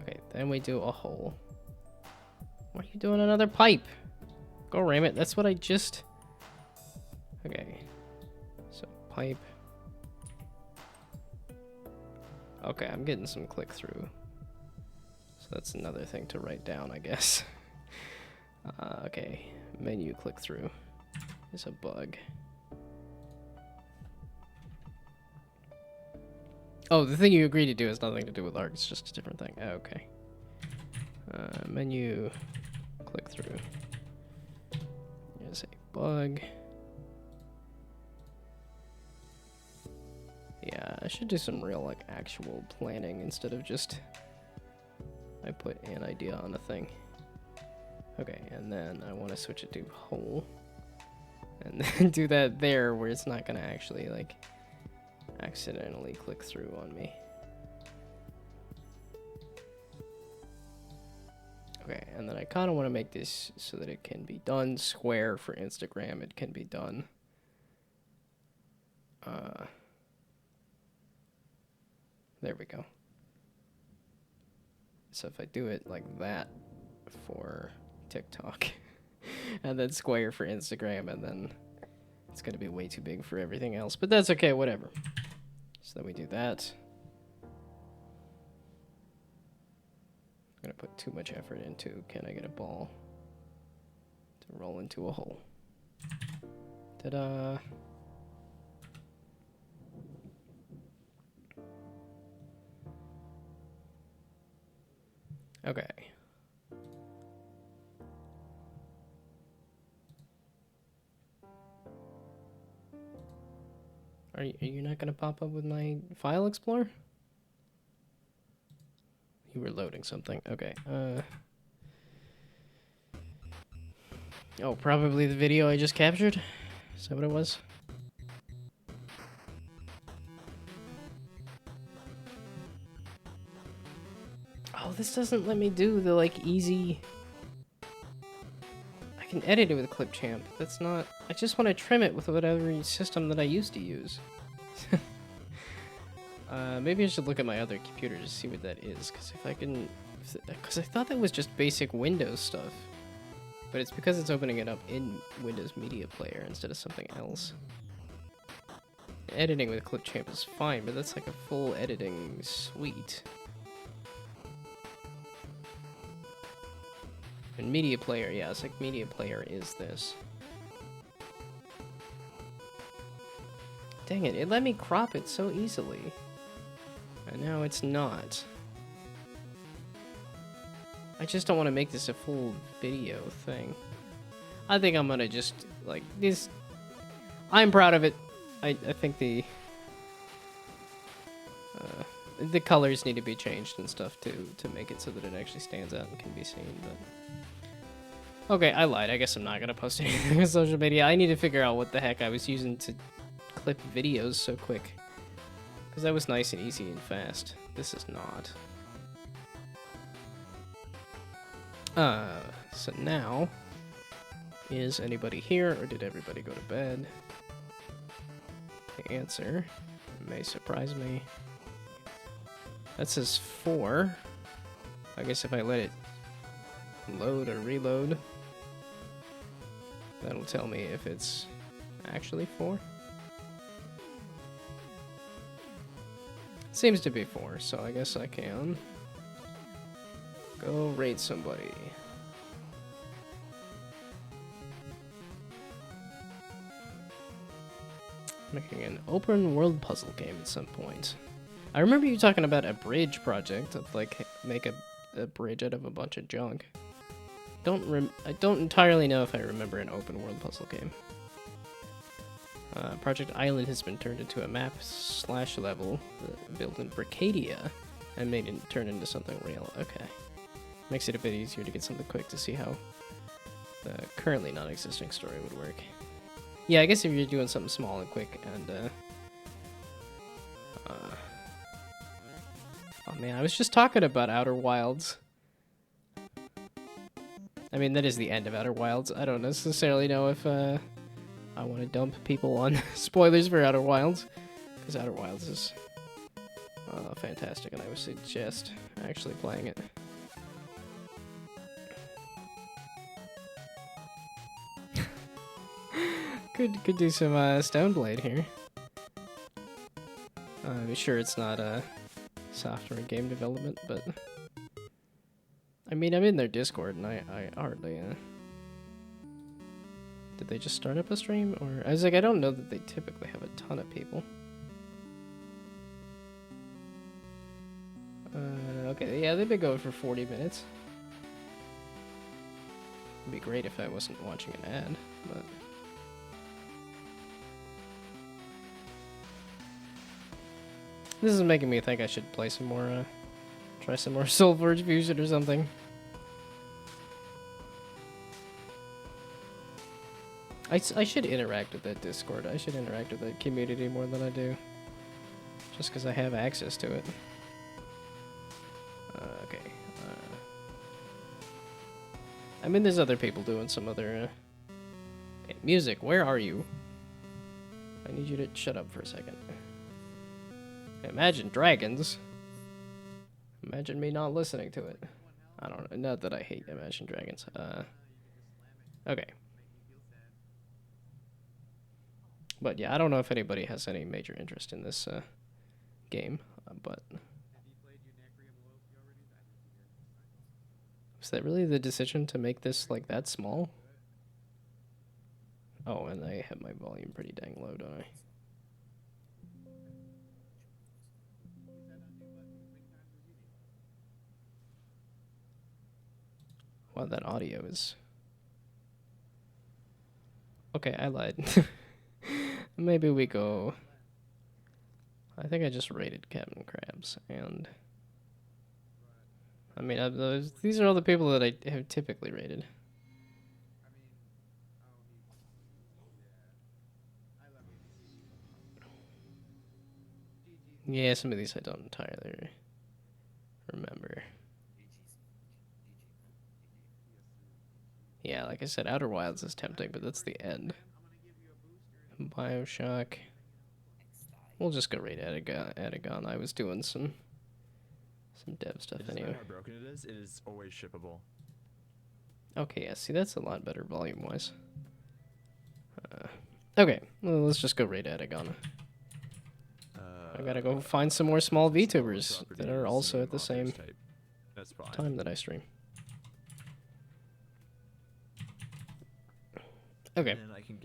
Okay, then we do a hole. Why are you doing another pipe? Go ram it. That's what I just... Okay. So, pipe. Okay, I'm getting some click-through. So that's another thing to write down, I guess. Okay. Menu click-through is a bug. Oh, the thing you agreed to do has nothing to do with ARC. It's just a different thing. Oh, okay. Menu click-through is a bug. Yeah, I should do some real, like, actual planning instead of just... I put an idea on a thing. Okay, and then I want to switch it to hole. And then do that there where it's not going to actually, like, accidentally click through on me. Okay, and then I kind of want to make this so that it can be done square for Instagram. It can be done. There we go. So if I do it like that for TikTok, and then square for Instagram, and then it's going to be way too big for everything else. But that's okay, whatever. So then we do that. I'm going to put too much effort into, can I get a ball to roll into a hole? Ta-da! Okay. Are you not gonna pop up with my file explorer? You were loading something. Okay. Oh, probably the video I just captured? Is that what it was? Oh, this doesn't let me do the, like, easy... I can edit it with Clipchamp. That's not... I just want to trim it with whatever system that I used to use. Maybe I should look at my other computer to see what that is, because if I can... Because I thought that was just basic Windows stuff. But it's because it's opening it up in Windows Media Player instead of something else. Editing with Clipchamp is fine, but that's like a full editing suite. And Media Player, yeah, it's like Media Player is this. Dang it, it let me crop it so easily. And now it's not. I just don't want to make this a full video thing. I think I'm gonna just, like, this... I'm proud of it. I think the colors need to be changed and stuff to make it so that it actually stands out and can be seen, but... Okay, I lied. I guess I'm not gonna post anything on social media. I need to figure out what the heck I was using to clip videos so quick. Because that was nice and easy and fast. This is not. So now, is anybody here, or did everybody go to bed? The answer may surprise me. That says 4. I guess if I let it load or reload, that'll tell me if it's actually 4. Seems to be 4, so I guess I can go raid somebody. Making an open world puzzle game at some point. I remember you talking about a bridge project of like make a bridge out of a bunch of junk. I don't entirely know if I remember an open world puzzle game. Project Island has been turned into a map/level built in Bricadia and made it turn into something real. Okay. Makes it a bit easier to get something quick to see how the currently non-existing story would work. Yeah, I guess if you're doing something small and quick and oh man, I was just talking about Outer Wilds. I mean, that is the end of Outer Wilds. I don't necessarily know if I want to dump people on spoilers for Outer Wilds, because Outer Wilds is fantastic, and I would suggest actually playing it. Could do some Stoneblade here. I'm sure it's not software game development, but I mean, I'm in their Discord, and I hardly did they just start up a stream? Or I was like, I don't know that they typically have a ton of people. Okay, yeah, they've been going for 40 minutes. It'd be great if I wasn't watching an ad, but... This is making me think I should play some more, try some more Soulforge Fusion or something. I should interact with that Discord. I should interact with that community more than I do. Just because I have access to it. Okay. mean, there's other people doing some other. Hey, music, where are you? I need you to shut up for a second. Imagine Dragons. Imagine me not listening to it. I don't know. Not that I hate Imagine Dragons. Okay. But yeah, I don't know if anybody has any major interest in this game, but... Was that really the decision to make this, like, that small? Oh, and I have my volume pretty dang low, don't I? Wow, that audio is... Okay, I lied. Maybe we go... I think I just rated Captain Krabs, and... I mean, these are all the people that I have typically rated. Yeah, some of these I don't entirely remember. Yeah, like I said, Outer Wilds is tempting, but that's the end. Bioshock. We'll just go rate Atagon. I was doing some dev stuff anyway. How broken it is always shippable. Okay, yeah, see, that's a lot better volume-wise. Okay, well, let's just go rate Atagon. I gotta go find some more small VTubers that are also at the same time that I stream. Okay,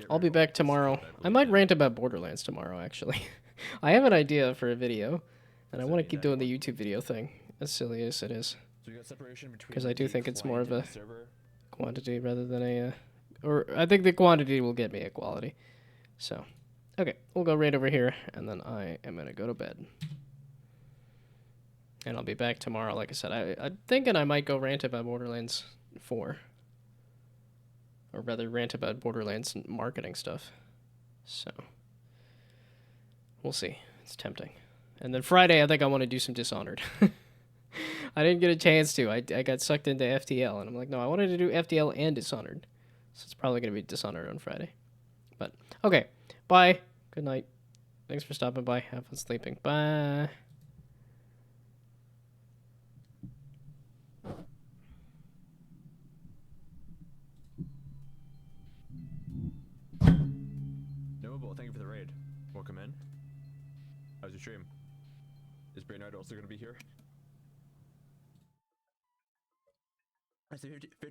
I'll be back tomorrow. I might rant about Borderlands tomorrow, actually. I have an idea for a video, and I want to keep doing the YouTube video thing, as silly as it is. Because I do think it's more of a quantity rather than a... or I think the quantity will get me a quality. So, okay, we'll go right over here, and then I am going to go to bed. And I'll be back tomorrow, like I said. I'm thinking I might go rant about Borderlands 4. Or rather, rant about Borderlands marketing stuff. So, we'll see. It's tempting. And then Friday, I think I want to do some Dishonored. I didn't get a chance to. I got sucked into FTL, and I'm like, no, I wanted to do FTL and Dishonored. So it's probably going to be Dishonored on Friday. But, okay. Bye. Good night. Thanks for stopping by. Have fun sleeping. Bye. Knowable, thank you for the raid. Welcome in. How's your stream? Is Brainard also going to be here? I see 50